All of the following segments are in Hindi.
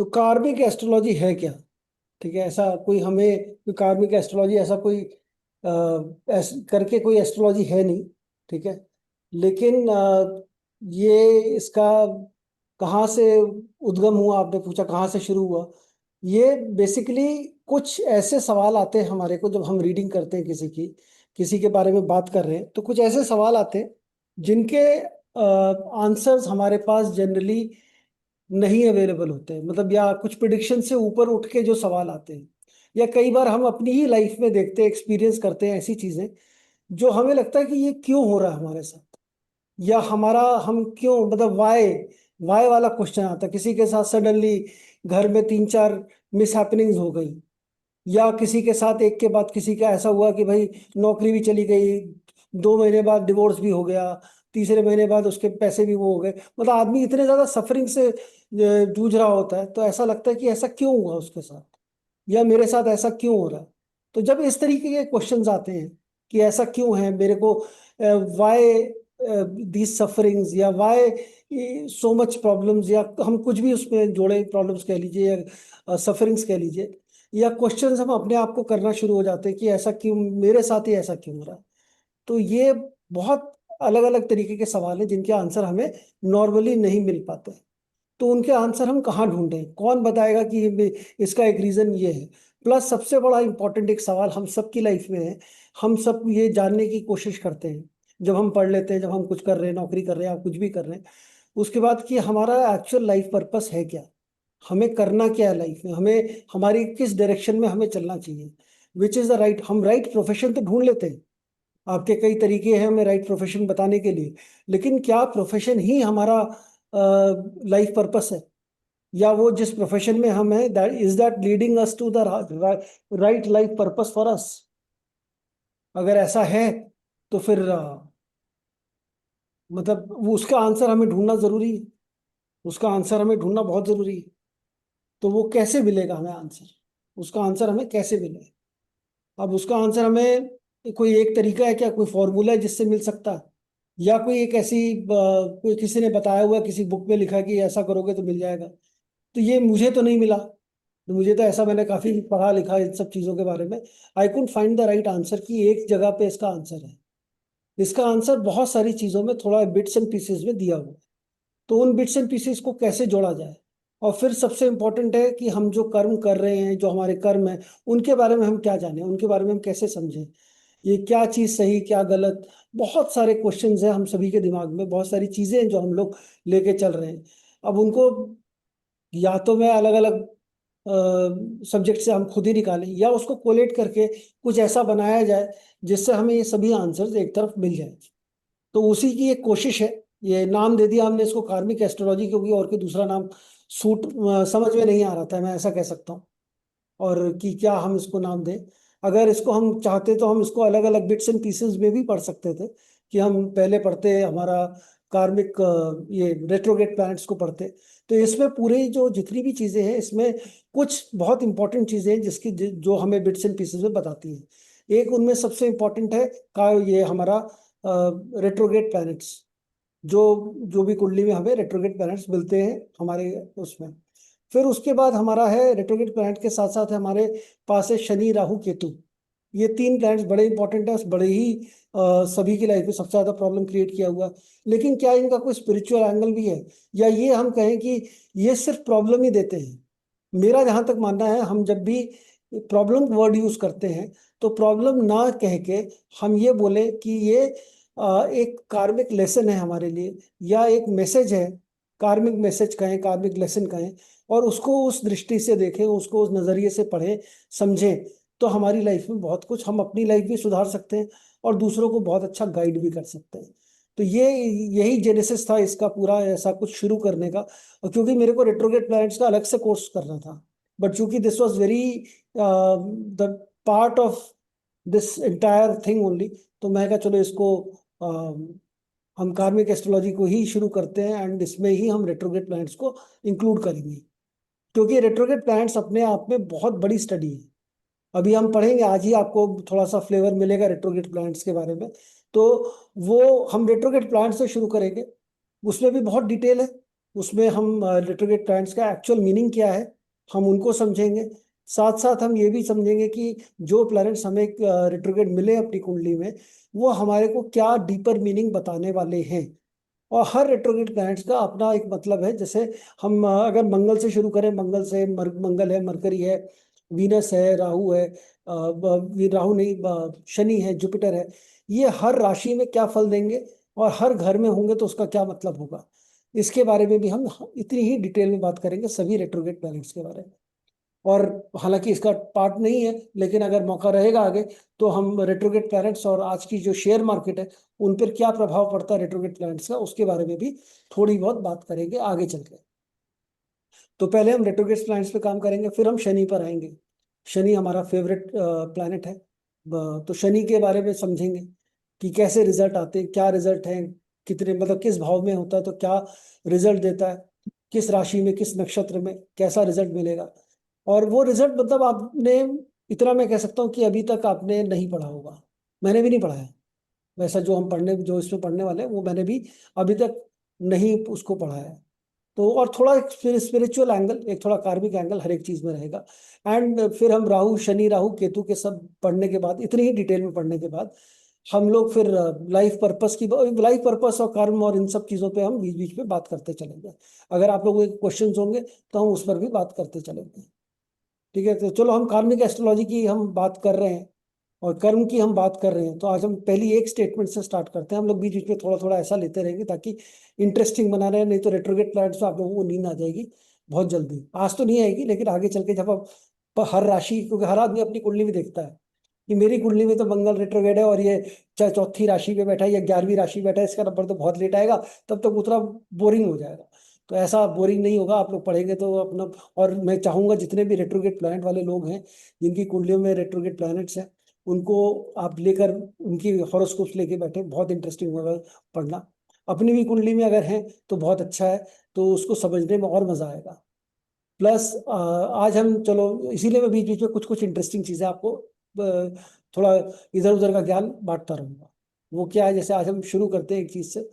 तो कार्मिक एस्ट्रोलॉजी है क्या? ठीक है, ऐसा कोई हमें कोई कार्मिक एस्ट्रोलॉजी ऐसा कोई करके कोई एस्ट्रोलॉजी है नहीं। ठीक है, लेकिन ये इसका कहाँ से उद्गम हुआ, आपने पूछा कहाँ से शुरू हुआ। ये बेसिकली कुछ ऐसे सवाल आते हैं हमारे को जब हम रीडिंग करते हैं किसी के बारे में बात कर रहे हैं, तो कुछ ऐसे सवाल आते हैं जिनके आंसर्स हमारे पास जनरली नहीं अवेलेबल होते हैं, मतलब या कुछ प्रिडिक्शन से ऊपर उठ के जो सवाल आते हैं, या कई बार हम अपनी ही लाइफ में देखते हैं, एक्सपीरियंस करते हैं ऐसी चीजें जो हमें लगता है कि ये क्यों हो रहा है हमारे साथ, या हमारा हम क्यों, मतलब वाई वाला क्वेश्चन आता है। किसी के साथ सडनली घर में 3-4 मिस हैपनिंग्स हो गई, या किसी के साथ एक के बाद किसी का ऐसा हुआ कि भाई नौकरी भी चली गई, 2 महीने बाद डिवोर्स भी हो गया, तीसरे महीने बाद उसके पैसे भी वो हो गए, मतलब आदमी इतने ज्यादा सफरिंग से जूझ रहा होता है, तो ऐसा लगता है कि ऐसा क्यों हुआ उसके साथ, या मेरे साथ ऐसा क्यों हो रहा है। तो जब इस तरीके के क्वेश्चंस आते हैं कि ऐसा क्यों है मेरे को, वाई दीज सफरिंग्स, या वाई सो मच प्रॉब्लम्स, या हम कुछ भी उसमें जोड़े, प्रॉब्लम्स कह लीजिए या सफरिंग्स कह लीजिए, या क्वेश्चंस हम अपने आप को करना शुरू हो जाते हैं कि ऐसा क्यों मेरे साथ ही ऐसा क्यों हो रहा है। तो ये बहुत अलग अलग तरीके के सवाल हैं जिनके आंसर हमें नॉर्मली नहीं मिल पाते। तो उनके आंसर हम कहाँ ढूंढें, कौन बताएगा कि इसका एक रीजन ये है। प्लस सबसे बड़ा इंपॉर्टेंट एक सवाल हम सबकी लाइफ में है, हम सब ये जानने की कोशिश करते हैं जब हम पढ़ लेते हैं, जब हम कुछ कर रहे हैं, नौकरी कर रहे हैं, आप कुछ भी कर रहे हैं, उसके बाद कि हमारा एक्चुअल लाइफ पर्पस है क्या, हमें करना क्या है लाइफ में, हमें हमारी किस डायरेक्शन में हमें चलना चाहिए, विच इज द राइट। हम राइट प्रोफेशन तो ढूंढ लेते हैं, आपके कई तरीके हैं हमें राइट प्रोफेशन बताने के लिए, लेकिन क्या प्रोफेशन ही हमारा लाइफ पर्पस है, या वो जिस प्रोफेशन में हम हैं that is that leading us to the right life purpose for us. अगर ऐसा है तो फिर मतलब वो उसका आंसर हमें ढूंढना जरूरी है, उसका आंसर हमें ढूंढना बहुत जरूरी है। तो वो कैसे मिलेगा हमें आंसर, उसका आंसर हमें कैसे मिलेगा? अब उसका आंसर हमें कोई एक तरीका है क्या, कोई फॉर्मूला है जिससे मिल सकता है, या कोई एक ऐसी कोई किसी ने बताया हुआ किसी बुक में लिखा है कि ऐसा करोगे तो मिल जाएगा? तो ये मुझे तो नहीं मिला, तो मुझे तो ऐसा, मैंने काफी पढ़ा लिखा इन सब चीजों के बारे में, I could find the right answer कि एक जगह पे इसका आंसर है। इसका आंसर बहुत सारी चीजों में थोड़ा बिट्स एंड पीसेस में दिया हुआ है। तो उन बिट्स एंड पीसेस को कैसे जोड़ा जाए, और फिर सबसे इंपॉर्टेंट है कि हम जो कर्म कर रहे हैं, जो हमारे कर्म है, उनके बारे में हम क्या जानें, उनके बारे में हम कैसे समझें, ये क्या चीज सही क्या गलत। बहुत सारे क्वेश्चंस हैं हम सभी के दिमाग में, बहुत सारी चीजें हैं जो हम लोग लेके चल रहे हैं। अब उनको या तो मैं अलग अलग सब्जेक्ट से हम खुद ही निकालें, या उसको कोलेट करके कुछ ऐसा बनाया जाए जिससे हमें ये सभी आंसर्स एक तरफ मिल जाए। तो उसी की एक कोशिश है। ये नाम दे दिया हमने इसको कार्मिक एस्ट्रोलॉजी, क्योंकि और कोई दूसरा नाम सूट समझ में नहीं आ रहा था, मैं ऐसा कह सकता हूँ। और कि क्या हम इसको नाम दें, अगर इसको हम चाहते तो हम इसको अलग अलग बिट्स एंड पीसेस में भी पढ़ सकते थे, कि हम पहले पढ़ते हमारा कार्मिक ये रेट्रोग्रेड प्लैनेट्स को पढ़ते। तो इसमें पूरे जो जितनी भी चीजें हैं इसमें कुछ बहुत इंपॉर्टेंट चीजें हैं जो हमें बिट्स एंड पीसेस में बताती हैं। एक उनमें सबसे इंपॉर्टेंट है का ये हमारा रेट्रोग्रेड प्लैनेट्स, जो जो भी कुंडली में हमें रेट्रोग्रेड प्लैनेट्स मिलते हैं हमारे उसमें। फिर उसके बाद हमारा है रेट्रोग्रेड प्लैनेट के साथ साथ हमारे पास है शनि राहु केतु। ये 3 प्लैनेट्स बड़े इंपॉर्टेंट है, बड़े ही सभी की लाइफ में सबसे ज्यादा प्रॉब्लम क्रिएट किया हुआ है। लेकिन क्या इनका कोई स्पिरिचुअल एंगल भी है, या ये हम कहें कि ये सिर्फ प्रॉब्लम ही देते हैं? मेरा जहां तक मानना है, हम जब भी प्रॉब्लम वर्ड यूज करते हैं तो प्रॉब्लम ना कह के हम ये बोले कि ये एक कार्मिक लेसन है हमारे लिए, या एक मैसेज है, कार्मिक मैसेज कहें, कार्मिक लेसन कहें, और उसको उस दृष्टि से देखें, उसको उस नजरिए से पढ़ें, समझें। तो हमारी लाइफ में बहुत कुछ, हम अपनी लाइफ भी सुधार सकते हैं और दूसरों को बहुत अच्छा गाइड भी कर सकते हैं। तो ये यही जेनेसिस था इसका पूरा, ऐसा कुछ शुरू करने का। और क्योंकि मेरे को रेट्रोग्रेड प्लैनेट्स का अलग से कोर्स करना था, बट चूंकि this was very the part of this entire thing only, तो मैं कहा चलो इसको हम कार्मिक एस्ट्रोलॉजी को ही शुरू करते हैं, एंड इसमें ही हम रेट्रोग्रेड प्लैनेट्स को इंक्लूड करेंगे। क्योंकि रेट्रोग्रेड प्लैनेट्स अपने आप में बहुत बड़ी स्टडी है। अभी हम पढ़ेंगे, आज ही आपको थोड़ा सा फ्लेवर मिलेगा रेट्रोग्रेड प्लैनेट्स के बारे में। तो वो हम रेट्रोग्रेड प्लैनेट्स से शुरू करेंगे, उसमें भी बहुत डिटेल है। उसमें हम रेट्रोग्रेड प्लैनेट्स का एक्चुअल मीनिंग क्या है हम उनको समझेंगे। साथ साथ हम ये भी समझेंगे कि जो प्लैनेट्स हमें रेट्रोग्रेड मिले अपनी कुंडली में वो हमारे को क्या डीपर मीनिंग बताने वाले हैं। और हर रेट्रोग्रेड प्लैनेट्स का अपना एक मतलब है। जैसे हम अगर मंगल से शुरू करें, मंगल से मंगल है, मरकरी है, वीनस है, राहु है, राहु नहीं, शनि है, जुपिटर है। ये हर राशि में क्या फल देंगे और हर घर में होंगे तो उसका क्या मतलब होगा, इसके बारे में भी हम इतनी ही डिटेल में बात करेंगे सभी रेट्रोग्रेड प्लैनेट्स के बारे में। और हालांकि इसका पार्ट नहीं है, लेकिन अगर मौका रहेगा आगे तो हम रेट्रोग्रेड प्लैनेट्स और आज की जो शेयर मार्केट है उन पर क्या प्रभाव पड़ता है रेट्रोग्रेड प्लैनेट्स का, उसके बारे में भी थोड़ी बहुत बात करेंगे आगे चल के। तो पहले हम रेट्रोग्रेड प्लैनेट्स पे काम करेंगे, फिर हम शनि पर आएंगे। शनि हमारा फेवरेट प्लैनेट है। तो शनि के बारे में समझेंगे कि कैसे रिजल्ट आते हैं, क्या रिजल्ट है, कितने मतलब किस भाव में होता है तो क्या रिजल्ट देता है, किस राशि में किस नक्षत्र में कैसा रिजल्ट मिलेगा। और वो रिजल्ट मतलब आपने, इतना मैं कह सकता हूँ कि अभी तक आपने नहीं पढ़ा होगा, मैंने भी नहीं पढ़ा है वैसा। जो हम पढ़ने, जो इसमें पढ़ने वाले हैं वो मैंने भी अभी तक नहीं उसको पढ़ा है। तो और थोड़ा स्पिरिचुअल एंगल, एक थोड़ा कार्मिक एंगल हर एक चीज में रहेगा। एंड फिर हम राहु शनि राहु केतु के सब पढ़ने के बाद, इतनी ही डिटेल में पढ़ने के बाद हम लोग फिर लाइफ पर्पस और कर्म और इन सब चीजों पे हम बीच बीच में बात करते चलेंगे। अगर आप लोगों के क्वेश्चंस होंगे तो हम उस पर भी बात करते चलेंगे। ठीक है, तो चलो हम कार्मिक एस्ट्रोलॉजी की हम बात कर रहे हैं और कर्म की हम बात कर रहे हैं, तो आज हम पहली एक स्टेटमेंट से स्टार्ट करते हैं। हम लोग बीच बीच में थोड़ा थोड़ा ऐसा लेते रहेंगे ताकि इंटरेस्टिंग बना रहे, नहीं तो रेट्रोग्रेड प्लैनेट्स में आप लोगों को नींद आ जाएगी बहुत जल्दी। आज तो नहीं आएगी, लेकिन आगे चल के जब आप हर राशि, क्योंकि हर आदमी अपनी कुंडली में देखता है कि मेरी कुंडली में तो मंगल रेट्रोग्रेड है और ये चाहे चौथी राशि पे बैठा है या 11वीं राशि पे बैठा है, इसका नंबर तो बहुत लेट आएगा, तब तक उतना बोरिंग हो जाएगा। तो ऐसा बोरिंग नहीं होगा, आप लोग पढ़ेंगे तो अपना। और मैं चाहूंगा जितने भी रेट्रोग्रेड प्लैनेट वाले लोग हैं जिनकी कुंडलियों में रेट्रोग्रेड प्लैनेट्स हैं उनको आप लेकर उनकी हॉरोस्कोप्स लेके बैठे, बहुत इंटरेस्टिंग होगा पढ़ना। अपनी भी कुंडली में अगर है तो बहुत अच्छा है, तो उसको समझने में और मजा आएगा। प्लस आज हम चलो इसीलिए मैं बीच बीच में कुछ कुछ इंटरेस्टिंग चीजें आपको थोड़ा इधर उधर का ज्ञान बांटता रहूंगा। वो क्या है, जैसे आज हम शुरू करते हैं एक चीज से।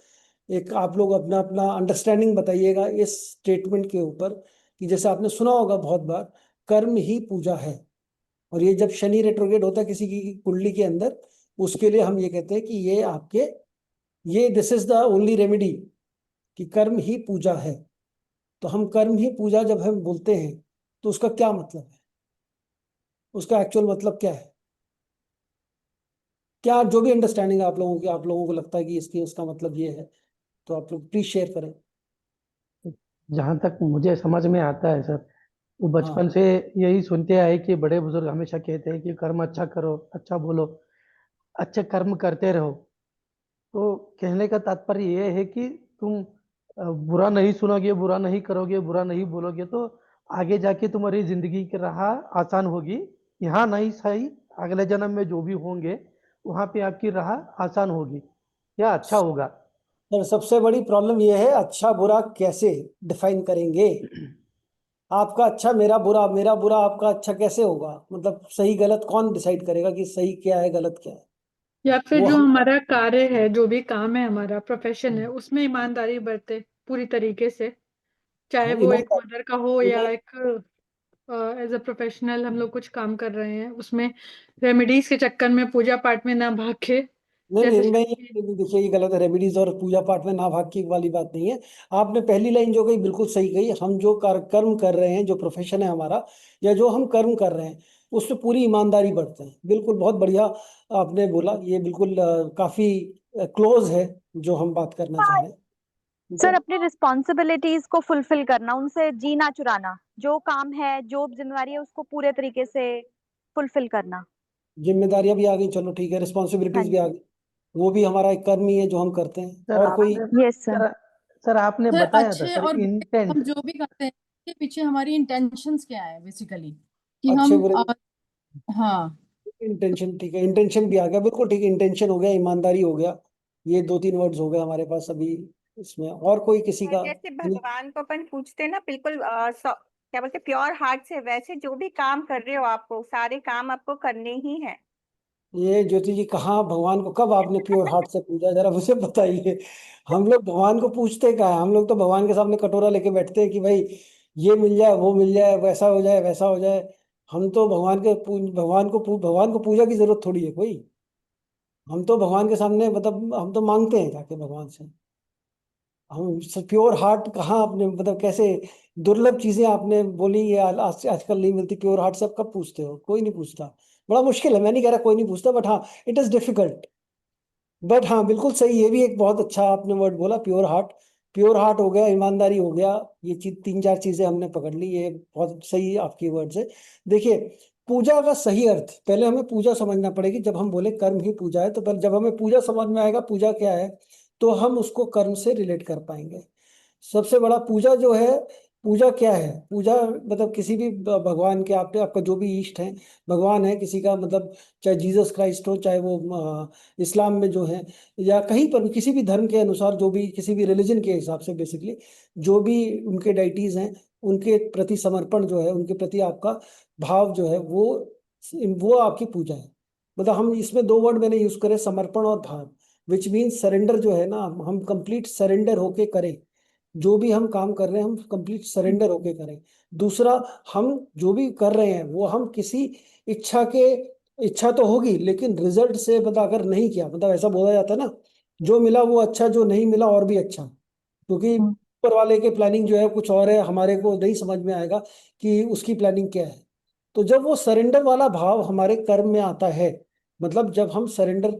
एक आप लोग अपना अपना अंडरस्टैंडिंग बताइएगा इस स्टेटमेंट के ऊपर कि जैसे आपने सुना होगा बहुत बार, कर्म ही पूजा है। और ये जब शनि रेट्रोग्रेड होता है किसी की कुंडली के अंदर, उसके लिए हम ये कहते हैं कि ये आपके, ये this is the only remedy, कि कर्म ही पूजा है। तो हम कर्म ही पूजा जब हम बोलते हैं तो उसका क्या मतलब है, उसका एक्चुअल मतलब क्या है, क्या जो भी अंडरस्टैंडिंग है आप लोगों की, आप लोगों को लगता है कि इसकी उसका मतलब ये है, तो आप लोग प्लीज शेयर करें। जहाँ तक मुझे समझ में आता है सर, वो बचपन हाँ। से यही सुनते आए कि बड़े बुजुर्ग हमेशा कहते हैं कि कर्म अच्छा करो, अच्छा बोलो, अच्छे कर्म करते रहो। तो कहने का तात्पर्य ये है कि तुम बुरा नहीं सुनोगे, बुरा नहीं करोगे, बुरा नहीं बोलोगे तो आगे जाके तुम्हारी जिंदगी की राह आसान होगी। यहाँ नहीं सही, अगले जन्म में जो भी होंगे वहां पे आपकी राह आसान होगी या अच्छा होगा। सर सबसे बड़ी प्रॉब्लम ये है, अच्छा बुरा कैसे डिफाइन करेंगे। आपका अच्छा मेरा बुरा, मेरा बुरा आपका अच्छा कैसे होगा, मतलब सही गलत कौन डिसाइड करेगा कि सही क्या है गलत क्या है। या फिर वो जो हम, हमारा कार्य है, जो भी काम है, हमारा प्रोफेशन है, उसमें ईमानदारी बरते पूरी तरीके से। चाहे हाँ वो एक ईमानदार, मदर का हो या मैं एक एज अ प्रोफेशनल हम लोग कुछ काम कर रहे हैं, उसमें रेमेडीज के चक्कर में, पूजा पाठ में ना भाग के। नहीं जैसे नहीं, मैं देखिए ये गलत है, रेमेडीज और पूजा पाठ में ना भाग की वाली बात नहीं है। आपने पहली लाइन जो कही बिल्कुल सही कही, हम जो कर्म कर रहे हैं, जो प्रोफेशन है हमारा या जो हम कर्म कर रहे हैं उसमें पूरी ईमानदारी बरतें हैं। बिल्कुल बहुत बढ़िया आपने बोला, ये बिल्कुल काफी क्लोज है जो हम बात करना चाह रहे हैं। ठीक है। सर, अपनी रिस्पॉन्सिबिलिटीज को फुलफिल करना, उनसे जीना चुराना, जो काम है जो जिम्मेवारी है उसको पूरे तरीके से फुलफिल करना। जिम्मेदारियां भी आ गई, चलो ठीक है, हाँ रिस्पॉन्सिबिलिटीज भी आ जी। गई, वो भी हमारा एक कर्म ही है जो हम करते हैं। सर और कोई आपने यस सर। सर सर आपने सर बताया था अच्छे सर और बुरे इंटेंट। हम जो भी करते हैं उसके पीछे हमारी इंटेंशंस क्या है बेसिकली, कि अच्छे हम बुरे, हाँ। इंटेंशन ठीक है, इंटेंशन भी आ गया, बिल्कुल ठीक है, इंटेंशन हो गया, ईमानदारी हो गया, ये दो तीन वर्ड्स हो गए हमारे पास अभी इसमें। और कोई किसी का जैसे भगवान को अपन पूछते हैं ना, बिल्कुल क्या बोलते प्योर हार्ट से, वैसे जो भी काम कर रहे हो आपको, सारे काम आपको करने ही है। ये ज्योति जी, कहाँ भगवान को कब आपने प्योर हार्ट से पूजा, जरा मुझे बताइए। हम लोग भगवान को पूछते कहाँ हैं? हम लोग तो भगवान के सामने कटोरा लेके बैठते हैं कि भाई ये मिल जाए, वो मिल जाए, वैसा हो जाए, वैसा हो जाए। हम तो भगवान को पूजा की जरूरत थोड़ी है कोई। हम तो भगवान के सामने मतलब हम तो मांगते हैं जाके भगवान से। हम प्योर हार्ट कहाँ आपने मतलब कैसे, दुर्लभ चीजें आपने बोली ये आजकल नहीं मिलती प्योर हार्ट से, आप कब पूछते हो? कोई नहीं पूछता। बड़ा मुश्किल है, मैं नहीं कह रहा कोई नहीं पूछता, बट हाँ इट इज डिफिकल्ट। बट हाँ बिल्कुल सही, ये भी एक बहुत अच्छा आपने वर्ड बोला, प्योर हार्ट। प्योर हार्ट हो गया, ईमानदारी हो गया, ये चीज तीन चार चीजें हमने पकड़ ली, ये बहुत सही है आपकी वर्ड से। देखिए, पूजा का सही अर्थ पहले हमें पूजा समझना पड़ेगी। जब हम बोले कर्म ही पूजा है, तो पहले जब हमें पूजा समझ में आएगा पूजा क्या है, तो हम उसको कर्म से रिलेट कर पाएंगे। सबसे बड़ा पूजा जो है, पूजा क्या है? पूजा मतलब किसी भी भगवान के, आपका जो भी इष्ट है, भगवान है किसी का, मतलब चाहे जीसस क्राइस्ट हो, चाहे वो इस्लाम में जो है, या कहीं पर भी किसी भी धर्म के अनुसार, जो भी किसी भी रिलीजन के हिसाब से बेसिकली जो भी उनके डाइटीज हैं, उनके प्रति समर्पण जो है, उनके प्रति आपका भाव जो है, वो आपकी पूजा है। मतलब हम इसमें दो वर्ड मैंने यूज करे, समर्पण और भाव, विच मीन सरेंडर जो है ना, हम कंप्लीट सरेंडर होके करें। जो भी हम काम कर रहे हैं हम कंप्लीट सरेंडर होके करें। दूसरा, हम जो भी कर रहे हैं वो हम किसी इच्छा के, इच्छा तो होगी लेकिन रिजल्ट से मतलब अगर नहीं किया, मतलब ऐसा बोला जाता है ना, जो मिला वो अच्छा, जो नहीं मिला और भी अच्छा। क्योंकि ऊपर वाले के प्लानिंग जो है कुछ और है, हमारे को नहीं समझ में आएगा कि उसकी प्लानिंग क्या है। तो जब वो सरेंडर वाला भाव हमारे कर्म में आता है, मतलब जब हम सरेंडर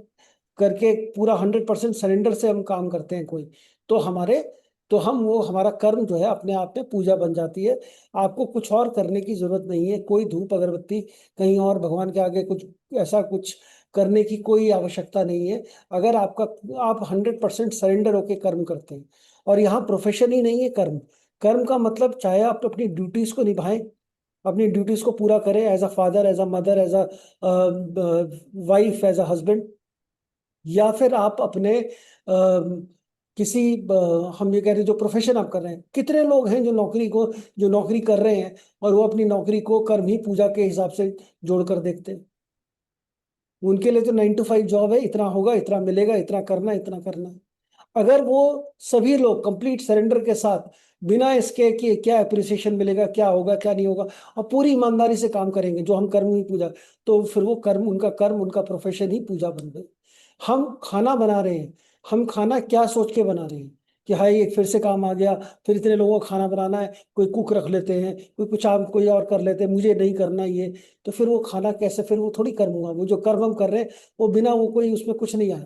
करके पूरा 100% सरेंडर से हम काम करते हैं कोई, तो हमारे तो हम वो हमारा कर्म जो है अपने आप में पूजा बन जाती है। आपको कुछ और करने की जरूरत नहीं है, कोई धूप अगरबत्ती कहीं और भगवान के आगे कुछ ऐसा कुछ करने की कोई आवश्यकता नहीं है। अगर आप 100% सरेंडर होके कर्म करते हैं। और यहाँ प्रोफेशन ही नहीं है कर्म। कर्म का मतलब चाहे आप अपनी ड्यूटीज को निभाएं, अपनी ड्यूटीज को पूरा करें, as a father, as a mother, as a wife, as a husband, या फिर आप अपने किसी हम ये कह रहे हैं जो प्रोफेशन आप कर रहे हैं। कितने लोग हैं जो नौकरी कर रहे हैं और वो अपनी नौकरी को कर्म ही पूजा के हिसाब से जोड़कर देखते हैं। उनके लिए तो 9 to 5 जॉब है, इतना होगा, इतना मिलेगा, इतना करना, इतना करना। अगर वो सभी लोग कंप्लीट सरेंडर के साथ, बिना इसके कि क्या अप्रिसिएशन मिलेगा, क्या होगा, क्या नहीं होगा, और पूरी ईमानदारी से काम करेंगे, जो हम कर्म ही पूजा, तो फिर वो कर्म उनका प्रोफेशन ही पूजा बन गई। हम खाना बना रहे हैं, हम खाना क्या सोच के बना रहे हैं कि हाँ ये फिर से काम आ गया, फिर इतने लोगों को खाना बनाना है, कोई कुक रख लेते हैं, कोई और कर लेते हैं, मुझे नहीं करना ये। तो फिर वो खाना कैसे, फिर वो थोड़ी कर्म हुआ। वो जो कर्म हम कर रहे हैं वो बिना वो कोई उसमें कुछ नहीं आया।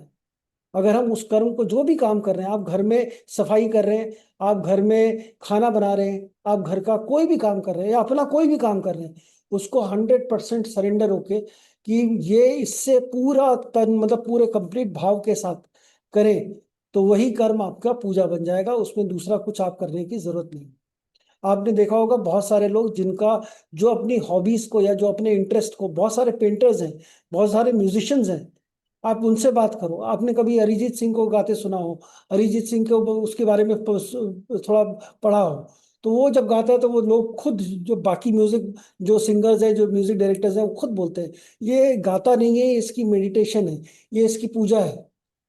अगर हम उस कर्म को, जो भी काम कर रहे हैं, आप घर में सफाई कर रहे हैं, आप घर में खाना बना रहे हैं, आप घर का कोई भी काम कर रहे हैं या अपना कोई भी काम कर रहे हैं, उसको 100% सरेंडर होके कि ये इससे पूरा तन मतलब पूरे कंप्लीट भाव के साथ करें, तो वही कर्म आपका पूजा बन जाएगा। उसमें दूसरा कुछ आप करने की जरूरत नहीं। आपने देखा होगा बहुत सारे लोग जिनका, जो अपनी हॉबीज को या जो अपने इंटरेस्ट को, बहुत सारे पेंटर्स हैं, बहुत सारे म्यूजिशियंस हैं, आप उनसे बात करो। आपने कभी अरिजीत सिंह को गाते सुना हो, अरिजीत सिंह को उसके बारे में थोड़ा पढ़ा हो, तो वो जब गाता है तो वो लोग खुद, जो बाकी म्यूजिक जो सिंगर्स हैं, जो म्यूजिक डायरेक्टर्स हैं, वो खुद बोलते हैं ये गाता नहीं है, ये इसकी मेडिटेशन है, ये इसकी पूजा है,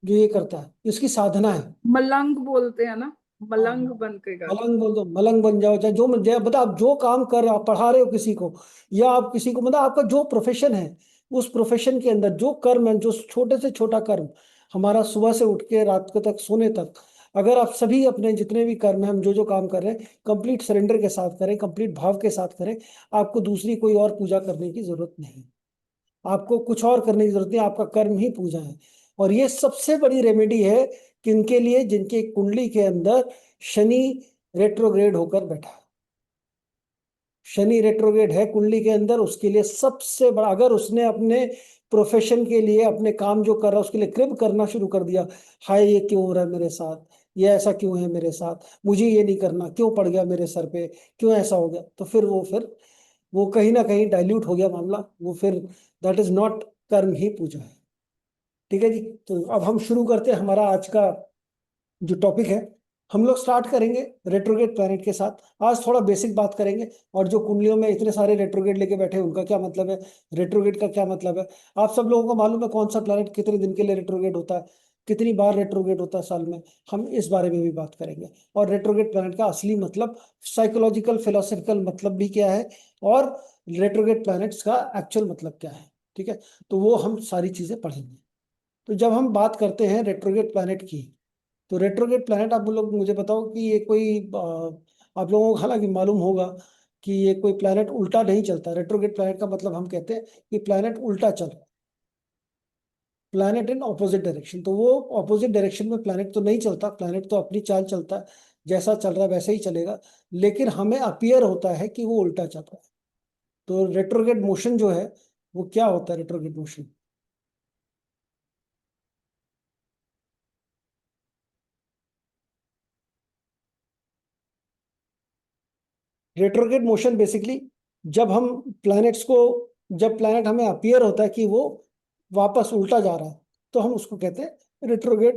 जो ये करता है इसकी साधना है। मलंग बोलते हैं ना, हाँ, मलंग बन के गाते। मलंग बोल दो, मलंग बन जाओ, चाहे जो जाए, बता आप जो काम कर रहे हो, आप पढ़ा रहे हो किसी को, या आप किसी को, मतलब आपका जो प्रोफेशन है, उस प्रोफेशन के अंदर जो कर्म है, जो छोटे से छोटा कर्म हमारा, सुबह से उठ के रात को तक सोने तक, अगर आप सभी अपने जितने भी कर्म हैं, हम जो जो काम कर रहे हैं कंप्लीट सरेंडर के साथ करें, कंप्लीट भाव के साथ करें, आपको दूसरी कोई और पूजा करने की जरूरत नहीं। आपको कुछ और करने की जरूरत नहीं, आपका कर्म ही पूजा है। और ये सबसे बड़ी रेमेडी है किनके लिए? जिनके कुंडली के अंदर शनि रेट्रोग्रेड होकर बैठा है। शनि रेट्रोग्रेड है कुंडली के अंदर, उसके लिए सबसे बड़ा, अगर उसने अपने प्रोफेशन के लिए, अपने काम जो कर रहा है उसके लिए कृप करना शुरू कर दिया, हाय ये क्यों हो रहा है मेरे साथ, ये ऐसा क्यों है मेरे साथ, मुझे ये नहीं करना, क्यों पड़ गया मेरे सर पे, क्यों ऐसा हो गया, तो फिर वो कहीं ना कहीं डाइल्यूट हो गया मामला। वो फिर दैट इज नॉट कर्म ही पूजा है। ठीक है जी। तो अब हम शुरू करते हैं हमारा आज का जो टॉपिक है। हम लोग स्टार्ट करेंगे रेट्रोग्रेड प्लैनेट के साथ। आज थोड़ा बेसिक बात करेंगे, और जो कुंडलियों में इतने सारे रेट्रोग्रेड लेके बैठे हैं उनका क्या मतलब है, रेट्रोग्रेड का क्या मतलब है। आप सब लोगों को मालूम है कौन सा प्लैनेट कितने दिन के लिए रेट्रोग्रेड होता है, कितनी बार रेट्रोग्रेड होता है साल में। हम इस बारे में भी बात करेंगे, और रेट्रोग्रेड प्लैनेट का असली मतलब, साइकोलॉजिकल फिलोसफिकल मतलब भी क्या है, और रेट्रोग्रेड प्लैनेट्स का एक्चुअल मतलब क्या है। ठीक है, तो वो हम सारी चीजें पढ़ेंगे। तो जब हम बात करते हैं रेट्रोग्रेड प्लैनेट की, तो रेट्रोग्रेड प्लैनेट आप लोग मुझे बताओ कि ये कोई आप लोगों को हालांकि मालूम होगा कि ये कोई प्लैनेट उल्टा नहीं चलता। रेट्रोग्रेड प्लैनेट का मतलब हम कहते हैं कि प्लैनेट उल्टा चल रहा है, प्लैनेट इन ऑपोजिट डायरेक्शन। तो वो ऑपोजिट डायरेक्शन में प्लैनेट तो नहीं चलता, प्लैनेट तो अपनी चाल चलता है, जैसा चल रहा है वैसे ही चलेगा, लेकिन हमें अपीयर होता है कि वो उल्टा चल रहा है। तो रेट्रोग्रेड मोशन जो है वो क्या होता है, retrograde motion retrograde motion basically जब हम प्लैनेट्स को, जब प्लैनेट हमें अपीयर होता है कि वो वापस उल्टा जा रहा है, तो हम उसको कहते हैं रेट्रोग्रेड।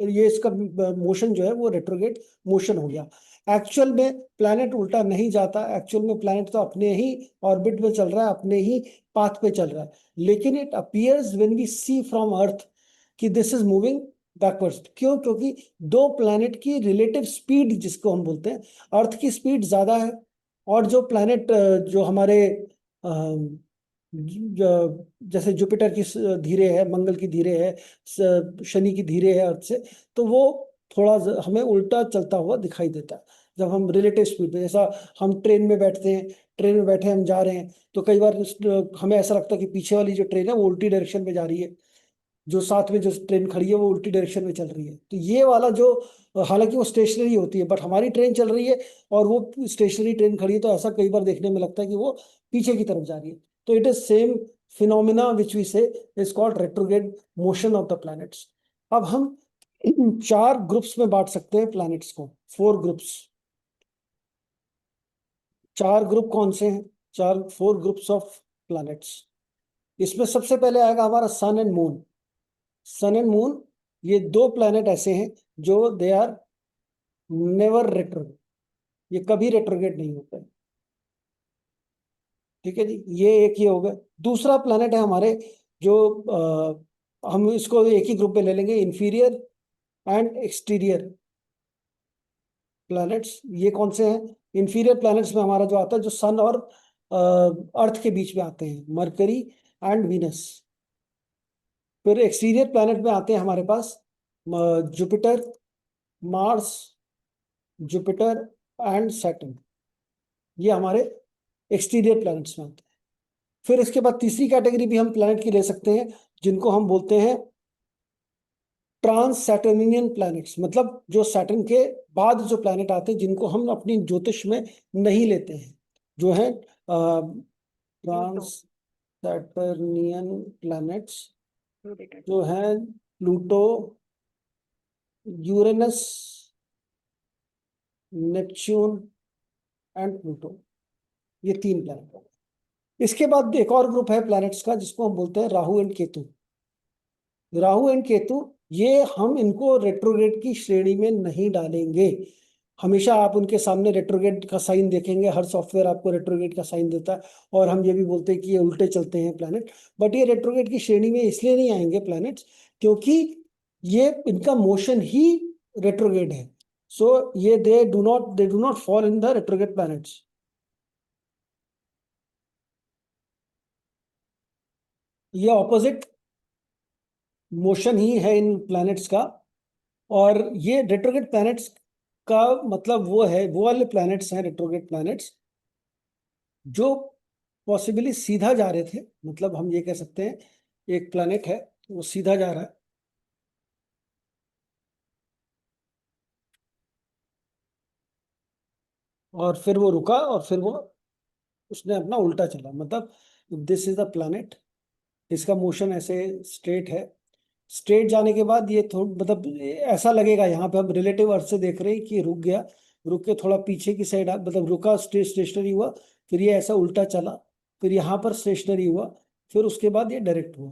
ये इसका मोशन जो है वो रेट्रोग्रेड मोशन हो गया। एक्चुअल में प्लैनेट उल्टा नहीं जाता, एक्चुअल में प्लैनेट तो अपने ही ऑर्बिट में चल रहा है, अपने ही पाथ पे चल रहा है, लेकिन it appears when we see from earth कि दिस इज मूविंग बैकवर्ड्स। क्यों? क्योंकि दो प्लैनेट की रिलेटिव स्पीड जिसको हम बोलते हैं, अर्थ की स्पीड ज्यादा है, और जो प्लैनेट जो हमारे जैसे जुपिटर की धीरे है, मंगल की धीरे है, शनि की धीरे है अर्थ से, तो वो थोड़ा हमें उल्टा चलता हुआ दिखाई देता है जब हम रिलेटिव स्पीड पे। जैसा हम ट्रेन में बैठते हैं, ट्रेन में बैठे हम जा रहे हैं, तो कई बार हमें ऐसा लगता है कि पीछे वाली जो ट्रेन है वो उल्टी डायरेक्शन में जा रही है, जो साथ में जो ट्रेन खड़ी है वो उल्टी डायरेक्शन में चल रही है। तो ये वाला जो, हालांकि वो स्टेशनरी होती है, बट हमारी ट्रेन चल रही है और वो स्टेशनरी ट्रेन खड़ी है, तो ऐसा कई बार देखने में लगता है कि वो पीछे की तरफ जा रही है। तो it is same phenomena which we say is called retrograde motion of the planets. अब हम इन 4 ग्रुप्स में बांट सकते हैं प्लैनेट्स को, 4 ग्रुप्स। 4 ग्रुप कौन से हैं? 4 ग्रुप्स ऑफ प्लैनेट्स। इसमें सबसे पहले आएगा हमारा sun and moon. Sun and moon ये 2 प्लैनेट ऐसे हैं जो दे आर नेवर रेट्रोग्रेड, ये कभी रेट्रोग्रेड नहीं होते। ठीक है जी, ये एक ही हो गया। दूसरा प्लैनेट है हमारे जो हम इसको एक ही ग्रुप में ले लेंगे, इंफीरियर एंड एक्सटीरियर प्लैनेट्स। ये कौन से हैं? इंफीरियर प्लैनेट्स में हमारा जो आता है, जो सन और अर्थ के बीच में आते हैं, मरकरी एंड वीनस। फिर एक्सटीरियर प्लैनेट में आते हैं हमारे पास Jupiter, Mars, Jupiter and Saturn. ये हमारे एक्सटीरियर प्लैनेट्स में आते हैं। फिर इसके बाद तीसरी कैटेगरी भी हम प्लैनेट की ले सकते हैं, जिनको हम बोलते हैं ट्रांस सैटर्नियन प्लैनेट्स, मतलब जो सैटर्न के बाद जो प्लैनेट आते हैं जिनको हम अपनी ज्योतिष में नहीं लेते हैं, जो है ट्रांस सैटर्नियन प्लैनेट्स, जो है Pluto, Uranus, Neptune and Pluto. ये 3 प्लैनेट हो गए। इसके बाद एक और ग्रुप है प्लैनेट्स का जिसको हम बोलते हैं राहु एंड केतु। राहु एंड केतु ये हम इनको रेट्रोग्रेड की श्रेणी में नहीं डालेंगे। हमेशा आप उनके सामने रेट्रोग्रेड का साइन देखेंगे, हर सॉफ्टवेयर आपको रेट्रोग्रेड का साइन देता है, और हम ये भी बोलते हैं कि ये उल्टे चलते हैं प्लैनेट। बट ये रेट्रोग्रेड की श्रेणी में इसलिए नहीं आएंगे प्लैनेट्स क्योंकि ये इनका मोशन ही रेट्रोग्रेड है। सो ये they do not fall in the retrograde planets. ये ऑपोजिट मोशन ही है इन प्लैनेट्स का। और ये रेट्रोग्रेड प्लैनेट्स का मतलब वो है, वो वाले प्लैनेट्स हैं रेट्रोग्रेड प्लैनेट्स जो पॉसिबली सीधा जा रहे थे। मतलब हम ये कह सकते हैं एक प्लैनेट है वो सीधा जा रहा है, और फिर वो रुका, और फिर वो उसने अपना उल्टा चला। मतलब दिस इज द प्लैनेट, इसका मोशन ऐसे स्ट्रेट है। स्ट्रेट जाने के बाद ये मतलब ऐसा लगेगा, यहाँ पे हम रिलेटिव अर्थ से देख रहे हैं कि रुक गया, रुक के थोड़ा पीछे की साइड, मतलब रुका, स्टेशनरी हुआ, फिर ये ऐसा उल्टा चला, फिर यहाँ पर स्टेशनरी हुआ, फिर उसके बाद ये डायरेक्ट हुआ।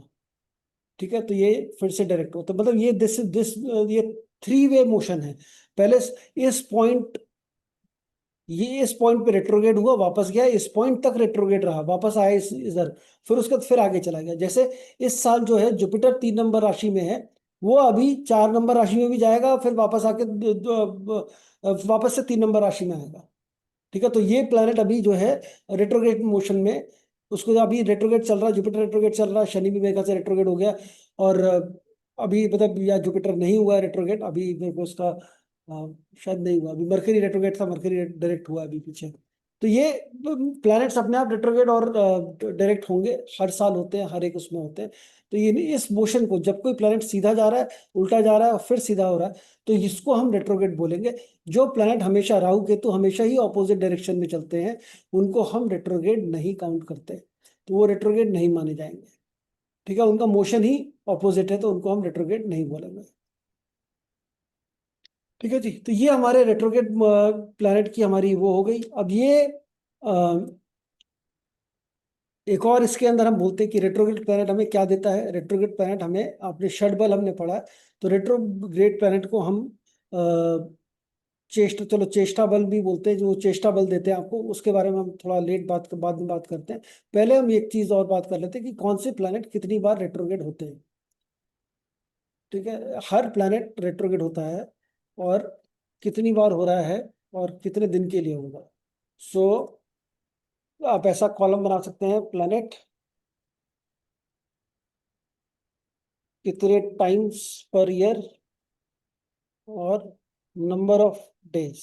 ठीक है, तो ये फिर से डायरेक्ट हुआ। तो मतलब ये दिस ये थ्री वे मोशन है। पहले इस पॉइंट, ये इस पॉइंट पे रेट्रोग्रेड हुआ, वापस गया, इस पॉइंट तक रेट्रोग्रेड रहा, वापस आया इधर, फिर उसके बाद फिर आगे चला गया। जैसे इस साल जो है जुपिटर 3 नंबर राशि में है, वो अभी 4 नंबर राशि में भी जाएगा, फिर वापस आके वापस से 3 नंबर राशि में आएगा। ठीक है, तो ये प्लैनेट अभी जो है रेट्रोग्रेड मोशन में, उसको अभी रेट्रोग्रेड चल रहा है, जुपिटर रेट्रोग्रेड चल रहा है, शनि भी मेरे ख्याल से रेट्रोग्रेड हो गया, और अभी मतलब या जुपिटर नहीं हुआ रेट्रोग्रेड अभी, मेरे को उसका शायद नहीं हुआ, अभी मरकरी रेट्रोग्रेड था, मरकरी डायरेक्ट हुआ अभी पीछे। तो ये प्लैनेट्स अपने आप रेट्रोग्रेड और डायरेक्ट होंगे, हर साल होते हैं, हर एक उसमें होते हैं। तो ये इस मोशन को, जब कोई प्लैनेट सीधा जा रहा है, उल्टा जा रहा है और फिर सीधा हो रहा है, तो इसको हम रेट्रोग्रेड बोलेंगे। जो प्लैनेट हमेशा, राहु केतु हमेशा ही ऑपोजिट डायरेक्शन में चलते हैं, उनको हम रेट्रोग्रेड नहीं काउंट करते, तो वो रेट्रोग्रेड नहीं माने जाएंगे। ठीक है, उनका मोशन ही ऑपोजिट है, तो उनको हम रेट्रोग्रेड नहीं बोलेंगे। ठीक है जी, तो ये हमारे रेट्रोग्रेड प्लैनेट की हमारी वो हो गई। अब ये एक और इसके अंदर हम बोलते हैं कि रेट्रोग्रेड प्लैनेट हमें क्या देता है। रेट्रोग्रेड प्लैनेट हमें, अपने षड बल हमने पढ़ा है, तो रेट्रोग्रेड प्लैनेट को हम चेष्टा बल भी बोलते हैं, जो चेष्टा बल देते हैं आपको, उसके बारे में हम थोड़ा बाद में बात करते हैं। पहले हम एक चीज और बात कर लेते हैं कि कौन से प्लैनेट कितनी बार रेट्रोग्रेड होते हैं। ठीक है, हर प्लैनेट रेट्रोग्रेड होता है, और कितनी बार हो रहा है और कितने दिन के लिए होगा। सो आप ऐसा कॉलम बना सकते हैं, प्लैनेट कितने टाइम्स पर ईयर और नंबर ऑफ डेज।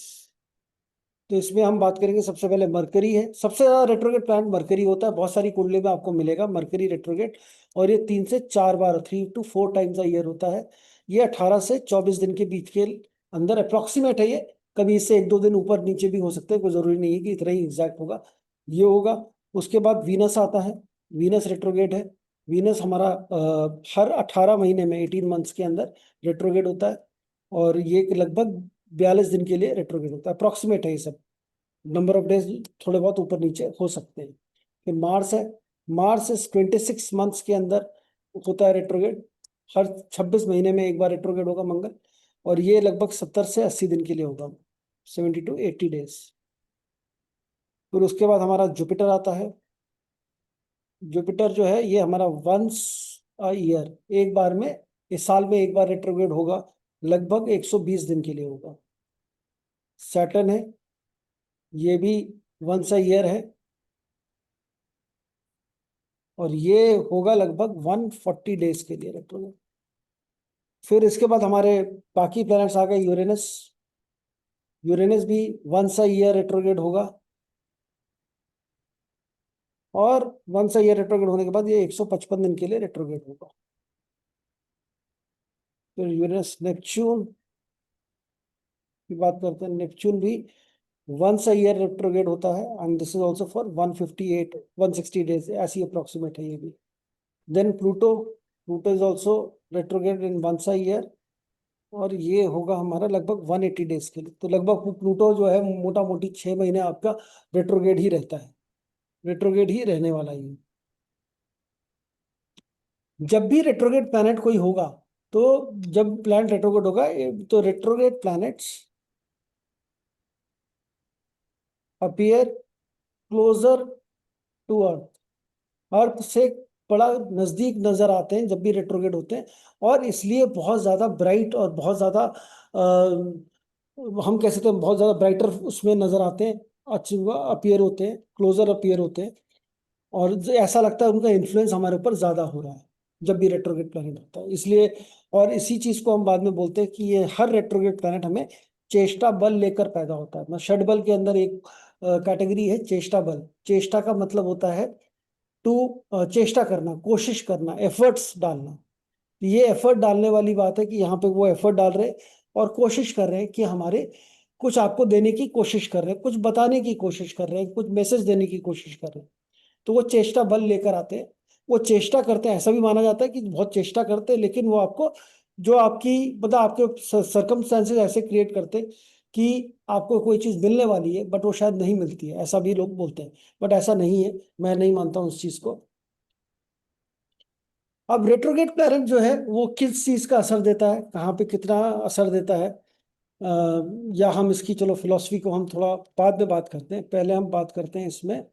तो इसमें हम बात करेंगे, सबसे पहले मरकरी है, सबसे ज्यादा रेट्रोग्रेड प्लैनेट मरकरी होता है, बहुत सारी कुंडली में आपको मिलेगा मरकरी रेट्रोग्रेड, और ये 3 से 4 बार, 3 to 4 टाइम्स अ ईयर होता है। ये 18 से 24 दिन के बीच के अंदर अप्रोक्सीमेट है ये, कभी इससे 1-2 दिन ऊपर नीचे भी हो सकते हैं, कोई जरूरी नहीं है कि इतना ही एग्जैक्ट होगा। ये होगा। उसके बाद वीनस आता है, वीनस रेट्रोग्रेड है। वीनस हमारा हर 18 महीने में, 18 मंथ्स के अंदर रेट्रोग्रेड होता है, और ये लगभग 42 दिन के लिए रेट्रोग्रेड होता है, अप्रोक्सीमेट है ये सब, नंबर ऑफ डेज थोड़े बहुत ऊपर नीचे हो सकते हैं। फिर मार्स है, मार्स इस 26 मंथ्स के अंदर होता है रेट्रोग्रेड, हर 26 महीने में एक बार रेट्रोग्रेड होगा मंगल, और ये लगभग 70 से 80 दिन के लिए होगा, 70 to 80 डेज। फिर उसके बाद हमारा जुपिटर आता है। जुपिटर जो है ये हमारा वंस अ ईयर, एक बार में, इस साल में एक बार रेट्रोग्रेड होगा, लगभग 120 दिन के लिए होगा। सैटर्न है, ये भी वंस अ ईयर है, और ये होगा लगभग 140 डेज के लिए रेट्रोग्रेड। फिर इसके बाद हमारे बाकी प्लैनेट्स आ गए, यूरेनस। यूरेनस भी वंस अ ईयर रेट्रोग्रेड होगा, और वंस अ ईयर रेट्रोग्रेड होने के बाद ये 155 दिन के लिए रेट्रोग्रेड होगा। फिर यूरेनस, नेपच्यून की बात करते हैं। नेपच्यून भी वंस अ ईयर रेट्रोग्रेड होता है, and this is also for 158 160 days, ऐसी अप्रोक्सीमेट है ये भी। Then Pluto, Pluto is also retrograde in once a year, और ये होगा हमारा लगभग 180 डेज के लिए। तो लगभग प्लूटो जो है मोटा मोटी 6 महीने आपका रेट्रोग्रेड ही रहता है, रेट्रोग्रेड ही रहने वाला ही। जब भी रेट्रोग्रेड प्लैनेट कोई होगा, तो जब प्लैनेट रेट्रोग्रेड होगा, तो retrograde planets appear closer to earth, earth से बड़ा नजदीक नजर आते हैं जब भी रेट्रोग्रेड होते हैं, और इसलिए बहुत ज्यादा ब्राइट और बहुत ज्यादा हम कह सकते हैं बहुत ज्यादा ब्राइटर उसमें नजर आते हैं, अच्छे अपीयर होते हैं, क्लोजर अपीयर होते हैं, और ऐसा लगता है उनका इन्फ्लुएंस हमारे ऊपर ज्यादा हो रहा है जब भी रेट्रोग्रेड प्लैनेट होता है, इसलिए। और इसी चीज को हम बाद में बोलते हैं कि ये हर रेट्रोग्रेड प्लैनेट हमें चेष्टा बल लेकर पैदा होता है। षड बल के अंदर एक कैटेगरी है चेष्टा बल। चेष्टा का मतलब होता है टू, चेष्टा करना, कोशिश करना, एफर्ट्स डालना। ये एफर्ट डालने वाली बात है कि यहाँ पे वो एफर्ट डाल रहे हैं और कोशिश कर रहे हैं कि हमारे कुछ आपको देने की कोशिश कर रहे हैं, कुछ बताने की कोशिश कर रहे हैं, कुछ मैसेज देने की कोशिश कर रहे हैं, तो वो चेष्टा बल लेकर आते हैं। वो चेष्टा करते हैं, ऐसा भी माना जाता है कि बहुत चेष्टा करते हैं, लेकिन वो आपको, जो आपकी मतलब आपके सर्कमस्टेंसेस ऐसे क्रिएट करते हैं कि आपको कोई चीज मिलने वाली है, बट वो शायद नहीं मिलती है, ऐसा भी लोग बोलते हैं, बट ऐसा नहीं है, मैं नहीं मानता हूँ उस चीज को। अब रेट्रोगेट प्लैनेट जो है वो किस चीज का असर देता है, कहाँ पे कितना असर देता है, या हम इसकी चलो फिलॉसफी को हम थोड़ा बाद में बात करते हैं, पहले हम बात करते हैं इसमें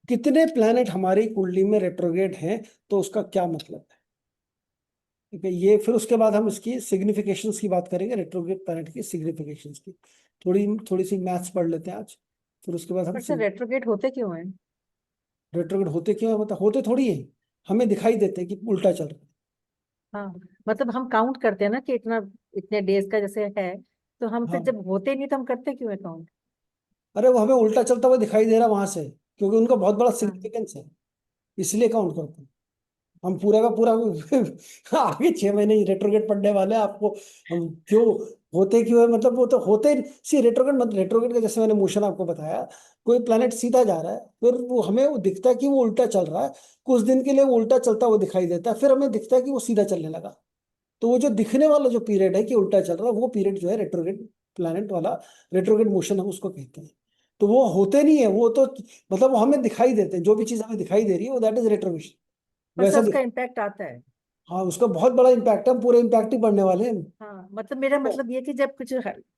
कितने प्लैनेट हमारी कुंडली में रेट्रोगेट हैं, तो उसका क्या मतलब है। ठीक है, ये फिर उसके बाद हम इसकी सिग्निफिकेशंस की बात करेंगे, रेट्रोगेट प्लैनेट की सिग्निफिकेशंस की। थोड़ी थोड़ी सी मैथ्स पढ़ लेते हैं आज, फिर उसके बाद हम पर सर रेट्रोगेट होते क्यों हैं? रेट्रोगेट होते क्यों है, मतलब होते थोड़ी है, हमें दिखाई देते हैं कि उल्टा चल रहा है। हाँ, मतलब हम काउंट करते हैं ना कि इतना इतने डेज का जैसे है, तो हम फिर हाँ, जब होते नहीं तो हम करते क्यों है काउंट? अरे वो हमें उल्टा चलता हुआ दिखाई दे रहा है वहां से, क्योंकि उनका बहुत बड़ा हाँ। सिग्निफिकेंस है, इसलिए काउंट करते हैं। हम पूरा का पूरा आगे 6 महीने रेट्रोगेट पढ़ने वाले हैं आपको। हम क्यों होते क्यों है, मतलब वो तो होते सी रेट्रोगेट, मतलब रेट्रोगेट का जैसे मैंने मोशन आपको बताया, कोई प्लैनेट सीधा जा रहा है, फिर वो हमें वो दिखता है कि वो उल्टा चल रहा है, कुछ दिन के लिए वो उल्टा चलता हुआ दिखाई देता है, फिर हमें दिखता है कि वो सीधा चलने लगा। तो वो जो दिखने वाला जो पीरियड है कि उल्टा चल रहा है, वो पीरियड जो है रेट्रोगेट प्लैनेट वाला, रेट्रोगेट मोशन हम उसको कहते हैं। तो वो होते नहीं है, वो तो मतलब वो हमें दिखाई देते हैं, जो भी चीज हमें दिखाई दे रही है वो दैट इज रेट्रोगेशन, पर सर वैसा उसका दिख। इम्पैक्ट आता है। हाँ, उसका बहुत बड़ा इम्पैक्ट है, हम पूरे इम्पैक्ट ही पढ़ने वाले हैं। हाँ, मतलब मेरा तो मतलब ये कि जब कुछ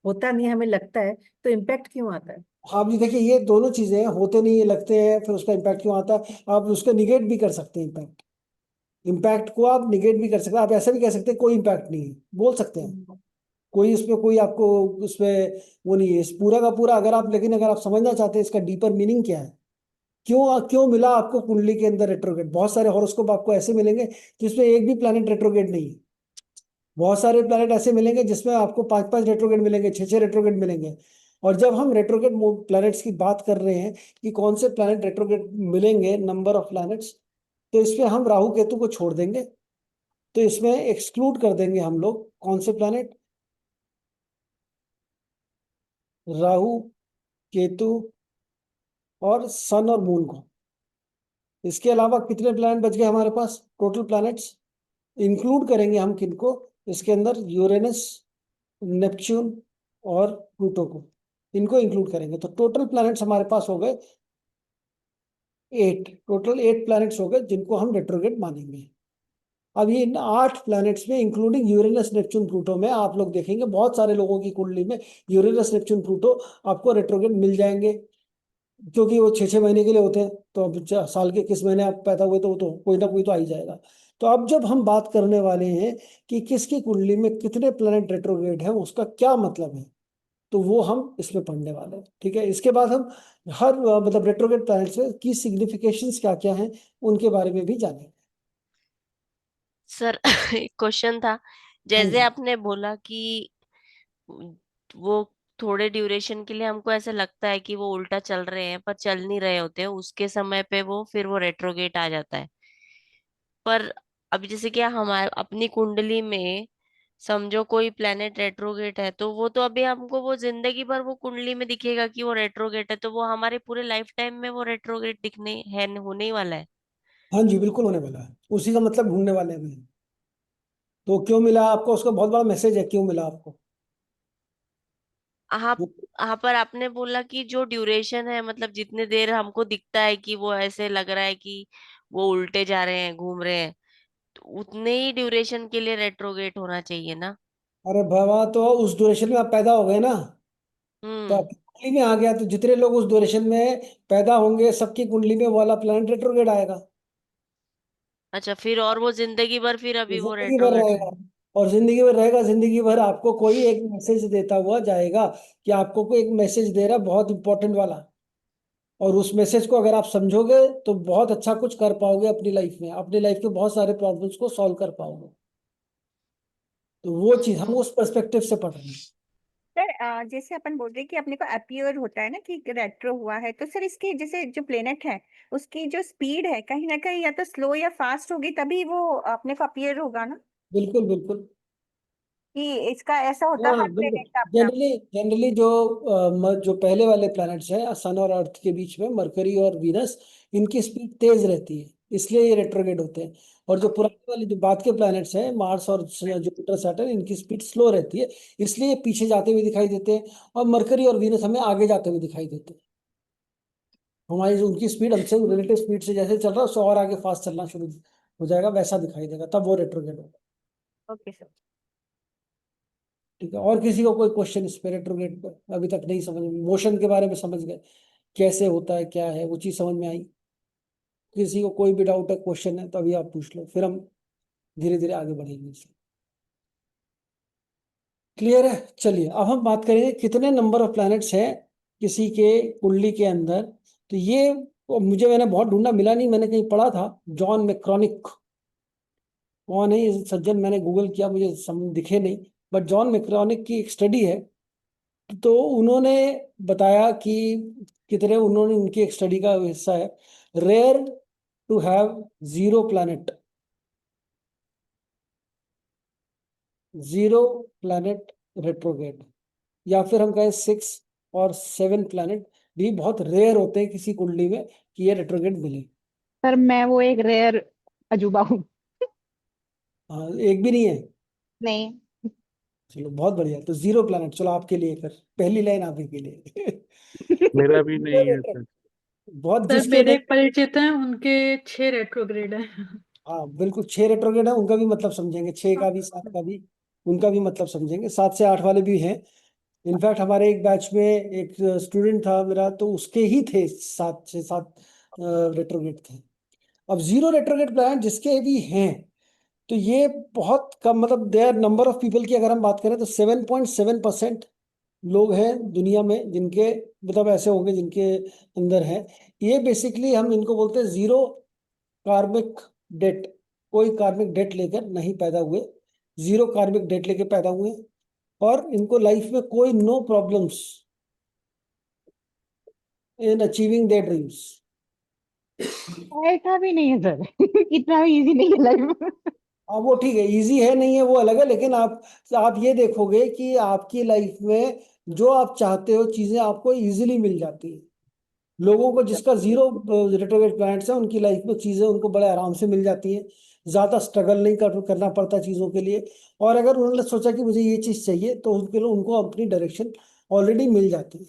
होता नहीं हमें लगता है तो इम्पैक्ट क्यों आता है? आप जी देखिए, ये दोनों चीजें हैं, होते नहीं है लगते हैं, फिर उसका इम्पैक्ट क्यों आता है, आप उसका निगेट भी कर सकते हैं इम्पैक्ट, इम्पैक्ट को आप निगेट भी कर सकते हैं, आप ऐसा भी कह सकते हैं कोई इम्पैक्ट नहीं है, बोल सकते हैं। हम्म। कोई इसमें कोई आपको उसमें वो नहीं है, इस पूरा का पूरा अगर आप, लेकिन अगर आप समझना चाहते हैं इसका डीपर मीनिंग क्या है, क्यों क्यों मिला आपको कुंडली के अंदर रेट्रोगेट, बहुत सारे हॉरोस्कोप आपको ऐसे मिलेंगे जिसमें एक भी प्लैनेट रेट्रोगेट नहीं है, बहुत सारे प्लैनेट ऐसे मिलेंगे जिसमें आपको 5-5 रेट्रोगेट मिलेंगे, 6-6 रेट्रोगेट मिलेंगे। और जब हम रेट्रोगेट प्लैनेट्स की बात कर रहे हैं कि कौन से प्लैनेट रेट्रोगेट मिलेंगे, नंबर ऑफ प्लैनेट्स, तो इसमें हम राहु केतु को छोड़ देंगे, तो इसमें एक्सक्लूड कर देंगे हम लोग कौन से प्लैनेट, राहु, केतु और सन और मून को। इसके अलावा कितने प्लैनेट बच गए हमारे पास, टोटल प्लैनेट्स इंक्लूड करेंगे हम किनको इसके अंदर, यूरेनस, नेपच्यून और प्लूटो को, इनको इंक्लूड करेंगे, तो टोटल प्लैनेट्स हमारे पास हो गए 8, टोटल 8 प्लैनेट्स हो गए जिनको हम रेट्रोगेट मानेंगे। अब ये इन 8 प्लैनेट्स में इंक्लूडिंग यूरेनस, नेपच्यून, प्लूटो में आप लोग देखेंगे बहुत सारे लोगों की कुंडली में यूरेनस, नेपच्यून, प्लूटो आपको रेट्रोगेट मिल जाएंगे, क्योंकि वो 6-6 महीने के लिए होते हैं, तो अब साल के किस महीने आप पैदा हुए तो वो तो कोई ना कोई तो आ ही जाएगा। तो अब जब हम बात करने वाले हैं कि किसकी कुंडली में कितने प्लैनेट रेट्रोग्रेड है, उसका क्या मतलब है, तो वो हम इसमें पढ़ने वाले हैं। ठीक है, इसके बाद हम हर मतलब रेट्रोग्रेड प्लैनेट्स की सिग्निफिकेशंस क्या क्या हैं उनके बारे में भी जानेंगे। सर एक क्वेश्चन था। हाँ जैसे जी, आपने बोला कि वो थोड़े ड्यूरेशन के लिए हमको ऐसा लगता है कि वो उल्टा चल रहे हैं पर चल नहीं रहे होते हैं, उसके समय पे वो फिर वो रेट्रोगेट आ जाता है। पर अभी जैसे कि हमारे अपनी कुंडली में समझो कोई प्लेनेट रेट्रोगेट है, तो वो तो अभी हमको वो जिंदगी भर वो कुंडली में दिखेगा कि वो रेट्रोगेट है, तो वो हमारे पूरे लाइफ टाइम में वो रेट्रोगेट दिखने है होने ही वाला है। हाँ जी, बिल्कुल होने वाला है, उसी का मतलब ढूंढने वाले हैं अभी। तो क्यों मिला आपको, उसका बहुत बड़ा मैसेज है क्यों मिला आपको। आप यहाँ पर आपने बोला कि जो ड्यूरेशन है, मतलब जितने देर हमको दिखता है कि वो ऐसे लग रहा है कि वो उल्टे जा रहे हैं, घूम रहे हैं, तो उतने ही ड्यूरेशन के लिए रेट्रोगेट होना चाहिए ना? अरे बाबा, तो उस ड्यूरेशन में आप पैदा हो गए ना, तो हम्म। आपकी कुंडली में आ गया, तो जितने लोग उस ड्यूरेशन में पैदा होंगे सबकी कुंडली में वो वाला प्लैनेट रेट्रोग्रेड आएगा, अच्छा, फिर और वो जिंदगी भर फिर वो अभी वो जिंदगी भर रेट्रोगेट रहेगा। और जिंदगी भर रहेगा, जिंदगी भर आपको कोई एक मैसेज देता हुआ जाएगा, कि आपको कोई एक मैसेज दे रहा है बहुत इंपॉर्टेंट वाला, और उस मैसेज को अगर आप समझोगे तो बहुत अच्छा कुछ कर पाओगे अपनी लाइफ में, अपनी लाइफ के बहुत सारे प्रॉब्लम्स को सॉल्व कर पाओगे। तो वो चीज हम हम्म। उस पर्सपेक्टिव से पढ़ रहे हैं। सर जैसे अपन बोल रहे हैं कि अपने को अपीयर होता है ना कि रेट्रो हुआ है, तो सर इसकी जैसे जो प्लेनेट है उसकी जो स्पीड है कहीं ना कहीं या तो स्लो या फास्ट होगी तभी वो अपने को अपीयर होगा ना, बिल्कुल बिल्कुल। कि इसका ऐसा होता है हाँ हर बिल्कुल, प्लेनेट का अपना। जनरली जनरली जो जो पहले वाले प्लैनेट्स हैं सन और अर्थ के बीच में, मरकरी और वीनस, इनकी स्पीड तेज रहती है, इसलिए ये रेट्रोगेट होते हैं। और जो पुराने वाले जो बाद के प्लैनेट्स हैं मार्स और जुपिटर सैटर्न, इनकी स्पीड स्लो रहती है, इसलिए ये पीछे जाते हुए दिखाई देते हैं, और मरकरी और वीनस हमें आगे जाते हुए दिखाई देते हैं। हमारी जो उनकी स्पीड हमसे रिलेटिव स्पीड से जैसे चल रहा है उससे और आगे फास्ट चलना शुरू हो जाएगा, वैसा दिखाई देगा, तब वो रेट्रोग्रेड होगा। Okay sir. ठीक है, और किसी को कोई क्वेश्चन इस पे रेट्रोग्रेड पे अभी तक नहीं समझ में, मोशन के बारे में समझ गए कैसे होता है क्या है वो चीज समझ में आई? किसी को कोई भी डाउट है क्वेश्चन है तो अभी आप पूछ लो, फिर हम धीरे धीरे आगे बढ़ेंगे इससे। क्लियर है? चलिए अब हम बात करेंगे कितने नंबर ऑफ प्लैनेट्स हैं किसी के कुंडली के अंदर। तो ये मैंने बहुत ढूंढा, मिला नहीं, मैंने कहीं पढ़ा था। जॉन मैक्रॉनिक कौन है ये सज्जन, मैंने गूगल किया, मुझे दिखे नहीं, बट जॉन मैक्रॉनिक की एक स्टडी है। तो उन्होंने बताया कि कितने, उन्होंने उनकी एक स्टडी का हिस्सा है, rare to have 0 planet, 0 planet retrograde, या फिर हम कहें 6 और 7 प्लैनेट भी बहुत रेयर होते हैं किसी कुंडली में कि ये रेट्रोग्रेड मिले। सर मैं वो एक रेयर अजूबा हूँ। हाँ, एक भी नहीं है? नहीं। चलो बहुत बढ़िया, तो 0 प्लैनेट, चलो आपके लिए फिर पहली लाइन आप ही के लिए। मेरा भी नहीं है सर। बहुत सर जिसके मेरे नहीं। एक परिचित हैं, उनके 6 रेट्रोग्रेड हैं। हाँ बिल्कुल, 6 रेट्रोग्रेड है, उनका भी मतलब समझेंगे, 6 का भी 7 का भी, उनका भी मतलब समझेंगे, 7 से 8 वाले भी हैं। इनफैक्ट हमारे एक बैच में एक स्टूडेंट था मेरा, तो उसके ही थे 7 रेट्रोग्रेड थे। अब 0 रेट्रोग्रेड प्लैनेट जिसके भी हैं, तो ये बहुत कम, मतलब देयर नंबर ऑफ पीपल की अगर हम बात करें तो 7.7% लोग हैं दुनिया में जिनके, मतलब ऐसे होंगे जिनके अंदर है। ये बेसिकली हम इनको बोलते हैं 0 कार्मिक डेट, कोई कार्मिक डेट लेकर नहीं पैदा हुए, 0 कार्मिक डेट लेकर पैदा हुए, और इनको लाइफ में कोई no problems in achieving their dreams. ऐसा भी नहीं है सर। इतना भी इजी नहीं है लाइफ। अब वो ठीक है, इजी है नहीं है वो अलग है, लेकिन आप ये देखोगे कि आपकी लाइफ में जो आप चाहते हो चीजें आपको इजीली मिल जाती है। लोगों को जिसका 0 रेट्रोग्रेड प्लैनेट्स है उनकी लाइफ में चीजें उनको बड़े आराम से मिल जाती हैं, ज्यादा स्ट्रगल नहीं करना पड़ता चीजों के लिए। और अगर उन्होंने सोचा कि मुझे ये चीज चाहिए तो उनके लिए उनको अपनी डायरेक्शन ऑलरेडी मिल जाती है।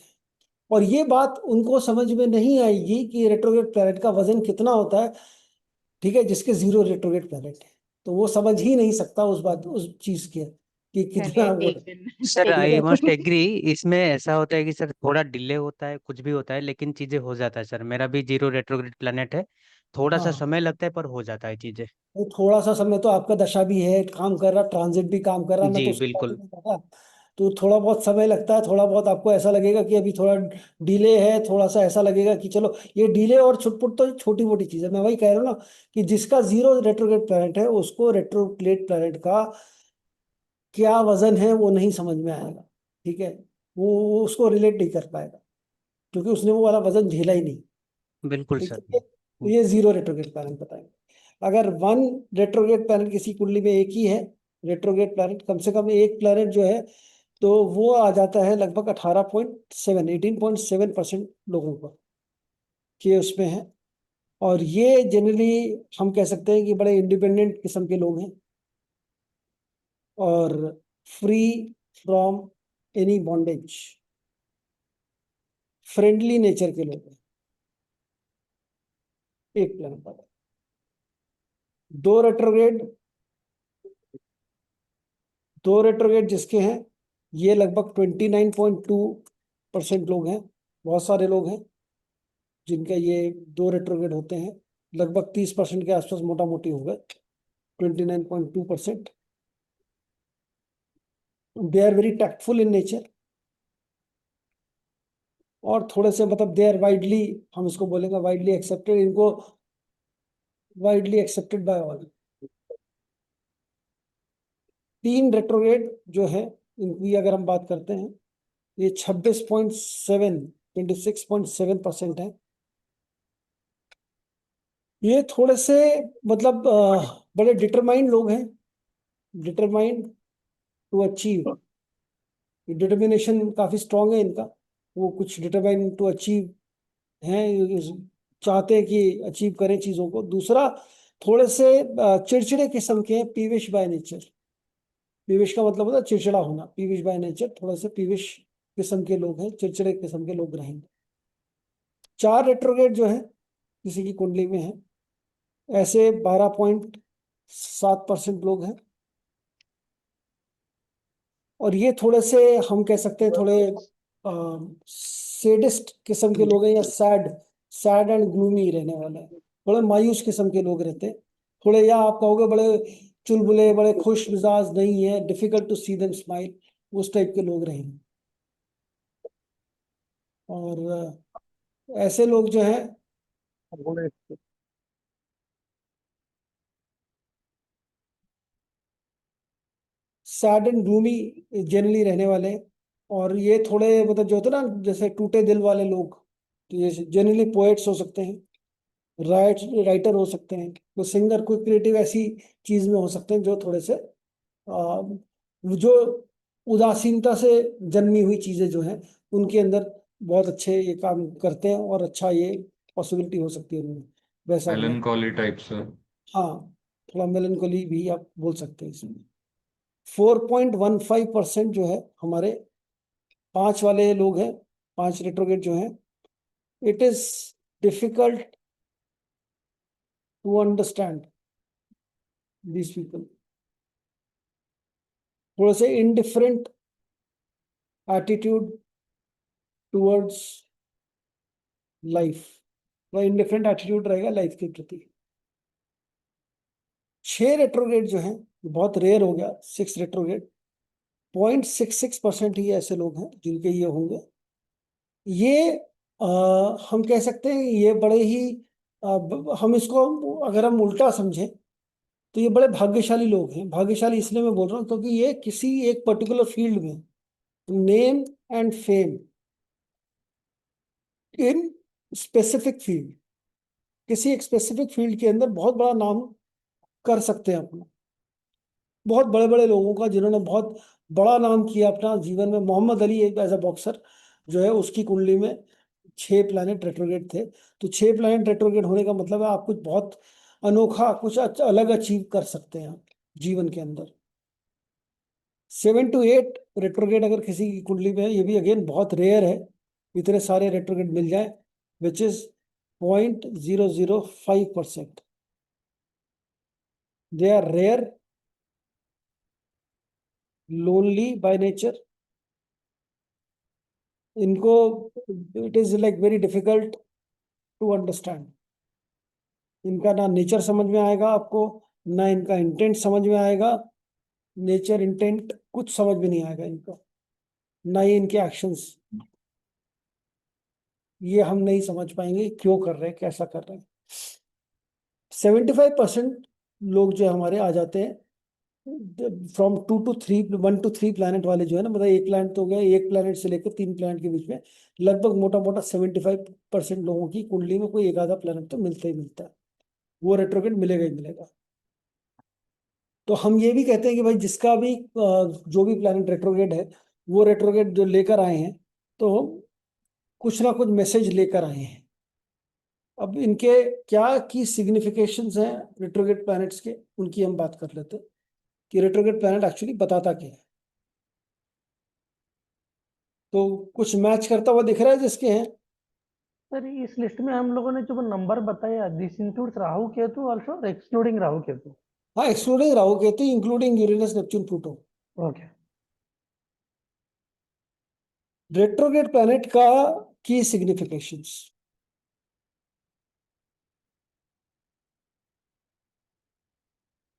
और ये बात उनको समझ में नहीं आएगी कि रेट्रोग्रेड प्लैनेट का वजन कितना होता है, ठीक है, जिसके 0 रेट्रोग्रेड प्लैनेट है, तो वो समझ ही नहीं सकता उस बात, उस चीज के कि कितना वो है। सर ठीक आई है, मस्ट एग्री। इसमें ऐसा होता है कि सर थोड़ा डिले होता है, कुछ भी होता है, लेकिन चीजें हो जाता है सर। मेरा भी 0 रेट्रोग्रेड प्लेनेट है, थोड़ा सा हाँ, समय लगता है पर हो जाता है चीजें। तो थोड़ा सा समय तो आपका दशा भी है, काम कर रहा, ट्रांजिट भी काम कर रहा, मैं तो जी उसकी बात ही बिल्कुल। नहीं कर रहा। तो थोड़ा बहुत समय लगता है, थोड़ा बहुत आपको ऐसा लगेगा कि अभी थोड़ा डिले है, थोड़ा सा ऐसा लगेगा कि चलो ये डिले और छुटपुट तो छोटी मोटी चीज है। मैं वही कह रहा हूँ ना कि जिसका 0 रेट्रोग्रेड प्लैनेट है उसको रेट्रोग्रेड प्लैनेट का क्या वजन है वो नहीं समझ में आएगा। ठीक है, वो उसको रिलेट नहीं कर पाएगा क्योंकि उसने वो वाला वजन झेला ही नहीं। बिल्कुल ठीक सर। है, तो ये 0 रेट्रोग्रेड प्लैनेट बताएंगे। अगर 1 रेट्रोग्रेड प्लैनेट किसी कुंडली में एक ही है, रेट्रोग्रेड प्लैनेट कम से कम एक प्लैनेट जो है, तो वो आ जाता है लगभग 18.7 लोगों का कि उसमें है। और ये जनरली हम कह सकते हैं कि बड़े इंडिपेंडेंट किस्म के लोग हैं और free from any bondage, friendly nature के लोग हैं। एक प्लैनेट पर 2 रेट्रोग्रेड, 2 रेट्रोग्रेड जिसके हैं ये लगभग 29.2% लोग हैं। बहुत सारे लोग हैं जिनका ये 2 रेट्रोग्रेड होते हैं, लगभग 30% के आसपास मोटा मोटी हो गए, 29.2%। They are very tactful in nature, और थोड़े से मतलब दे आर वाइडली, हम इसको बोलेंगे वाइडली एक्सेप्टेड, इनको widely accepted by all. 3 retrograde जो है इनकी अगर हम बात करते हैं, ये 26.7 है। ये थोड़े से मतलब बड़े डिटरमाइंड लोग हैं, डिटरमाइंड टू अचीव, डिटर्मिनेशन काफी स्ट्रांग है इनका, वो कुछ डिटरमाइंड टू अचीव हैं, चाहते हैं कि अचीव करें चीजों को। दूसरा, थोड़े से चिड़चिड़े किस्म के हैं, पीविश बाय नेचर। पीविश का मतलब होता है चिड़चिड़ा होना, पीविश बाय नेचर, थोड़ा से पीविश किस्म के लोग हैं, चिड़चिड़े किस्म के लोग रहेंगे। 4 रेट्रोगेट जो है किसी की कुंडली में है, ऐसे 12.7% लोग हैं। और ये थोड़े से हम कह सकते हैं थोड़े सेडिस्ट किस्म के लोग हैं, या सैड एंड ग्लूमी रहने वाले हैं, थोड़े मायूस किस्म के लोग रहते हैं थोड़े, या आप कहोगे बड़े चुलबुले, बड़े खुश मिजाज नहीं है, difficult to see them smile, उस टाइप के लोग रहेंगे। और ऐसे लोग जो हैं सैड एंड ग्लूमी जनरली रहने वाले हैं। और ये थोड़े मतलब जो होते हैं ना, जैसे टूटे दिल वाले लोग, तो ये जनरली पोएट्स हो सकते हैं, राइटर हो सकते हैं, कोई सिंगर, कोई क्रिएटिव ऐसी चीज में हो सकते हैं जो थोड़े से जो उदासीनता से जन्मी हुई चीजें जो हैं उनके अंदर बहुत अच्छे ये काम करते हैं, और अच्छा ये पॉसिबिलिटी हो सकती है उनमें वैसा होने की। मेलनकॉली टाइप से। हाँ, थोड़ा मेलनकोली भी आप बोल सकते हैं इसमें। 4.15% जो है हमारे 5 वाले लोग हैं, 5 रेट्रोगेट जो हैं, it is difficult to understand these people. थोड़े से इनडिफरेंट एटीट्यूड टूवर्ड्स लाइफ, वह इनडिफरेंट एटीट्यूड रहेगा लाइफ के प्रति। 6 रेट्रोगेट जो हैं बहुत रेयर हो गया, 6 रेट्रोगेट, 0.66% ही ऐसे लोग हैं जिनके ये होंगे। ये हम कह सकते हैं ये बड़े ही हम इसको अगर हम उल्टा समझें तो ये बड़े भाग्यशाली लोग हैं। भाग्यशाली इसलिए मैं बोल रहा हूँ क्योंकि ये किसी एक पर्टिकुलर फील्ड में name and fame in specific field, किसी एक स्पेसिफिक फील्ड के अंदर बहुत बड़ा नाम कर सकते हैं अपना। बहुत बड़े बड़े लोगों का जिन्होंने बहुत बड़ा नाम किया अपना जीवन में, Muhammad Ali as a boxer जो है, उसकी कुंडली में 6 प्लैनेट रेट्रोगेट थे। तो 6 प्लैनेट रेट्रोगेट होने का मतलब है आप कुछ बहुत अनोखा, कुछ अलग अचीव कर सकते हैं आप जीवन के अंदर। 7 to 8 रेट्रोगेट अगर किसी की कुंडली में है, ये भी अगेन बहुत रेयर है इतने सारे रेट्रोगेट मिल जाए, which is 0.005%। They are rare, lonely by nature. इनको it is like very difficult to understand. इनका ना नेचर समझ में आएगा आपको, ना इनका इंटेंट समझ में आएगा। नेचर, इंटेंट कुछ समझ में नहीं आएगा इनको, ना ही इनके एक्शंस, ये हम नहीं समझ पाएंगे क्यों कर रहे हैं, कैसा कर रहे हैं। 75% लोग जो हमारे आ जाते हैं फ्रॉम 2 to 3, 1 to 3 प्लैनेट वाले जो है ना, मतलब एक प्लैनेट तो हो गया, एक प्लैनेट से लेकर 3 प्लैनेट के बीच में लगभग मोटा मोटा 75% लोगों की कुंडली में कोई एक आधा प्लैनेट तो मिलता ही मिलता है, वो रेट्रोगेट मिलेगा ही मिलेगा। तो हम ये भी कहते हैं कि भाई जिसका भी जो भी प्लैनेट रेट्रोगेट है, वो रेट्रोगेट जो लेकर आए हैं तो कुछ ना कुछ मैसेज लेकर आए हैं। अब इनके क्या की सिग्निफिकेशंस हैं रेट्रोगेट प्लैनेट्स के, उनकी हम बात कर लेते हैं कि रेट्रोगेट प्लैनेट एक्चुअली बताता क्या है। तो कुछ मैच करता हुआ दिख रहा है जिसके हैं। सर इस लिस्ट में हम लोगों ने जो नंबर बताया, this includes Rahu Ketu also, excluding Rahu Ketu? हाँ, excluding Rahu Ketu, including Uranus Neptune Pluto. Okay. Retrograde planet का की सिग्निफिकेशंस,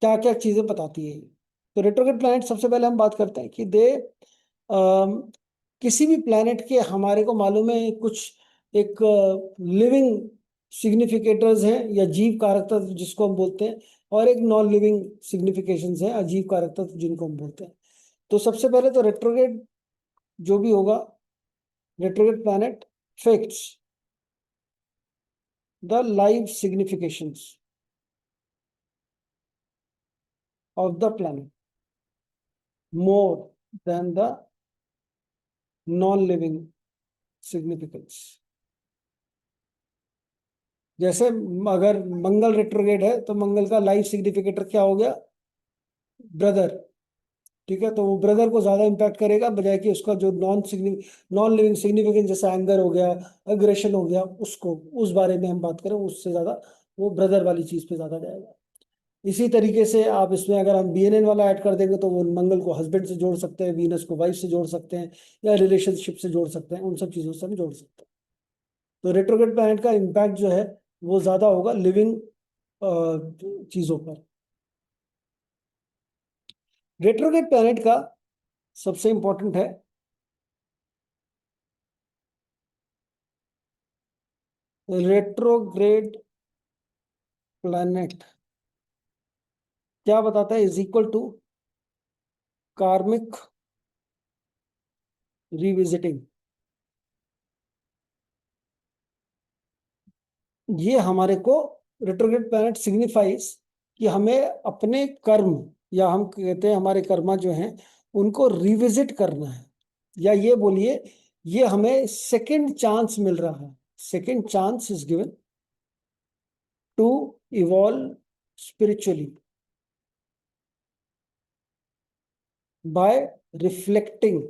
क्या क्या चीजें बताती है। तो रेट्रोगेट प्लैनेट सबसे पहले हम बात करते हैं कि किसी भी प्लैनेट के हमारे को मालूम है कुछ एक लिविंग सिग्निफिकेटर्स हैं या जीव कारक तत्व जिसको हम बोलते हैं, और एक नॉन लिविंग सिग्निफिकेशंस हैं, अजीव कारक तत्व जिनको हम बोलते हैं। तो सबसे पहले तो रेट्रोगेट जो भी होगा, retrograde planet fix the live significations of the planet more than the non-living significance। जैसे अगर मंगल रेट्रोगेट है तो मंगल का लाइफ सिग्निफिकेटर क्या हो गया? ब्रदर। ठीक है, तो वो ब्रदर को ज्यादा इम्पैक्ट करेगा बजाय कि उसका जो नॉन लिविंग सिग्निफिकेंट जैसे एंगर हो गया, अग्रेशन हो गया, उसको उस बारे में हम बात करें, उससे ज्यादा वो ब्रदर वाली चीज पे ज्यादा जाएगा। इसी तरीके से आप इसमें अगर हम BNN वाला ऐड कर देंगे तो वो मंगल को हस्बैंड से जोड़ सकते हैं, वीनस को वाइफ से जोड़ सकते हैं, या रिलेशनशिप से जोड़ सकते हैं, उन सब चीजों से हम जोड़ सकते हैं। तो रेट्रोग्रेड प्लैनेट का इम्पैक्ट जो है वो ज्यादा होगा लिविंग चीजों पर। रेट्रोग्रेड प्लैनेट का सबसे इंपॉर्टेंट है रेट्रोग्रेड प्लैनेट क्या बताता है, इज इक्वल टू कार्मिक रिविजिटिंग। ये हमारे को रेट्रोग्रेड प्लैनेट सिग्निफाइज कि हमें अपने कर्म, या हम कहते हैं हमारे कर्मा जो हैं उनको रिविजिट करना है, या ये बोलिए ये हमें सेकंड चांस मिल रहा है। Second chance is given to evolve spiritually by reflecting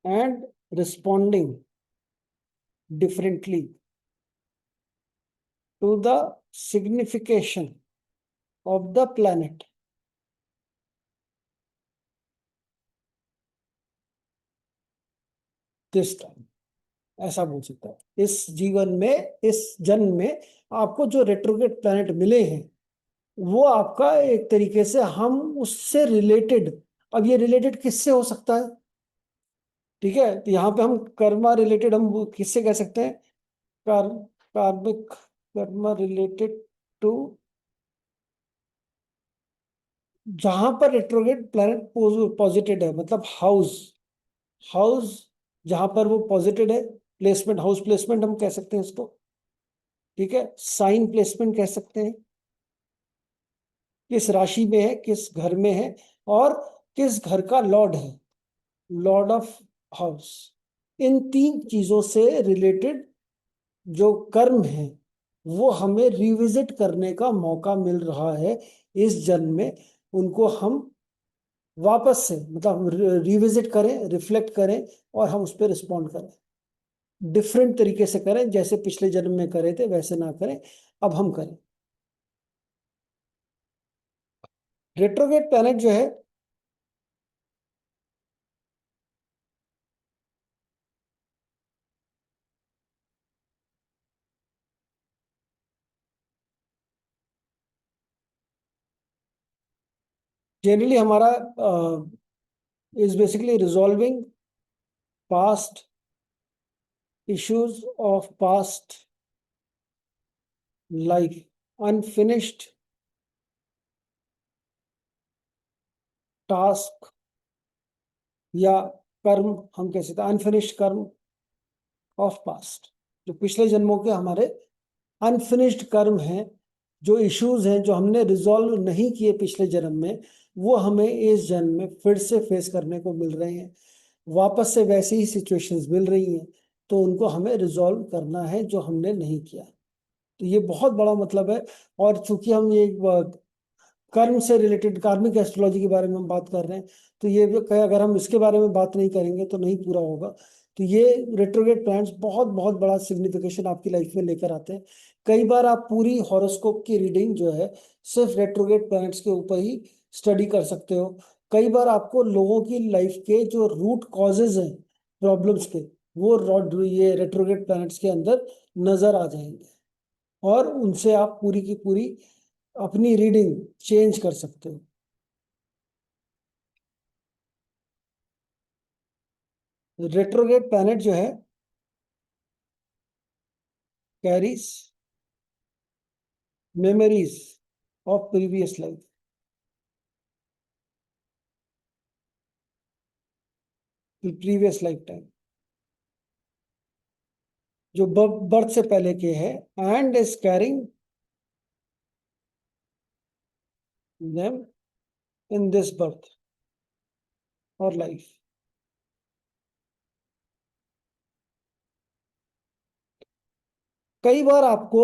and responding differently to the signification of the planet this time, ऐसा बोल सकता है। इस जीवन में, इस जन्म में आपको जो रेट्रोग्रेड प्लैनेट मिले हैं वो आपका एक तरीके से हम उससे रिलेटेड, अब ये रिलेटेड किससे हो सकता है, ठीक है, तो यहाँ पे हम कर्मा रिलेटेड हम वो किससे कह सकते हैं, कार्मिक कर्मा रिलेटेड टू, जहां पर रेट्रोग्रेड प्लैनेट पॉजिटेड है, मतलब हाउस, हाउस जहां पर वो पॉजिटेड है, प्लेसमेंट, हाउस प्लेसमेंट हम कह सकते हैं इसको, ठीक है, साइन प्लेसमेंट कह सकते हैं, किस राशि में है, किस घर में है, और किस घर का लॉर्ड है, लॉर्ड ऑफ हाउस। इन तीन चीजों से रिलेटेड जो कर्म है वो हमें रिविजिट करने का मौका मिल रहा है इस जन्म में। उनको हम वापस से मतलब रिविजिट करें, रिफ्लेक्ट करें, और हम उस पर रिस्पॉन्ड करें, डिफरेंट तरीके से करें, जैसे पिछले जन्म में करे थे वैसे ना करें, अब हम करें। रेट्रोग्रेड प्लैनेट जो है जनरली हमारा is basically resolving past issues of past life, unfinished task या कर्म हम कह सकते हैं, अनफिनिश्ड कर्म ऑफ पास्ट, जो पिछले जन्मों के हमारे अनफिनिश्ड कर्म हैं, जो इश्यूज हैं जो हमने रिजॉल्व नहीं किए पिछले जन्म में, वो हमें इस जन्म में फिर से फेस करने को मिल रहे हैं, वापस से वैसी ही सिचुएशंस मिल रही हैं, तो उनको हमें रिजॉल्व करना है जो हमने नहीं किया। तो ये बहुत बड़ा मतलब है। और चूंकि हम ये कर्म से रिलेटेड कार्मिक एस्ट्रोलॉजी के बारे में हम बात कर रहे हैं, तो ये भी अगर हम इसके बारे में बात नहीं करेंगे तो नहीं पूरा होगा। तो ये रेट्रोग्रेड प्लैनेट्स बहुत बहुत बड़ा सिग्निफिकेशन आपकी लाइफ में लेकर आते हैं। कई बार आप पूरी हॉरोस्कोप की रीडिंग जो है सिर्फ रेट्रोग्रेड प्लैनेट्स के ऊपर ही स्टडी कर सकते हो। कई बार आपको लोगों की लाइफ के जो रूट कॉजेज हैं प्रॉब्लम्स के, वो ये रेट्रोग्रेड प्लैनेट्स के अंदर नजर आ जाएंगे, और उनसे आप पूरी की पूरी अपनी रीडिंग चेंज कर सकते हो। रेट्रोग्रेड प्लैनेट जो है carries memories of previous life, previous life time जो बर्थ से पहले के हैं, and is carrying them in this birth और लाइफ। कई बार आपको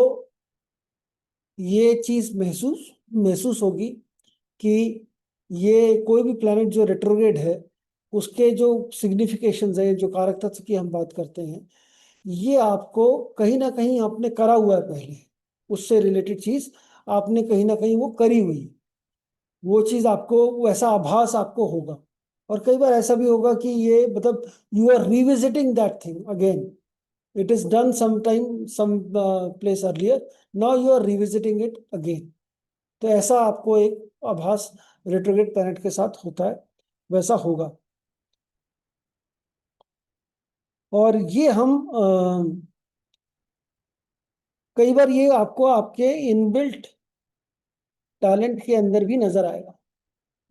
ये चीज महसूस होगी कि ये कोई भी प्लैनेट जो रेट्रोग्रेड है उसके जो सिग्निफिकेशंस है, जो कारक तत्व की हम बात करते हैं, ये आपको कहीं ना कहीं आपने करा हुआ है पहले, उससे रिलेटेड चीज आपने कहीं ना कहीं वो करी हुई, वो चीज आपको वैसा आभास आपको होगा। और कई बार ऐसा भी होगा कि ये मतलब you are revisiting that thing again, it is done sometime some place earlier, now you are revisiting it again। तो ऐसा आपको एक आभास रेट्रोग्रेड प्लैनेट के साथ होता है, वैसा होगा। और ये हम कई बार ये आपको आपके इनबिल्ट टैलेंट के अंदर भी नजर आएगा,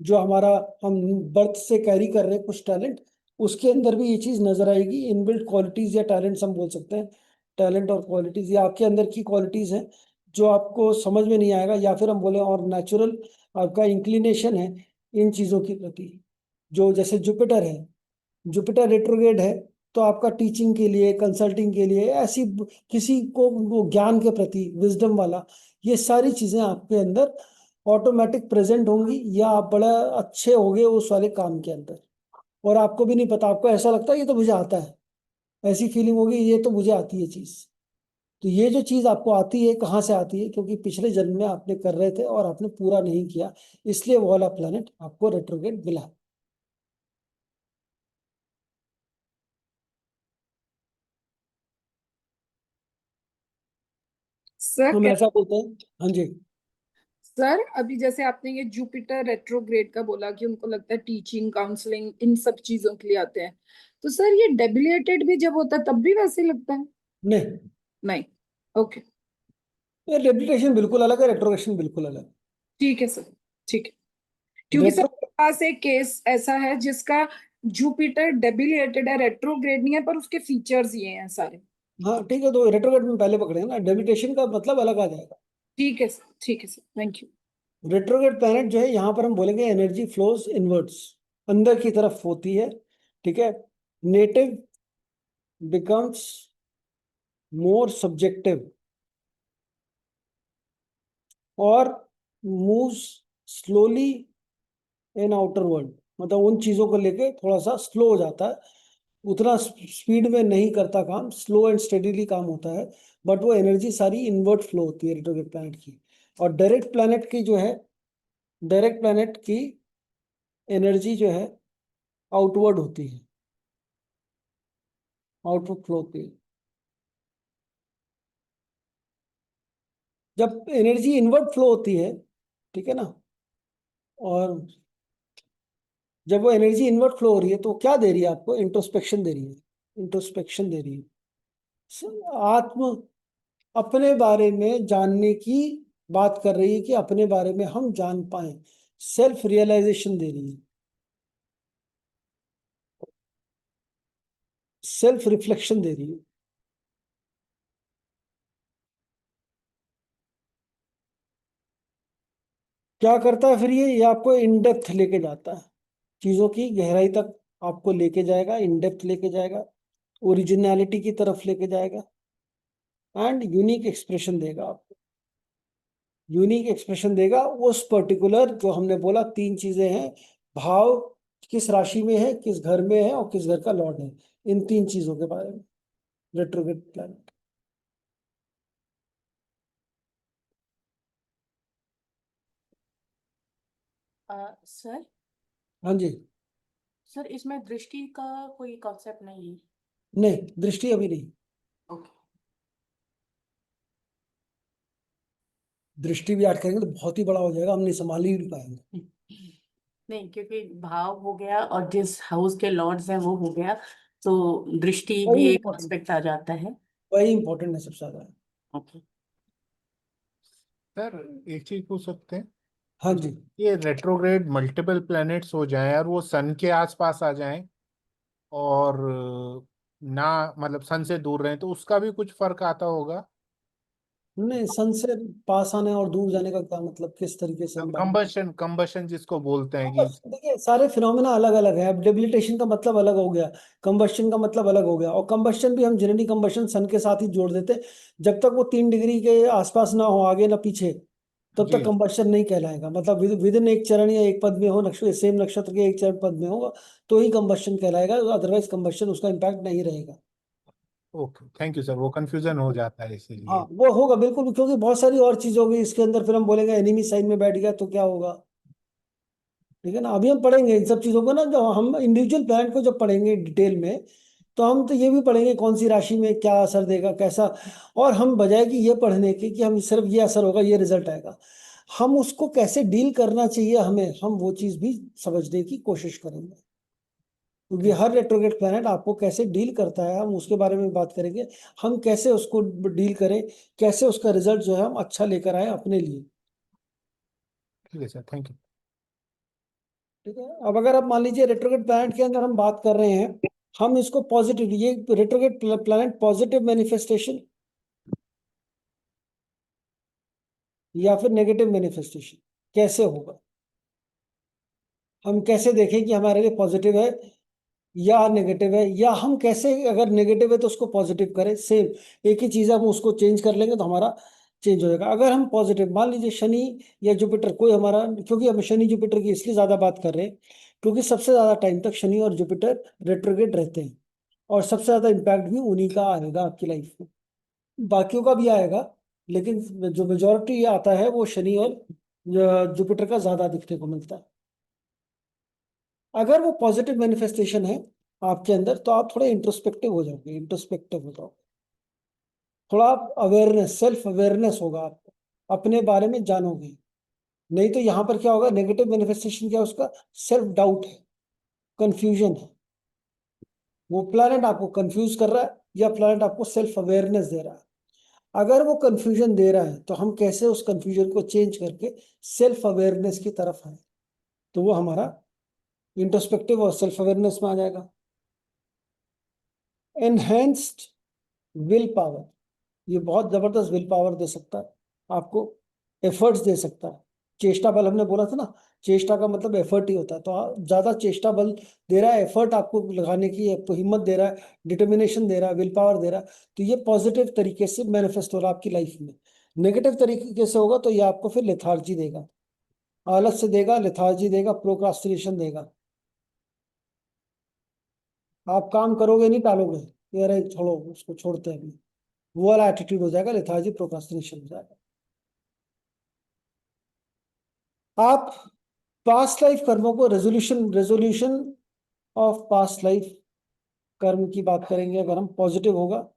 जो हमारा हम बर्थ से कैरी कर रहे हैं कुछ टैलेंट, उसके अंदर भी ये चीज नजर आएगी। इनबिल्ट क्वालिटीज या टैलेंट्स हम बोल सकते हैं, टैलेंट और क्वालिटीज ये आपके अंदर की क्वालिटीज हैं जो आपको समझ में नहीं आएगा, या फिर हम बोले और नेचुरल आपका इंक्लिनेशन है इन चीजों के प्रति। जो जैसे जुपिटर है, जुपिटर रेट्रोग्रेड है, तो आपका टीचिंग के लिए, कंसल्टिंग के लिए, ऐसी किसी को वो ज्ञान के प्रति, विजडम वाला, ये सारी चीजें आपके अंदर ऑटोमेटिक प्रेजेंट होंगी, या आप बड़ा अच्छे होगे उस वाले काम के अंदर, और आपको भी नहीं पता, आपको ऐसा लगता है ये तो मुझे आता है, ऐसी फीलिंग होगी ये तो मुझे आती है चीज। तो ये जो चीज आपको आती है कहाँ से आती है, क्योंकि पिछले जन्म में आपने कर रहे थे और आपने पूरा नहीं किया, इसलिए वो वाला प्लैनेट आपको रेट्रोग्रेड मिला। सर हम ऐसा बोलते हैं। हाँ जी। सर अभी जैसे आपने ये जुपिटर रेट्रोग्रेड का बोला कि उनको लगता है टीचिंग, काउंसलिंग, इन सब चीजों के लिए आते हैं, तो सर ये डेबिलिएटेड भी जब होता है तब भी वैसे ही लगता है? नहीं, नहीं। ओके, ये डेबिलिटेशन बिल्कुल अलग है, रेट्रोग्रेशन बिल्कुल अलग ठीक है सर, ठीक है। क्योंकि सर रेट्रो मेरे पास एक केस ऐसा है जिसका जुपिटर डेबिलिएटेड है, रेट्रोग्रेड नहीं है, पर उसके फीचर्स ये हैं सारे। हाँ ठीक है, तो रेट्रोग्रेड में पहले पकड़े ना, डेबिलिटेशन का मतलब अलग आ जाएगा। ठीक है सर, ठीक है sir, thank you. Retrograde planet जो है यहाँ पर हम बोलेंगे एनर्जी फ्लोज इनवर्ट्स, अंदर की तरफ होती है, ठीक है। नेटिव बिकम्स मोर सब्जेक्टिव और moves slowly in outer world, मतलब उन चीजों को लेके थोड़ा सा स्लो हो जाता है, उतना स्पीड में नहीं करता काम, स्लो एंड स्टेडीली काम होता है, बट वो एनर्जी सारी इनवर्ट फ्लो होती है रेट्रोग्रेड प्लैनेट की। और डायरेक्ट प्लैनेट की जो है, डायरेक्ट प्लैनेट की एनर्जी जो है आउटवर्ड होती है, आउटवर्ड फ्लो होती है। जब एनर्जी इनवर्ट फ्लो होती है, ठीक है ना, और जब वो एनर्जी इनवर्ट फ्लो हो रही है तो क्या दे रही है आपको, इंट्रोस्पेक्शन दे रही है, इंट्रोस्पेक्शन दे रही है, आत्म अपने बारे में जानने की बात कर रही है, कि अपने बारे में हम जान पाए, सेल्फ रियलाइजेशन दे रही है, सेल्फ रिफ्लेक्शन दे रही है। क्या करता है फिर ये आपको इन डेप्थ लेके जाता है, चीजों की गहराई तक आपको लेके जाएगा, इन डेप्थ लेके जाएगा, ओरिजिनलिटी की तरफ लेके जाएगा, एंड यूनिक एक्सप्रेशन देगा आपको, यूनिक एक्सप्रेशन देगा उस पर्टिकुलर, जो हमने बोला तीन चीजें हैं, भाव किस राशि में है, किस घर में है, और किस घर का लॉर्ड है, इन तीन चीजों के बारे में रेट्रोग्रेड प्लैनेट। सर हाँ जी। सर इसमें दृष्टि का कोई कॉन्सेप्ट नहीं है? नहीं, दृष्टि अभी नहीं, ओके। दृष्टि भी ऐड करेंगे तो बहुत ही बड़ा हो जाएगा, हम नहीं संभाल ही नहीं पाएंगे। नहीं, क्योंकि भाव हो गया और जिस हाउस के लॉर्ड्स हैं वो हो गया, तो दृष्टि भी वही एक इंपॉर्टेंट, एस्पेक्ट आ जाता है। वही इंपॉर्टेंट है सबसे ज्यादा। ओके सर एक चीज पूछ सकते हैं? हाँ जी। ये रेट्रोग्रेड मल्टीपल प्लैनेट्स हो जाएं और वो सन के आसपास आ जाएं और ना मतलब सन से दूर रहें, तो उसका भी कुछ फर्क आता होगा? नहीं, सन से पास आने और दूर जाने का क्या मतलब, किस तरीके से हम बात करें? कंबशन, कंबशन जिसको बोलते हैं हाँ, कि बस देखिए सारे फिनोमेना अलग अलग है। अब डेबिलिटेशन का मतलब अलग हो गया, कंबशन का मतलब अलग हो गया, और कंबशन भी हम जनरली कंबशन सन के साथ ही जोड़ देते, जब तक वो 3 डिग्री के आसपास ना हो, आगे ना पीछे, तब तक जी कंबशन नहीं कहलाएगा। मतलब विद इन एक चरण या एक पद में हो, नक्षत्र सेम नक्षत्र के एक चरण पद में होगा तो ही कंबशन कहलाएगा, अदरवाइज कंबशन उसका इम्पैक्ट नहीं रहेगा। ओके, थैंक यू सर, वो कंफ्यूजन हो जाता है हाँ इसीलिए। वो होगा बिल्कुल, क्योंकि बहुत सारी और चीज होगी इसके अंदर, फिर हम बोलेंगे एनिमी साइन में बैठ गया तो क्या होगा। ठीक है ना, अभी हम पढ़ेंगे इन सब चीजों को ना, जब हम इंडिविजुअल प्लैनेट को जब पढ़ेंगे डिटेल में, तो हम तो ये भी पढ़ेंगे कौन सी राशि में क्या असर देगा कैसा। और हम बजाय कि ये पढ़ने के कि हम सिर्फ ये असर होगा ये रिजल्ट आएगा, हम उसको कैसे डील करना चाहिए हमें, हम वो चीज भी समझने की कोशिश करेंगे। क्योंकि हर रेट्रोग्रेड प्लैनेट आपको कैसे डील करता है हम उसके बारे में बात करेंगे। हम कैसे उसको डील करें, कैसे उसका रिजल्ट जो है हम अच्छा लेकर आए अपने लिए। ठीक है सर, थैंक यू। ठीक है, अब अगर आप मान लीजिए रेट्रोग्रेड प्लैनेट के अंदर हम बात कर रहे हैं, हम इसको पॉजिटिव, ये रेट्रोग्रेड प्लैनेट पॉजिटिव मैनिफेस्टेशन या फिर नेगेटिव मैनिफेस्टेशन कैसे होगा, हम कैसे देखें कि हमारे लिए पॉजिटिव है या नेगेटिव है, या हम कैसे अगर नेगेटिव है तो उसको पॉजिटिव करें। सेम एक ही चीज है, हम उसको चेंज कर लेंगे तो हमारा चेंज हो जाएगा। अगर हम पॉजिटिव मान लीजिए शनि या जुपिटर कोई हमारा, क्योंकि हम शनि जुपिटर की इसलिए ज्यादा बात कर रहे हैं क्योंकि सबसे ज्यादा टाइम तक शनि और जुपिटर रेट्रोग्रेड रहते हैं, और सबसे ज्यादा इम्पैक्ट भी उन्हीं का आएगा आपकी लाइफ में। बाकियों का भी आएगा, लेकिन जो मेजोरिटी आता है वो शनि और जुपिटर का ज्यादा दिखने को मिलता है। अगर वो पॉजिटिव मैनिफेस्टेशन है आपके अंदर तो आप थोड़े इंट्रोस्पेक्टिव हो जाओगे, इंट्रोस्पेक्टिव हो जाओगे, थोड़ा आप अवेयरनेस, सेल्फ अवेयरनेस होगा आपको, अपने बारे में जानोगे। नहीं तो यहाँ पर क्या होगा, नेगेटिव मैनिफेस्टेशन क्या है उसका, सेल्फ डाउट है, कंफ्यूजन है। वो प्लैनेट आपको कंफ्यूज कर रहा है या प्लैनेट आपको सेल्फ अवेयरनेस दे रहा है। अगर वो कंफ्यूजन दे रहा है तो हम कैसे उस कंफ्यूजन को चेंज करके सेल्फ अवेयरनेस की तरफ आए, तो वो हमारा इंट्रोस्पेक्टिव और सेल्फ अवेयरनेस में आ जाएगा। एनहेंस्ड विल पावर, ये बहुत जबरदस्त विल पावर दे सकता है आपको, एफर्ट्स दे सकता है। चेष्टा बल हमने बोला था ना, चेष्टा का मतलब एफर्ट ही होता है, तो ज्यादा चेष्टा बल दे रहा है, एफर्ट आपको लगाने की, आपको हिम्मत दे रहा है, डिटर्मिनेशन दे रहा है, विल पावर दे रहा है। तो ये पॉजिटिव तरीके से मैनिफेस्ट हो रहा है आपकी लाइफ में। नेगेटिव तरीके से होगा तो ये आपको फिर लेथार्जी देगा, आलस से देगा, लेथार्जी देगा, प्रोक्रास्टिनेशन देगा। आप काम करोगे नहीं, टालोगे, ये अरे छोड़ो उसको, छोड़ते हैं अभी, वो वाला एटीट्यूड हो जाएगा, लेथार्जी प्रोक्रास्टिनेशन हो जाएगा। आप पास्ट लाइफ कर्मों को रेजोल्यूशन ऑफ पास्ट लाइफ कर्म की बात करेंगे अगर हम, पॉजिटिव होगा।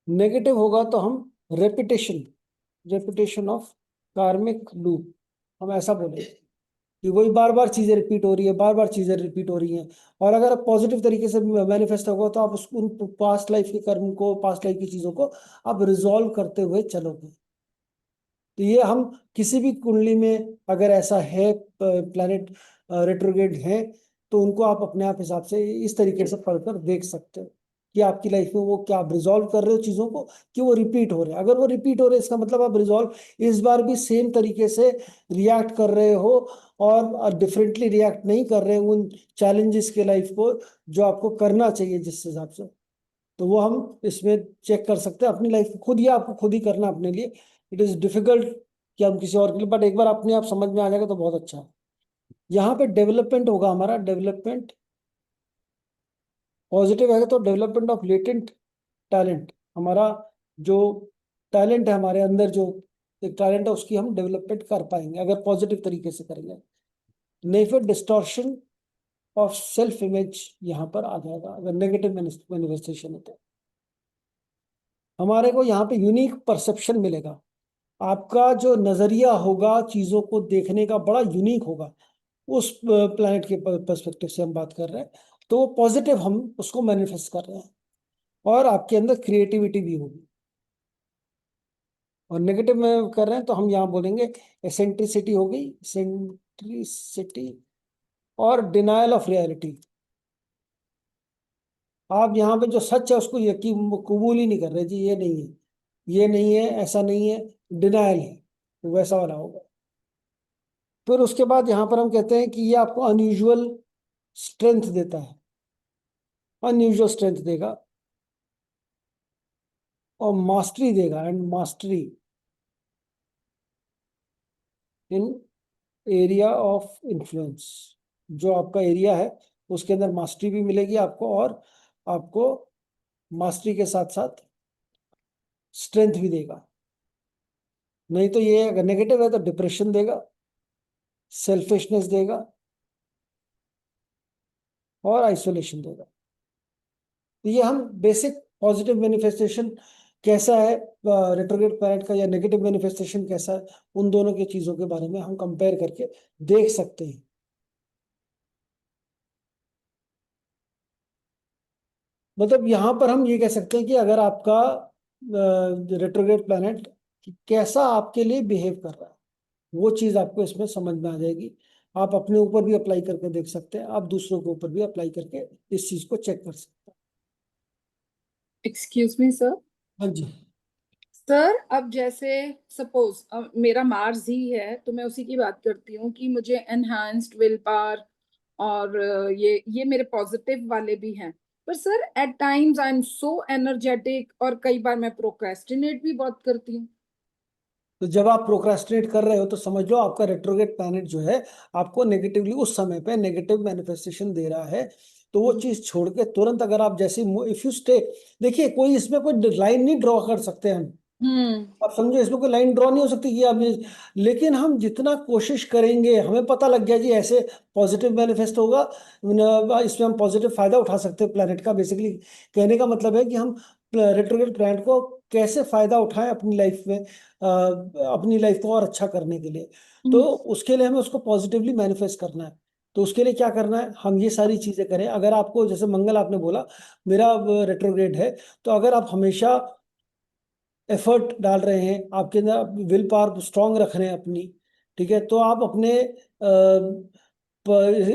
नेगेटिव होगा तो हम रेपिटेशन ऑफ कार्मिक लूप, हम ऐसा बोलेंगे कि वही बार बार चीजें रिपीट हो रही है, बार बार चीजें रिपीट हो रही हैं। और अगर आप पॉजिटिव तरीके से मैनिफेस्ट होगा तो आप उसको, उन पास्ट लाइफ के कर्म को, पास्ट लाइफ की चीजों को आप रिजॉल्व करते हुए चलोगे। तो ये हम किसी भी कुंडली में अगर ऐसा है, प्लैनेट रेट्रोग्रेड है, तो उनको आप अपने आप हिसाब से इस तरीके से पढ़कर देख सकते हो कि आपकी लाइफ में वो क्या आप रिजॉल्व कर रहे हो चीजों को, कि वो रिपीट हो रहे हैं। अगर वो रिपीट हो रहे हैं इसका मतलब आप रिजॉल्व इस बार भी सेम तरीके से रिएक्ट कर रहे हो और डिफरेंटली रिएक्ट नहीं कर रहे हो उन चैलेंजेस के लाइफ को जो आपको करना चाहिए जिस हिसाब से। तो वो हम इसमें चेक कर सकते हैं अपनी लाइफ खुद, ही आपको खुद ही करना अपने लिए। इट इज डिफिकल्ट कि हम किसी और के लिए, बट एक बार अपने आप समझ में आ जाएगा तो बहुत अच्छा है। यहाँ पे डेवलपमेंट होगा हमारा, डेवलपमेंट पॉजिटिव है तो डेवलपमेंट ऑफ लेटेंट टैलेंट, हमारा जो टैलेंट है हमारे अंदर, जो एक टैलेंट है उसकी हम डेवलपमेंट कर पाएंगे अगर पॉजिटिव तरीके से करेंगे। नहीं फिर डिस्टॉर्शन ऑफ सेल्फ इमेज यहाँ पर आ जाएगा अगर नेगेटिव मैनिफेस्टेशन है तो। हमारे को यहाँ पे यूनिक परसेप्शन मिलेगा, आपका जो नजरिया होगा चीजों को देखने का बड़ा यूनिक होगा। उस प्लैनेट के पर्सपेक्टिव से हम बात कर रहे हैं तो पॉजिटिव हम उसको मैनिफेस्ट कर रहे हैं, और आपके अंदर क्रिएटिविटी भी होगी। और नेगेटिव में कर रहे हैं तो हम यहाँ बोलेंगे एसेंट्रिसिटी हो गई, एसेंट्रिसिटी और डिनायल ऑफ रियलिटी। आप यहाँ पे जो सच है उसको यकीन कबूल ही नहीं कर रहे, जी ये नहीं है, ये नहीं है, ऐसा नहीं है, डिनायल है, तो वैसा वाला होगा। फिर उसके बाद यहाँ पर हम कहते हैं कि ये आपको अनयूजुअल स्ट्रेंथ देता है, अनयूजुअल स्ट्रेंथ देगा और मास्टरी देगा, and mastery. In area of influence, जो आपका एरिया है उसके अंदर मास्टरी भी मिलेगी आपको, और आपको मास्टरी के साथ साथ स्ट्रेंथ भी देगा। नहीं तो ये अगर नेगेटिव है तो डिप्रेशन देगा, सेल्फिशनेस देगा और आइसोलेशन देगा। तो ये हम बेसिक पॉजिटिव मैनिफेस्टेशन कैसा है रेट्रोग्रेड प्लैनेट का, या नेगेटिव मैनिफेस्टेशन कैसा है, उन दोनों की चीजों के बारे में हम कंपेयर करके देख सकते हैं। मतलब यहाँ पर हम ये कह सकते हैं कि अगर आपका रेट्रोग्रेड प्लैनेट कैसा आपके लिए बिहेव कर रहा है, वो चीज आपको इसमें समझ में आ जाएगी। आप अपने ऊपर भी अप्लाई करके देख सकते हैं, आप दूसरों के ऊपर भी अप्लाई करके इस चीज को चेक कर सकते हैं। Excuse me sir. हाँ जी। सर अब जैसे सपोज मेरा मार्स ही है, तो मैं उसी की बात करती हूँ कि मुझे एनहांस्ड विल पावर और ये मेरे पॉजिटिव वाले भी हैं। पर sir at times I am so energetic और कई बार मैं प्रोक्रेस्टिनेट भी बहुत करती हूँ। तो जब आप प्रोक्रास्टिनेट कर रहे हो तो समझ लो आपका रेट्रोग्रेड प्लैनेट जो है आपको नेगेटिवली उस समय पे नेगेटिव मैनिफेस्टेशन दे रहा है। तो वो चीज छोड़ के तुरंत अगर आप जैसे इफ यू स्टे, देखिए कोई इसमें कोई लाइन नहीं ड्रॉ कर सकते हम, आप समझो इसमें कोई लाइन ड्रॉ नहीं हो सकती कि आप ये, लेकिन हम जितना कोशिश करेंगे, हमें पता लग गया जी ऐसे पॉजिटिव मैनिफेस्ट होगा, इसमें हम पॉजिटिव फायदा उठा सकते हैं प्लैनेट का। बेसिकली कहने का मतलब है कि हम रेट्रोग्रेड प्लैनेट को कैसे फायदा उठाएं अपनी लाइफ में, अपनी लाइफ को और अच्छा करने के लिए। तो उसके लिए हमें उसको पॉजिटिवली मैनिफेस्ट करना है। तो उसके लिए क्या करना है, हम ये सारी चीजें करें। अगर आपको जैसे मंगल आपने बोला मेरा रेट्रोग्रेड है, तो अगर आप हमेशा एफर्ट डाल रहे हैं, आपके अंदर विल पावर स्ट्रांग रख रहे हैं अपनी, ठीक है, तो आप अपने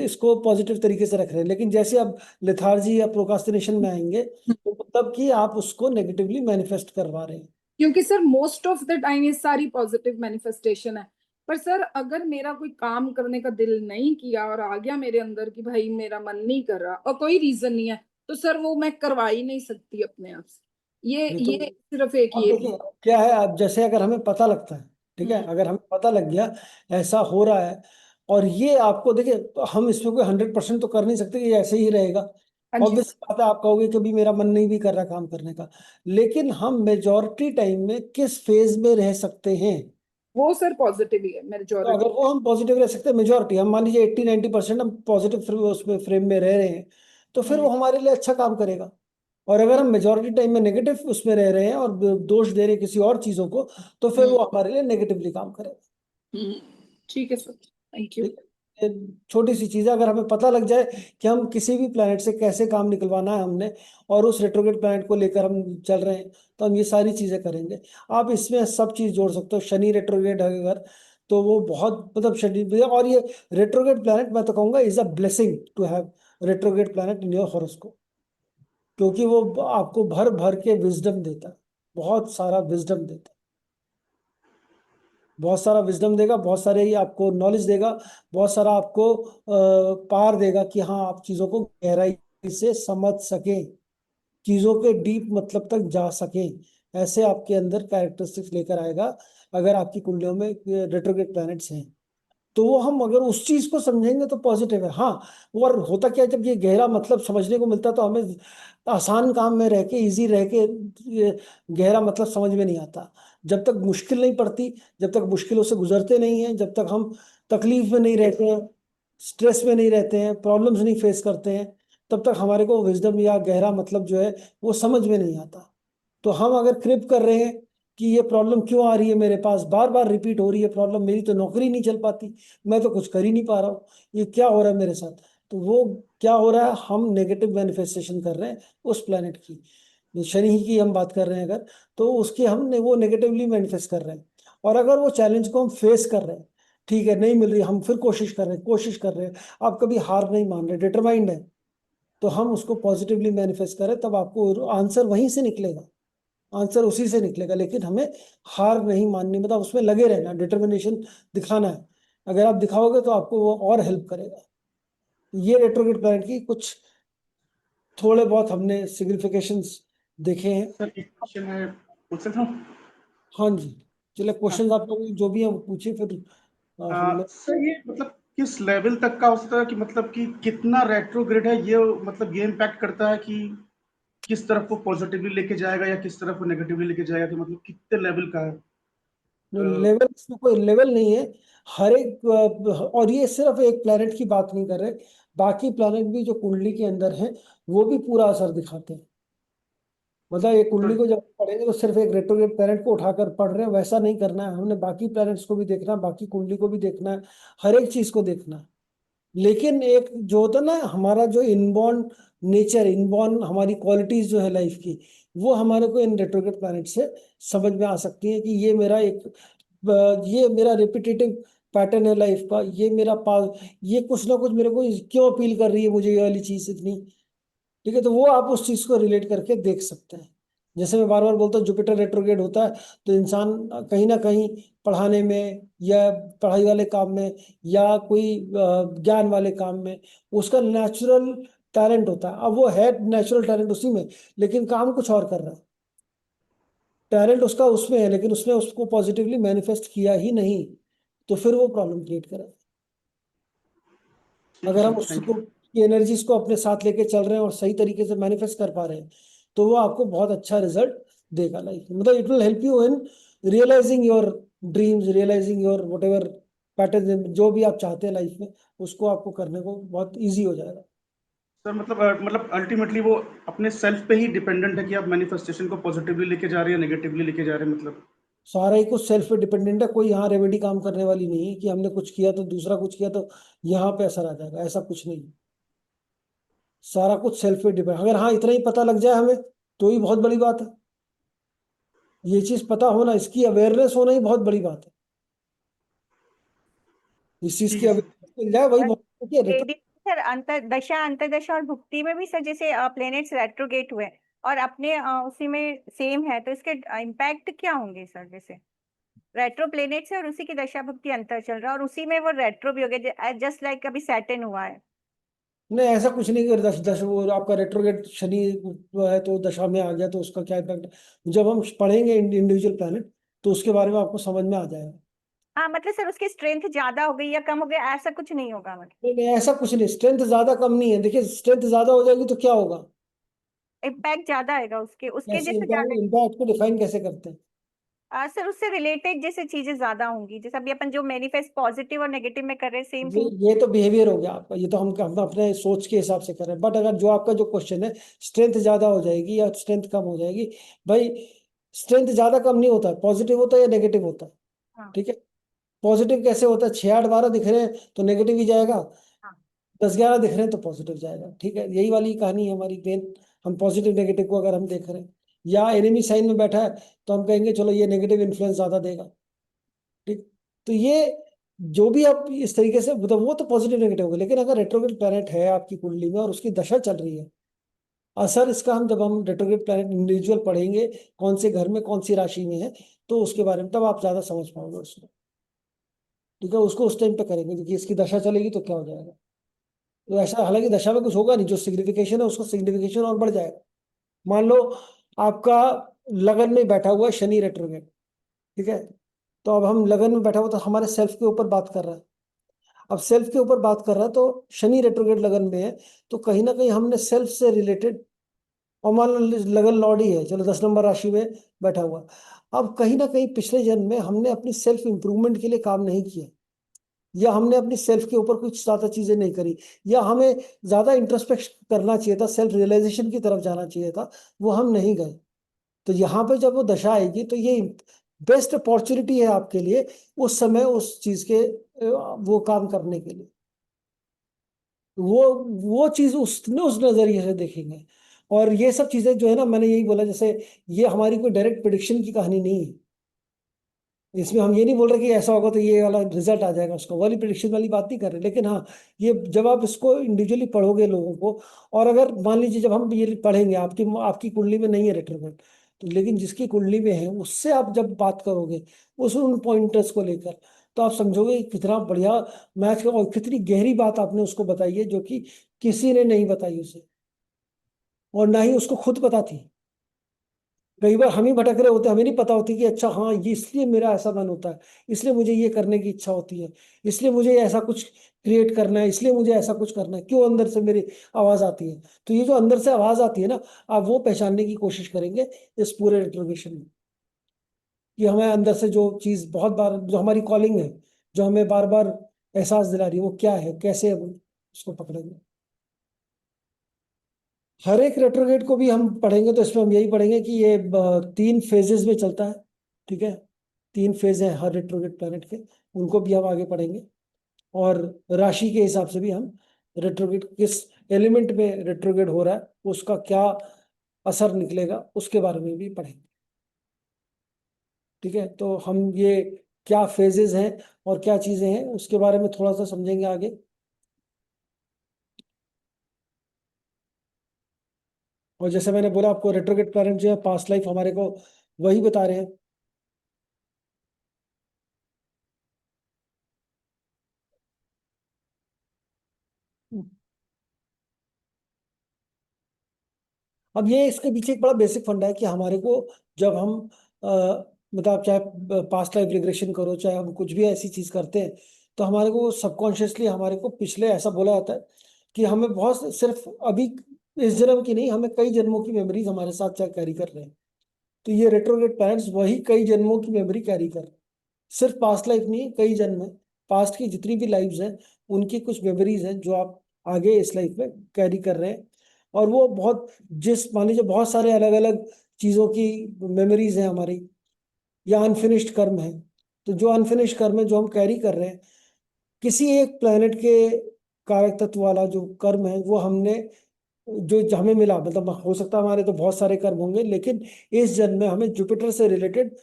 इसको पॉजिटिव तरीके से रख रहे हैं। लेकिन जैसे आप लेथार्जी या प्रोकास्टिनेशन में आएंगे तो मतलब कि आप उसको नेगेटिवली मैनिफेस्ट करवा रहे हैं। क्योंकि sir most of the time ये सारी पॉजिटिव मैनिफेस्टेशन है। पर सर अगर मेरा कोई काम करने का दिल नहीं किया और आ गया मेरे अंदर कि भाई मेरा मन नहीं कर रहा और कोई रीजन नहीं है, तो सर वो मैं करवा ही नहीं सकती अपने आप से। नहीं ये तो सिर्फ एक अब ये देखिए क्या है, अब जैसे अगर हमें पता लगता है, ठीक है, अगर हमें पता लग गया ऐसा हो रहा है, और ये आपको देखिए, तो हम इसमें कोई 100% तो कर नहीं सकते कि ये ऐसे ही रहेगा। हाँ जी। ऑब्वियस बात है, आप कहोगे कि भी मेरा मन नहीं भी कर रहा काम करने का, लेकिन हम मेजॉरिटी टाइम में किस फेज में रह सकते हैं, वो सर पॉजिटिव ही है तो मेजॉरिटी। अगर वो हम पॉजिटिव रह सकते हैं, मेजॉरिटी हम मान लीजिए 80-90% हम पॉजिटिव उसमें फ्रेम में रह रहे हैं, तो फिर वो हमारे लिए अच्छा काम करेगा। और अगर हम मेजॉरिटी टाइम में नेगेटिव उसमें रह रहे हैं और दोष दे रहे हैं किसी और चीजों को, तो फिर वो हमारे लिए नेगेटिवली काम करेगा। ठीक है सर, थैंक यू। ठीक है? ये छोटी सी चीज है, अगर हमें पता लग जाए कि हम किसी भी प्लैनेट से कैसे काम निकलवाना है हमने, और उस रेट्रोग्रेड प्लैनेट को लेकर हम चल रहे हैं, तो हम ये सारी चीजें करेंगे। आप इसमें सब चीज जोड़ सकते हो। शनि रेट्रोग्रेड है अगर, तो वो बहुत मतलब शनि, और ये रेट्रोग्रेड प्लैनेट मैं तो कहूंगा is a blessing to have retrograde planet in your horoscope, क्योंकि वो आपको भर भर के विजडम देता है, बहुत सारा विजडम देता है, बहुत सारा विजडम देगा, बहुत सारे ही आपको नॉलेज देगा, बहुत सारा आपको पार देगा कि हाँ आप चीजों को गहराई से समझ सकें, चीजों के डीप मतलब तक जा सकें। ऐसे आपके अंदर कैरेक्टरिस्टिक्स लेकर आएगा अगर आपकी कुंडलियों में रेट्रोग्रेड प्लैनेट्स हैं। तो वो हम अगर उस चीज को समझेंगे तो पॉजिटिव है। हाँ, और होता क्या है, जब ये गहरा मतलब समझने को मिलता है तो हमें आसान काम में रह के, इजी रह के ये गहरा मतलब समझ में नहीं आता। जब तक मुश्किल नहीं पड़ती, जब तक मुश्किलों से गुजरते नहीं हैं, जब तक हम तकलीफ में नहीं रहते हैं, स्ट्रेस में नहीं रहते हैं, प्रॉब्लम्स नहीं फेस करते हैं, तब तक हमारे को विजडम या गहरा मतलब जो है वो समझ में नहीं आता। तो हम अगर क्रिप कर रहे हैं कि ये प्रॉब्लम क्यों आ रही है मेरे पास, बार बार रिपीट हो रही है प्रॉब्लम, मेरी तो नौकरी नहीं चल पाती, मैं तो कुछ कर ही नहीं पा रहा हूँ, ये क्या हो रहा है मेरे साथ, तो वो क्या हो रहा है, हम नेगेटिव मैनिफेस्टेशन कर रहे हैं उस प्लेनेट की। शनि की हम बात कर रहे हैं अगर, तो उसकी हम वो नेगेटिवली मैनिफेस्ट कर रहे हैं। और अगर वो चैलेंज को हम फेस कर रहे हैं, ठीक है, नहीं मिल रही, हम फिर कोशिश कर रहे हैं, कोशिश कर रहे हैं, आप कभी हार नहीं मान रहे, डिटरमाइंड है, तो हम उसको पॉजिटिवली मैनिफेस्ट करें, तब आपको आंसर वहीं से निकलेगा, आंसर उसी से निकलेगा। लेकिन हमें हार नहीं माननी, मतलब उसमें लगे रहना, डिटर्मिनेशन दिखाना है। अगर आप दिखाओगे तो आपको वो और हेल्प करेगा। ये रेट्रोग्रेड प्लैनेट की कुछ थोड़े बहुत हमने सिग्निफिकेशंस देखे हैं। सर एक क्वेश्चन मैं पूछ सकता हूँ? हाँ जी, चलिए क्वेश्चन आप लोग जो भी है वो पूछिए, फिर हम लोग सर ये मतलब किस लेवल तक का हो सकता है कि मतलब कि कितना रेट्रोग्रेड है ये, मतलब ये इम्पैक्ट करता है कि किस तरफ वो पॉजिटिवली लेके जाएगा या किस तरफ वो नेगेटिवली लेके जाएगा, कि मतलब कितने लेवल का है? लेवल, इसमें कोई लेवल नहीं है। हर एक और ये सिर्फ एक प्लेनेट की बात नहीं कर रहे, बाकी प्लेनेट भी जो कुंडली के अंदर है वो भी पूरा असर दिखाते हैं। मतलब ये कुंडली को जब पढ़ेंगे तो सिर्फ एक रेट्रोग्रेड प्लैनेट को उठाकर पढ़ रहे हैं, वैसा नहीं करना है। हमने बाकी प्लैनेट्स को भी देखना है, बाकी कुंडली को भी देखना है, हर एक चीज को देखना है। लेकिन एक जो होता है ना, हमारा जो इनबॉर्न नेचर, इनबॉर्न हमारी क्वालिटीज जो है लाइफ की, वो हमारे को इन रेट्रोग्रेड प्लैनेट से समझ में आ सकती है कि ये मेरा रिपीटेटिव पैटर्न है लाइफ का, ये मेरा ये कुछ ना कुछ मेरे को क्यों अपील कर रही है मुझे ये वाली चीज इतनी। ठीक है, तो वो आप उस चीज को रिलेट करके देख सकते हैं। जैसे मैं बार बार बोलता हूँ जुपिटर रेट्रोग्रेड होता है तो इंसान कहीं ना कहीं पढ़ाने में या पढ़ाई वाले काम में या कोई ज्ञान वाले काम में उसका नेचुरल टैलेंट होता है। अब वो है नेचुरल टैलेंट उसी में, लेकिन काम कुछ और कर रहा है। टैलेंट उसका उसमें है लेकिन उसने उसको पॉजिटिवली मैनिफेस्ट किया ही नहीं, तो फिर वो प्रॉब्लम क्रिएट करेगा। अगर हम उसको एनर्जीज को अपने साथ लेके चल रहे हैं और सही तरीके से मैनिफेस्ट कर पा रहे हैं तो वो आपको बहुत अच्छा रिजल्ट देगा लाइफ में। मतलब it will help you in realising your dreams, realising your whatever pattern, जो भी आप चाहते हैं लाइफ में उसको आपको करने को बहुत ईजी हो जाएगा। सर मतलब अल्टीमेटली वो अपने सेल्फ पे ही डिपेंडेंट है कि आप मैनिफेस्टेशन को पॉजिटिवली लेके जा रहे हैं, नेगेटिवली लेके जा रहे हैं, मतलब सारा ही कुछ सेल्फ पे डिपेंडेंट है। कोई यहाँ रेमेडी काम करने वाली नहीं है कि हमने कुछ किया तो दूसरा कुछ किया तो यहाँ पे असर आ जाएगा, ऐसा कुछ नहीं। सारा कुछ सेल्फ पे डिपेंड। अगर हाँ इतना ही पता लग जाए हमें तो ही बहुत बड़ी बात है। ये चीज पता होना, इसकी अवेयरनेस होना ही बहुत बड़ी बात है। इस चीज की अवेयरनेस मिल जाए वही बहुत सर अंतरदशा अंतरदशा और भुक्ति में भी सर जैसे प्लेनेट्स रेट्रोगेट हुए और अपने उसी में सेम है तो इसके इम्पैक्ट क्या होंगे सर? जैसे रेट्रो प्लेनेट्स है और उसी की दशा भुक्ति अंतर चल रहा है और उसी में वो रेट्रो भी हो गया, जस्ट लाइक अभी सैटर्न हुआ है। नहीं, ऐसा कुछ नहीं कि वो आपका रेट्रोगेट शनि है तो दशा में आ गया तो उसका क्या इम्पैक्ट। जब हम पढ़ेंगे इंडिविजुअल प्लैनेट तो उसके बारे में आपको समझ में आ जाएगा। हाँ मतलब सर उसकी स्ट्रेंथ ज्यादा हो गई या कम हो गई ऐसा कुछ नहीं होगा मतलब? नहीं, ऐसा कुछ नहीं, स्ट्रेंथ ज्यादा कम नहीं है। देखिए स्ट्रेंथ ज्यादा हो जाएगी तो क्या होगा, इम्पैक्ट ज्यादा आएगा उसके उसके कैसे जैसे ज्यादा। इम्पैक्ट को डिफाइन कैसे करते हैं? सर उससे रिलेटेड जैसे चीजें ज्यादा होंगी, जैसे अभी अपन जो मैनिफेस्ट पॉजिटिव और नेगेटिव में कर रहे हैं सेम थिंग। ये तो बिहेवियर हो गया आपका, ये तो हम अपने सोच के हिसाब से कर रहे हैं। बट अगर जो आपका जो क्वेश्चन है स्ट्रेंथ ज्यादा हो जाएगी या स्ट्रेंथ कम हो जाएगी, भाई स्ट्रेंथ ज्यादा कम नहीं होता, पॉजिटिव होता है या नेगेटिव होता है। ठीक है, पॉजिटिव कैसे होता है? 6 8 12 दिख रहे हैं तो नेगेटिव ही जाएगा, 10 11 दिख रहे हैं तो पॉजिटिव जाएगा। ठीक है, यही वाली कहानी है हमारी मेन। हम पॉजिटिव नेगेटिव को अगर हम देख रहे हैं या एनिमी साइन में बैठा है तो हम कहेंगे चलो ये नेगेटिव इन्फ्लुएंस ज्यादा देगा। ठीक, तो ये जो भी आप इस तरीके से मतलब वो तो पॉजिटिव नेगेटिव होगा। लेकिन अगर रेट्रोग्रेड प्लैनेट है आपकी कुंडली में और उसकी दशा चल रही है, असर इसका हम जब हम रेट्रोग्रेड प्लैनेट इंडिविजुअल पढ़ेंगे कौन से घर में कौन सी राशि में है तो उसके बारे में तब आप ज्यादा समझ पाओगे उसको। ठीक है, उसको उस टाइम पे करेंगे क्योंकि इसकी दशा चलेगी तो क्या हो जाएगा। तो ऐसा हालांकि दशा में कुछ होगा नहीं, जो सिग्निफिकेशन है उसका सिग्निफिकेशन और बढ़ जाएगा। मान लो आपका लगन में बैठा हुआ है शनि रेट्रोग्रेड, ठीक है, तो अब हम लगन में बैठा हुआ तो हमारे सेल्फ के ऊपर बात कर रहा है। अब सेल्फ के ऊपर बात कर रहा है तो शनि रेट्रोग्रेड लगन में है तो कहीं ना कहीं हमने सेल्फ से रिलेटेड, और मान लो लगन लॉर्ड ही है, चलो 10 नंबर राशि में बैठा हुआ। अब कहीं ना कहीं पिछले जन्म में हमने अपनी सेल्फ इंप्रूवमेंट के लिए काम नहीं किया, या हमने अपनी सेल्फ के ऊपर कुछ ज्यादा चीजें नहीं करी, या हमें ज्यादा इंट्रोस्पेक्शन करना चाहिए था, सेल्फ रियलाइजेशन की तरफ जाना चाहिए था, वो हम नहीं गए। तो यहाँ पे जब वो दशा आएगी तो ये बेस्ट अपॉर्चुनिटी है आपके लिए उस समय उस चीज के वो काम करने के लिए। वो चीज उस नजरिए से देखेंगे। और ये सब चीजें जो है ना, मैंने यही बोला, जैसे ये हमारी कोई डायरेक्ट प्रिडिक्शन की कहानी नहीं है। इसमें हम ये नहीं बोल रहे कि ऐसा होगा तो ये वाला रिजल्ट आ जाएगा, उसको वाली प्रिडिक्शन वाली बात नहीं कर रहे। लेकिन हाँ, ये जब आप इसको इंडिविजुअली पढ़ोगे लोगों को, और अगर मान लीजिए जब हम ये पढ़ेंगे आपकी आपकी कुंडली में नहीं है रेट्रोग्रेड तो, लेकिन जिसकी कुंडली में है उससे आप जब बात करोगे उन पॉइंटर्स को लेकर, तो आप समझोगे कि कितना बढ़िया मैच और कितनी गहरी बात आपने उसको बताई है जो कि किसी ने नहीं बताई उसे, और ना ही उसको खुद पता थी। कई बार हम ही भटक रहे होते हैं, हमें नहीं पता होती कि अच्छा हाँ ये इसलिए मेरा ऐसा मन होता है, इसलिए मुझे ये करने की इच्छा होती है, इसलिए मुझे ऐसा कुछ क्रिएट करना है, इसलिए मुझे ऐसा कुछ करना है, क्यों अंदर से मेरी आवाज आती है। तो ये जो अंदर से आवाज आती है ना, आप वो पहचानने की कोशिश करेंगे इस पूरे रेट्रोगेशन में, कि हमें अंदर से जो चीज बहुत बार, जो हमारी कॉलिंग है, जो हमें बार बार एहसास दिला रही है, वो क्या है, कैसे हम उसको पकड़ेंगे। हर एक रेट्रोगेट को भी हम पढ़ेंगे तो इसमें हम यही पढ़ेंगे कि ये 3 फेजेस में चलता है, ठीक है। 3 फेज हैं हर रेट्रोगेट प्लैनेट के, उनको भी हम आगे पढ़ेंगे। और राशि के हिसाब से भी हम रेट्रोगेट किस एलिमेंट में रेट्रोगेट हो रहा है, उसका क्या असर निकलेगा, उसके बारे में भी पढ़ेंगे, ठीक है। तो हम ये क्या फेजेस हैं और क्या चीजें हैं उसके बारे में थोड़ा सा समझेंगे आगे। और जैसे मैंने बोला आपको, रेट्रोगेट प्लैनेट जो है पास्ट लाइफ हमारे को वही बता रहे हैं। अब ये इसके पीछे एक बड़ा बेसिक फंडा है कि हमारे को जब हम मतलब चाहे पास्ट लाइफ रिग्रेशन करो, चाहे हम कुछ भी ऐसी चीज करते हैं, तो हमारे को सबकॉन्शियसली हमारे को पिछले ऐसा बोला जाता है कि हमें बहुत सिर्फ अभी इस जन्म की नहीं, हमें कई जन्मों की मेमोरीज हमारे साथ चाहे कैरी कर रहे हैं। तो ये रेट्रोग्रेड प्लैनेट्स वही कई जन्मों की मेमोरी कैरी कर रहे हैं, सिर्फ पास्ट लाइफ नहीं, कई जन्म है, पास्ट की जितनी भी लाइफ्स हैं उनकी कुछ मेमोरीज हैं जो आप आगे इस लाइफ में कैरी कर रहे हैं। और वो बहुत, जिस मान लीजिए बहुत सारे अलग अलग चीजों की मेमोरीज हैं हमारी, या अनफिनिश्ड कर्म है। तो जो अनफिनिश्ड कर्म है जो हम कैरी कर रहे हैं, किसी एक प्लेनेट के कारक तत्व वाला जो कर्म है वो हमने, जो हमें मिला, मतलब हो सकता है हमारे तो बहुत सारे कर्म होंगे, लेकिन इस जन्म में हमें जुपिटर से रिलेटेड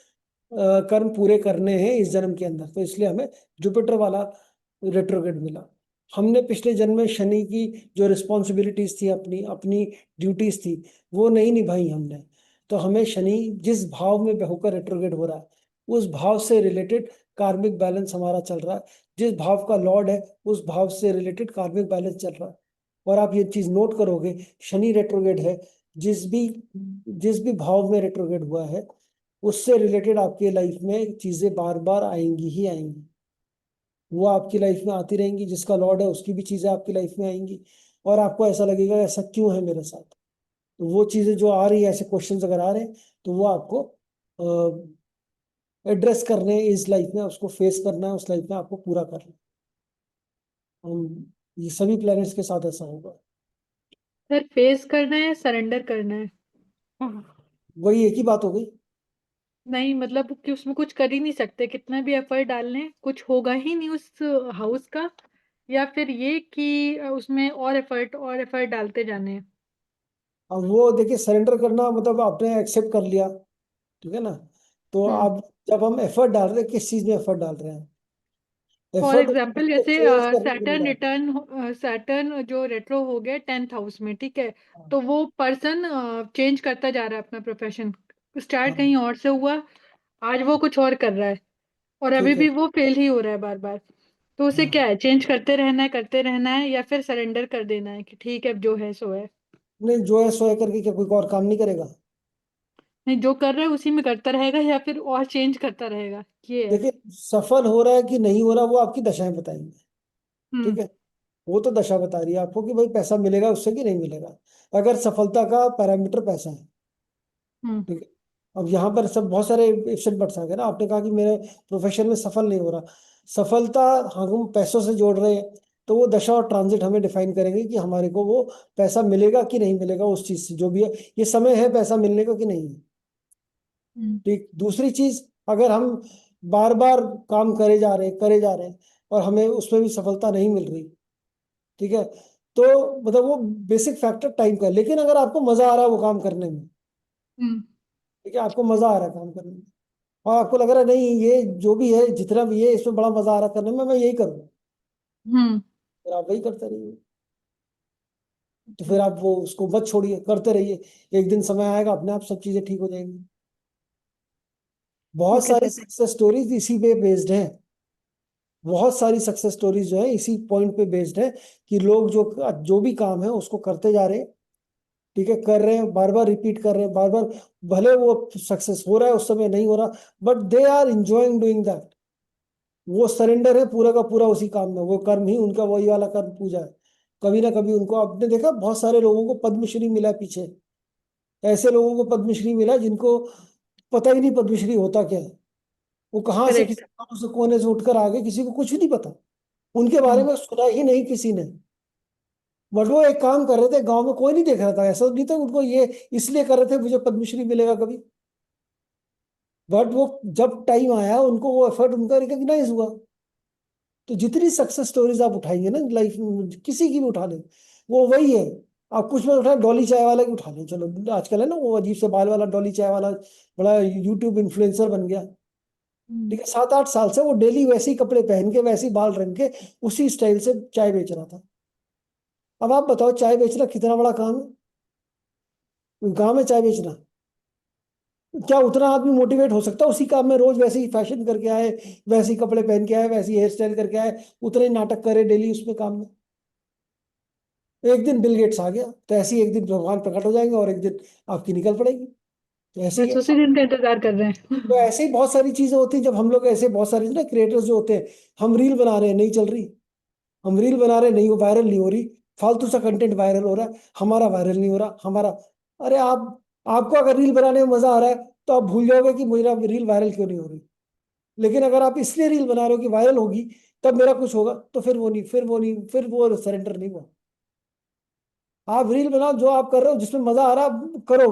कर्म पूरे करने हैं इस जन्म के अंदर, तो इसलिए हमें जुपिटर वाला रेट्रोग्रेड मिला। हमने पिछले जन्म में शनि की जो रिस्पॉन्सिबिलिटीज थी, अपनी अपनी ड्यूटीज थी, वो नहीं निभाई हमने, तो हमें शनि जिस भाव में होकर रेट्रोग्रेड हो रहा है उस भाव से रिलेटेड कार्मिक बैलेंस हमारा चल रहा है, जिस भाव का लॉर्ड है उस भाव से रिलेटेड कार्मिक बैलेंस चल रहा है। और आप ये चीज नोट करोगे, शनि रेट्रोग्रेड है, जिस भी भाव में रेट्रोग्रेड हुआ है उससे रिलेटेड आपके लाइफ में चीजें बार बार आएंगी ही आएंगी, वो आपकी लाइफ में आती रहेंगी, जिसका लॉर्ड है उसकी भी चीजें आपकी लाइफ में आएंगी, और आपको ऐसा लगेगा ऐसा क्यों है मेरे साथ। तो वो चीजें जो आ रही है, ऐसे क्वेश्चंस अगर आ रहे हैं, तो वो आपको एड्रेस करने हैं इस लाइफ में, उसको फेस करना है, उस लाइफ में आपको पूरा करना है। ये सभी प्लैनेट्स के साथ ऐसा होगा। सर फेस करना है या सरेंडर करना है? वही एक ही बात हो गई। नहीं मतलब कि उसमें कुछ कर ही नहीं सकते, कितना भी एफर्ट डाल लें कुछ होगा ही नहीं उस हाउस का, या फिर ये कि उसमें और एफर्ट डालते जाने हैं? अब वो देखिए, सरेंडर करना मतलब आपने एक्सेप्ट कर लिया, ठीक है ना। तो अब जब हम एफर्ट डाल रहे हैं, किस चीज में एफर्ट डाल रहे हैं, फॉर एफर्ट एग्जाम्पल जैसे चेंज करने के लिए सैटर्न डाल रहे रिटर्न, सैटर्न जो रेट्रो हो गया 10th हाउस में, ठीक है, तो वो पर्सन चेंज करता जा रहा है अपना प्रोफेशन, हैं। स्टार्ट हाँ कहीं और से हुआ, आज वो कुछ और कर रहा है, और अभी ठीक है। भी वो फेल ही हो रहा है बार बार। तो उसे हाँ क्या है, चेंज करते रहना है या फिर सरेंडर कर देना है कि ठीक है अब जो है सो है? नहीं, जो है सो है करके क्या कोई और काम नहीं करेगा। नहीं, जो कर रहा है उसी में करता रहेगा या फिर और चेंज करता रहेगा, ये है। देखिए, सफल हो रहा है कि नहीं हो रहा वो आपकी दशाएं बताएंगी, हम्म। ठीक है। वो तो दशा बता रही है आपको कि भाई पैसा मिलेगा उससे कि नहीं मिलेगा, अगर सफलता का पैरामीटर पैसा है, हम्म। ठीक है। अब यहाँ पर सब बहुत सारे इफ्स एंड बट्स आ गए ना, आपने कहा कि मेरे प्रोफेशन में सफल नहीं हो रहा, सफलता हम पैसों से जोड़ रहे हैं, तो वो दशा और ट्रांजिट हमें डिफाइन करेंगे कि हमारे को वो पैसा मिलेगा कि नहीं मिलेगा उस चीज से, जो भी है ये समय है पैसा मिलने का कि नहीं है। ठीक, दूसरी चीज, अगर हम बार बार काम करे जा रहे हैं और हमें उसमें भी सफलता नहीं मिल रही, ठीक है, तो मतलब वो बेसिक फैक्टर टाइम का है। लेकिन अगर आपको मजा आ रहा है वो काम करने में, हम्म। ठीक है, आपको मजा आ रहा है काम करने में, और आपको लग रहा है नहीं ये जो भी है जितना भी है इसमें बड़ा मजा आ रहा है करने में, मैं यही करूँ, हम्म। फिर आप वही करते रहिए। तो फिर आप वो उसको मत छोड़िए, करते रहिए, एक दिन समय आएगा अपने आप सब चीजें ठीक हो जाएंगी। बहुत ओके सारी सर। सक्सेस स्टोरीज इसी पे बेस्ड है, बहुत सारी सक्सेस स्टोरीज जो है इसी पॉइंट पे बेस्ड है कि लोग जो जो भी काम है उसको करते जा रहे हैं, ठीक है, कर रहे हैं, बार बार रिपीट कर रहे हैं, बार बार, भले वो सक्सेस हो रहा है उस समय नहीं हो रहा, but they are enjoying doing that. वो सरेंडर है पूरा का पूरा उसी काम में, वो कर्म ही उनका वही वाला कर्म पूजा है। कभी ना कभी उनको, आपने देखा बहुत सारे लोगों को पद्मश्री मिला पीछे, ऐसे लोगों को पद्मश्री मिला जिनको पता ही नहीं पद्मश्री होता क्या है। वो कहाँ से करेक्ट। किसी कोने से उठकर आ गए, किसी को कुछ नहीं पता, उनके बारे में सुना ही नहीं किसी ने। बट वो एक काम कर रहे थे, गांव में कोई नहीं देख रहा था, ऐसा नहीं था उनको ये इसलिए कर रहे थे मुझे पद्मश्री मिलेगा कभी। बट वो जब टाइम आया उनको वो एफर्ट उनका रिकॉग्नाइज हुआ। तो जितनी सक्सेस स्टोरीज आप उठाएंगे ना लाइफ में, किसी की भी उठा लें, वो वही है। आप कुछ में उठा, डॉली चाय वाला की उठा लें, चलो आजकल है ना वो अजीब से बाल वाला डॉली चाय वाला, बड़ा यूट्यूब इन्फ्लुएंसर बन गया। ठीक है, 7-8 साल से वो डेली वैसे ही कपड़े पहन के, वैसे ही बाल रंग के, उसी स्टाइल से चाय बेच रहा था। अब आप बताओ, चाय बेचना कितना बड़ा काम है, गाँव में चाय बेचना। क्या उतना आदमी मोटिवेट हो सकता है उसी काम में, रोज वैसे ही फैशन करके आए, वैसे ही कपड़े पहन के आए, वैसे ही हेयर स्टाइल करके आए, उतने ही नाटक करे डेली उसमें काम में। एक दिन बिल गेट्स आ गया तो ऐसे ही एक दिन भगवान प्रकट हो जाएंगे और एक दिन आपकी निकल पड़ेगी। तो ऐसे ही बस है। उसी दिन का इंतजार कर रहे हैं। तो ऐसे ही बहुत सारी चीजें होती हैं, जब हम लोग ऐसे बहुत सारे ना क्रिएटर्स जो होते हैं, हम रील बना रहे हैं नहीं चल रही, हम रील बना रहे हैं नहीं, वो वायरल नहीं हो रही, फालतू सा कंटेंट वायरल हो रहा है, हमारा वायरल नहीं हो रहा हमारा। अरे आपको अगर रील बनाने में मजा आ रहा है तो आप भूल जाओगे कि मेरा रील वायरल क्यों नहीं हो रही। लेकिन अगर आप इसलिए रील बना रहे हो कि वायरल होगी तब मेरा कुछ होगा, तो फिर वो नहीं, फिर वो सरेंडर नहीं हुआ। आप रील बनाओ, जो आप कर रहे हो जिसमें मजा आ रहा है आप करो।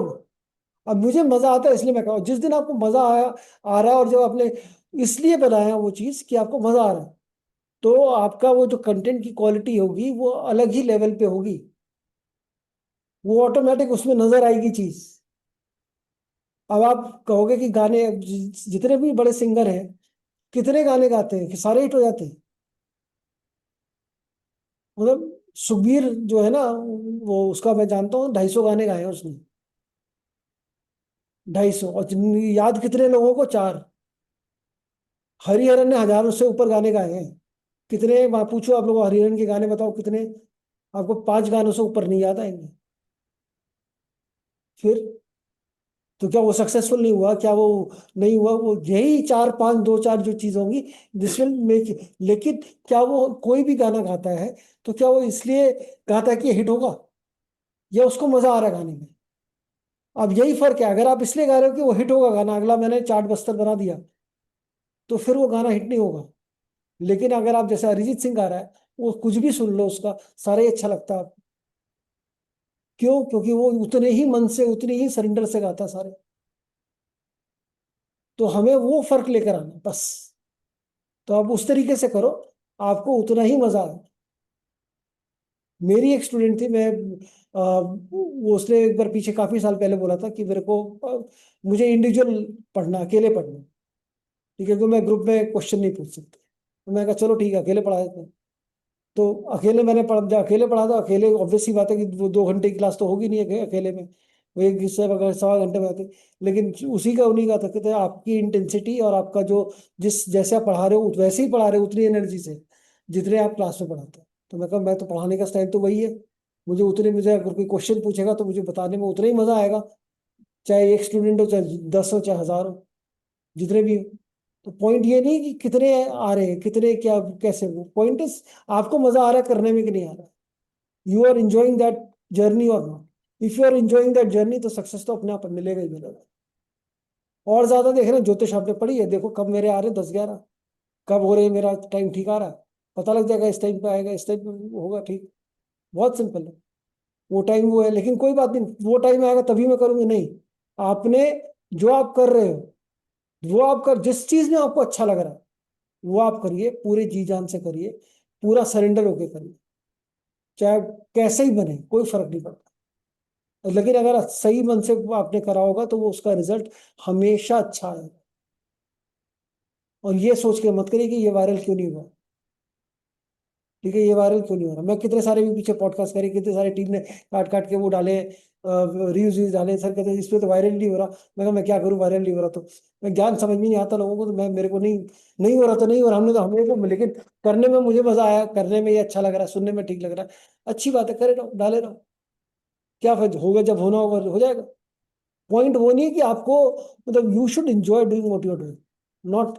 अब मुझे मजा आता है इसलिए मैं कहूँ, जिस दिन आपको मजा आ रहा है, और जब आपने इसलिए बनाया वो चीज कि आपको मजा आ रहा है, तो आपका वो जो कंटेंट की क्वालिटी होगी वो अलग ही लेवल पे होगी, वो ऑटोमेटिक उसमें नजर आएगी चीज। अब आप कहोगे कि गाने, जितने भी बड़े सिंगर हैं कितने गाने गाते हैं कि सारे हिट हो जाते हैं। मतलब सुखबीर जो है ना, वो उसका मैं जानता हूँ, 250 गाने गाए हैं उसने, 250। और याद कितने लोगों को, 4। हरिहरन ने हजारों से ऊपर गाने गाए हैं। कितने, वहां पूछो आप लोग हरिहरन के गाने बताओ कितने, आपको 5 गानों से ऊपर नहीं याद आएंगे। फिर तो क्या वो सक्सेसफुल नहीं हुआ, क्या वो नहीं हुआ, वो यही 4-5, 2-4 जो चीज होंगी दिस विल मेक। लेकिन क्या वो कोई भी गाना गाता है तो क्या वो इसलिए गाता है कि हिट होगा, या उसको मजा आ रहा है गाने में। अब यही फर्क है, अगर आप इसलिए गा रहे हो कि वो हिट होगा गाना, अगला मैंने चार्ट बस्तर बना दिया, तो फिर वो गाना हिट नहीं होगा। लेकिन अगर आप, जैसे अरिजीत सिंह गा रहा है, वो कुछ भी सुन लो उसका, सारा ही अच्छा लगता है आपको। क्यों? क्योंकि वो उतने ही मन से, उतने ही सरेंडर से गाता है सारे। तो हमें वो फर्क लेकर आना बस। तो आप उस तरीके से करो, आपको उतना ही मजा आए। मेरी एक स्टूडेंट थी, मैं वो उसने एक बार पीछे काफी साल पहले बोला था कि मेरे को मुझे इंडिविजुअल पढ़ना, अकेले पढ़ना। ठीक है, तो मैं ग्रुप में क्वेश्चन नहीं पूछ सकते, तो मैं कहा चलो ठीक है अकेले पढ़ा देते हैं। तो अकेले मैंने जब अकेले पढ़ा था, अकेले ऑब्वियस सी बात है कि वो 2 घंटे की क्लास तो होगी नहीं अकेले में, वो एक हिस्से अगर 1.25 घंटे में आते। लेकिन उसी का उन्हीं का था कि आपकी इंटेंसिटी और आपका जो, जिस जैसे आप पढ़ा रहे हो वैसे ही पढ़ा रहे हो उतनी एनर्जी से जितने आप क्लास में पढ़ाते हो। तो मैं कहा मैं तो पढ़ाने का स्टाइल तो वही है, मुझे अगर कोई क्वेश्चन पूछेगा तो मुझे बताने में उतना ही मजा आएगा, चाहे एक स्टूडेंट हो, चाहे 10 हो, चाहे 1000 हो, जितने भी हो। तो पॉइंट ये नहीं कि कितने आ रहे हैं, कितने क्या कैसे, वो पॉइंट इज आपको मजा आ रहा है करने में कि नहीं आ रहा है, you are enjoying that journey और not. If you are enjoying that journey तो सक्सेस तो अपने आप मिलेगा ही मिलेगा। और ज्यादा देख रहे हैं, ज्योतिष आपने पढ़ी है, देखो कब मेरे आ रहे 10-11, कब हो रहे, मेरा टाइम ठीक आ रहा है, पता लग जाएगा इस टाइम पे आएगा, इस टाइम पे होगा ठीक। बहुत सिंपल है, वो टाइम वो है। लेकिन कोई बात नहीं, वो टाइम आएगा तभी मैं करूंगी नहीं, आपने जो आप कर रहे हो, वो आपका जिस चीज में आपको अच्छा लग रहा है वो आप करिए, पूरे जी जान से करिए, पूरा सरेंडर होके करिए, चाहे कैसे ही बने कोई फर्क नहीं पड़ता। लेकिन अगर सही मन से आपने करा होगा तो वो उसका रिजल्ट हमेशा अच्छा आएगा। और ये सोच के मत करिए कि ये वायरल क्यों नहीं हुआ। ठीक है, ये वायरल क्यों नहीं हो रहा, मैं कितने सारे भी पीछे पॉडकास्ट करे, कितने सारे टीम ने काट काट के वो डाले, रिव्यूज डाले, सर कहते हैं इस पे तो वायरल नहीं हो रहा। मैं कहा मैं क्या करूं, वायरल नहीं हो रहा तो। मैं ज्ञान समझ में नहीं आता लोगों को, तो मैं, मेरे को नहीं, नहीं हो रहा तो नहीं हो रहा, हमने तो हमें को, लेकिन करने में मुझे मजा आया, करने में ये अच्छा लग रहा है, सुनने में ठीक लग रहा है, अच्छी बात है, करे रहो, डाले रहो। क्या होगा, जब होना होगा हो जाएगा। पॉइंट वो नहीं है कि आपको, मतलब you should enjoy doing what you are doing, not,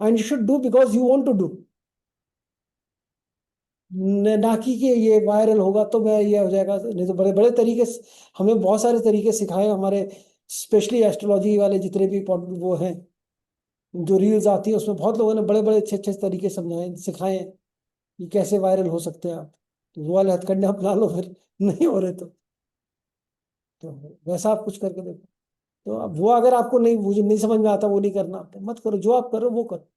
and you should do because you want to do, ना कि ये वायरल होगा तो मैं ये हो जाएगा। नहीं तो बड़े बड़े तरीके से हमें बहुत सारे तरीके सिखाए हमारे, स्पेशली एस्ट्रोलॉजी वाले जितने भी वो हैं, जो रील्स आती है उसमें बहुत लोगों ने बड़े बड़े अच्छे अच्छे तरीके समझाए सिखाए हैं कि कैसे वायरल हो सकते हैं आप। तो वो वाले हथकंडे अपना लो, फिर नहीं हो रहे तो वैसा आप कुछ करके देखो। तो अब वो अगर आपको नहीं, मुझे नहीं समझ में आता, वो नहीं करना, तो मत करो, जो आप करो वो करो,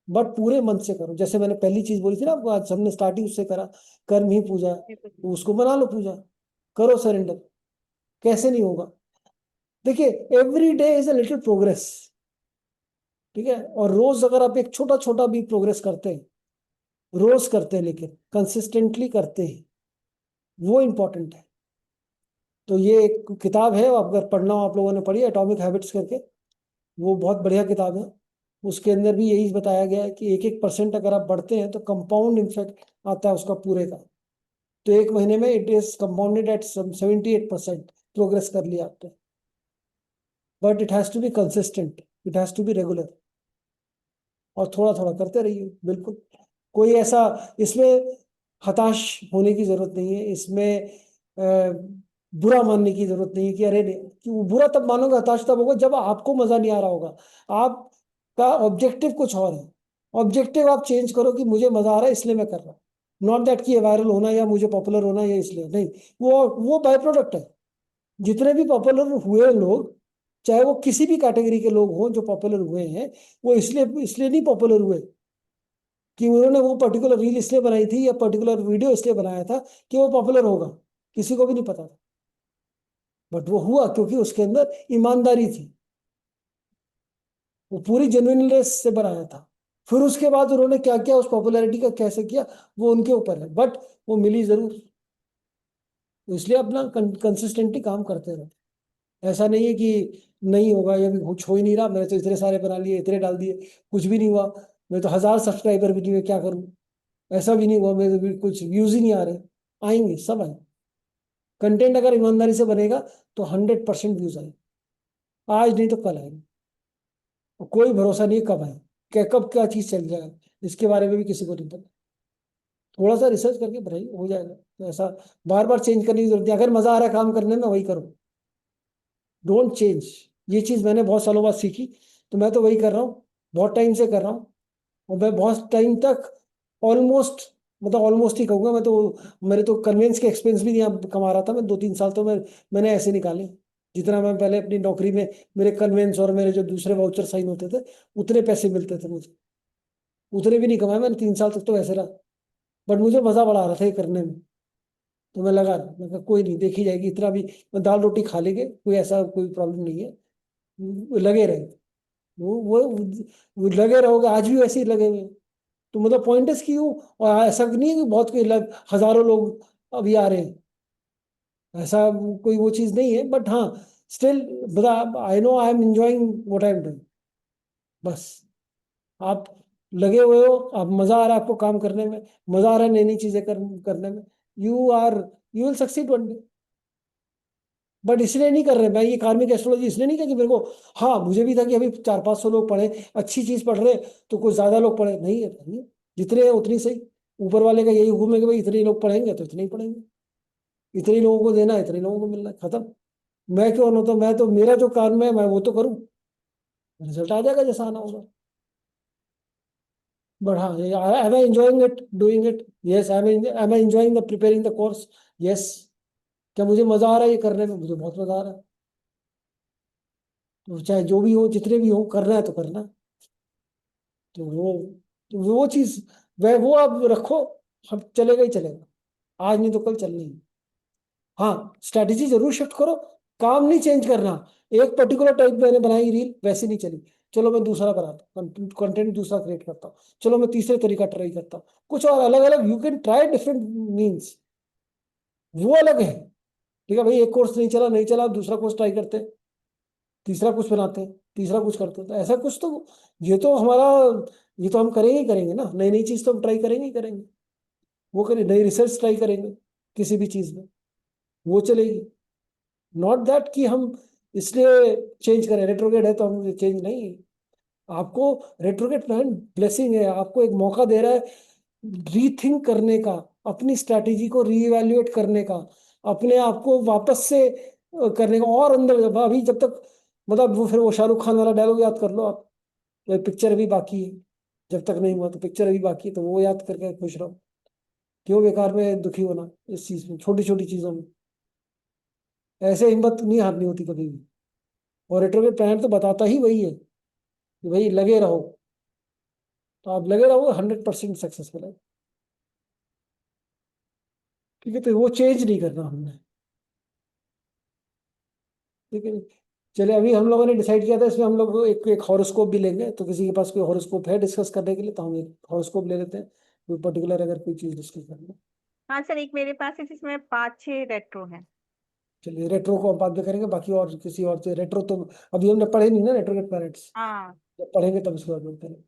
बट पूरे मन से करो। जैसे मैंने पहली चीज बोली थी ना आपको, आज हमने स्टार्टिंग उससे करा, कर्म ही पूजा है, तो उसको बना लो पूजा, करो सरेंडर। कैसे नहीं होगा? देखिए, every day is a little progress, ठीक है। और रोज अगर आप एक छोटा छोटा भी प्रोग्रेस करते हैं, रोज करते हैं लेकिन कंसिस्टेंटली करते हैं, वो इंपॉर्टेंट है। तो ये एक किताब है, अगर पढ़ना हो आप लोगों ने पढ़ी, एटॉमिक हैबिट्स करके, वो बहुत बढ़िया किताब है। उसके अंदर भी यही बताया गया है कि 1-1% अगर आप बढ़ते हैं तो कंपाउंड इफेक्ट आता है उसका पूरे का। तो 1 महीने में it is compounded at 78% progress कर लिया आपने, but it has to be consistent, it has to be regular, और थोड़ा थोड़ा करते रहिए। बिल्कुल कोई ऐसा इसमें हताश होने की जरूरत नहीं है, इसमें बुरा मानने की जरूरत नहीं है कि अरे नहीं, कि वो बुरा तब मानोगे, हताश तब होगा जब आपको मजा नहीं आ रहा होगा। आपका ऑब्जेक्टिव कुछ और है, ऑब्जेक्टिव आप चेंज करो कि मुझे मजा आ रहा है इसलिए मैं कर रहा हूँ, नॉट दैट कि ये वायरल होना या मुझे पॉपुलर होना या इसलिए नहीं। वो बाय प्रोडक्ट है। जितने भी पॉपुलर हुए लोग, चाहे वो किसी भी कैटेगरी के लोग हों जो पॉपुलर हुए हैं, वो इसलिए इसलिए नहीं पॉपुलर हुए कि उन्होंने वो पर्टिकुलर रील इसलिए बनाई थी या पर्टिकुलर वीडियो इसलिए बनाया था कि वो पॉपुलर होगा, किसी को भी नहीं पता था, बट वो हुआ क्योंकि उसके अंदर ईमानदारी थी, वो पूरी जेन्युइननेस से बनाया था। फिर उसके बाद उन्होंने क्या किया, उस पॉपुलैरिटी का कैसे किया, वो उनके ऊपर है, बट वो मिली जरूर। तो इसलिए अपना कंसिस्टेंटली काम करते रहो। ऐसा नहीं है कि नहीं होगा, ये भी कुछ हो ही नहीं रहा, मैंने तो इतने सारे बना लिए, इतने डाल दिए, कुछ भी नहीं हुआ, मैं तो 1000 सब्सक्राइबर भी नहीं हुए, क्या करूं? ऐसा भी नहीं हुआ, मेरे भी कुछ व्यूज ही नहीं आ रहे। आएंगे, सब आए। कंटेंट अगर ईमानदारी से बनेगा तो 100% व्यूज आए, आज नहीं तो कल आएंगे। और कोई भरोसा नहीं है कब आए, क्या कब क्या चीज चल जाएगा, इसके बारे में भी किसी को नहीं पता। थोड़ा सा रिसर्च करके बनाइए, हो जाएगा। तो ऐसा बार बार चेंज करने की जरूरत नहीं, अगर मजा आ रहा है काम करने में वही करो, डोंट चेंज। ये चीज मैंने बहुत सालों बाद सीखी, तो मैं तो वही कर रहा हूँ, बहुत टाइम से कर रहा हूँ। और मैं बहुत टाइम तक ऑलमोस्ट, मतलब ऑलमोस्ट ही कहूंगा मैं तो, मेरे तो कन्वेंस के एक्सपेंस भी नहीं कमा रहा था मैं 2-3 साल, तो मैंने ऐसे निकाले जितना मैं पहले अपनी नौकरी में, मेरे कन्वेंस और मेरे जो दूसरे वाउचर साइन होते थे उतने पैसे मिलते थे मुझे, उतने भी नहीं कमाए मैंने 3 साल तक, तो वैसे रहा। बट मुझे मजा बड़ा आ रहा था ये करने में, तो मैं लगा रहा, मैं कहा कोई नहीं, देखी जाएगी, इतना भी दाल रोटी खा लेंगे, कोई ऐसा कोई प्रॉब्लम नहीं है, लगे रहे। वो लगे रहोगे, आज भी वैसे ही लगे हुए हैं। तो मतलब पॉइंट इज कि और ऐसा नहीं है कि बहुत कोई हजारों लोग अभी आ रहे हैं, ऐसा कोई वो चीज नहीं है, बट हाँ स्टिल, बता, I know I am enjoying what I am doing. बस आप लगे हुए हो, आप मजा आ रहा है आपको काम करने में, मजा आ रहा है नई नई चीजें करने में, you are, you will succeed one day. But इसलिए नहीं कर रहे, मैं ये कार्मिक एस्ट्रोलॉजी इसलिए नहीं किया कि मेरे को, हाँ मुझे भी था कि अभी 400-500 लोग पढ़े, अच्छी चीज पढ़ रहे, तो कुछ ज्यादा लोग पढ़े, नहीं है, नहीं है। जितने हैं उतनी सही। ऊपर वाले का यही हुक्म है कि भाई इतने ही लोग पढ़ेंगे तो इतने ही पढ़ेंगे, इतने ही लोगों को देना है, इतने ही लोगों को मिलना है, खत्म। मैं क्यों ना, तो मैं तो, मेरा जो काम है मैं वो तो करूँ, रिजल्ट आ जाएगा जैसा आना होगा। बट हाँ, am I enjoying it doing it? Yes. Am I enjoying the preparing the course? Yes. क्या मुझे मजा आ रहा है ये करने में? मुझे बहुत मजा आ रहा है। तो चाहे जो भी हो, जितने भी हो, करना है तो करना है। तो वो चीज, वह वो आप रखो, हम चलेगा ही चलेगा, आज नहीं तो कल चलना ही। हाँ, स्ट्रैटेजी जरूर शिफ्ट करो, काम नहीं चेंज करना। एक पर्टिकुलर टाइप मैंने बनाई रील, वैसे नहीं चली, चलो मैं दूसरा बनाता हूँ, कंटेंट दूसरा क्रिएट करता हूँ, चलो मैं तीसरे तरीका ट्राई करता हूँ, कुछ और अलग अलग, you can try different means, वो अलग है। ठीक है भाई, एक कोर्स नहीं चला, नहीं चला, आप दूसरा कोर्स ट्राई करते हैं, तीसरा कुछ बनाते हैं, तीसरा कुछ करते हैं, तो ऐसा कुछ तो, ये तो हमारा, ये तो हम करेंगे ही करेंगे ना, नई नई चीज तो हम ट्राई करेंगे ही करेंगे, वो करें, नई रिसर्च ट्राई करेंगे किसी भी चीज में। वो चलेगी। नॉट दैट कि हम इसलिए चेंज करें, रेट्रोग्रेड है तो हम चेंज नहीं। आपको रेट्रोग्रेड प्लान ब्लेसिंग है, आपको एक मौका दे रहा है रीथिंक करने का, अपनी स्ट्रैटेजी को रीइवैल्यूएट करने का, अपने आप को वापस से करने का। और अंदर अभी जब तक मतलब वो फिर वो शाहरुख खान वाला डायलॉग याद कर लो आप, पिक्चर अभी बाकी है, जब तक नहीं हुआ तो पिक्चर अभी बाकी है, तो वो याद करके खुश रहो। क्यों बेकार में दुखी होना इस चीज में, छोटी छोटी चीजों में। ऐसे हिम्मत नहीं हारनी होती कभी भी। और रेट्रोग्रेड प्लानट तो बताता ही वही है कि भाई लगे रहो, तो आप लगे रहो 100% सक्सेसफुल है। ठीक है, तो वो चेंज नहीं करना हमने। ठीक है, चलिए अभी हम लोगों ने डिसाइड किया था इसमें हम लोग एक एक हॉरोस्कोप भी लेंगे, तो किसी के पास कोई हॉरोस्कोप है डिस्कस करने के लिए तो हम एक हॉरोस्कोप ले लेते हैं, कोई पर्टिकुलर अगर कोई चीज डिस्कस करना। हाँ सर, एक मेरे पास है जिसमें 5-6 रेट्रो हैं। चलिए रेट्रो को हम बाद में करेंगे, बाकी और किसी और से रेट्रो तो अभी हमने पढ़े नहीं ना, रेट्रोग्रेड प्लैनेट्स। हाँ जब पढ़ेंगे तब इसके बाद में करेंगे।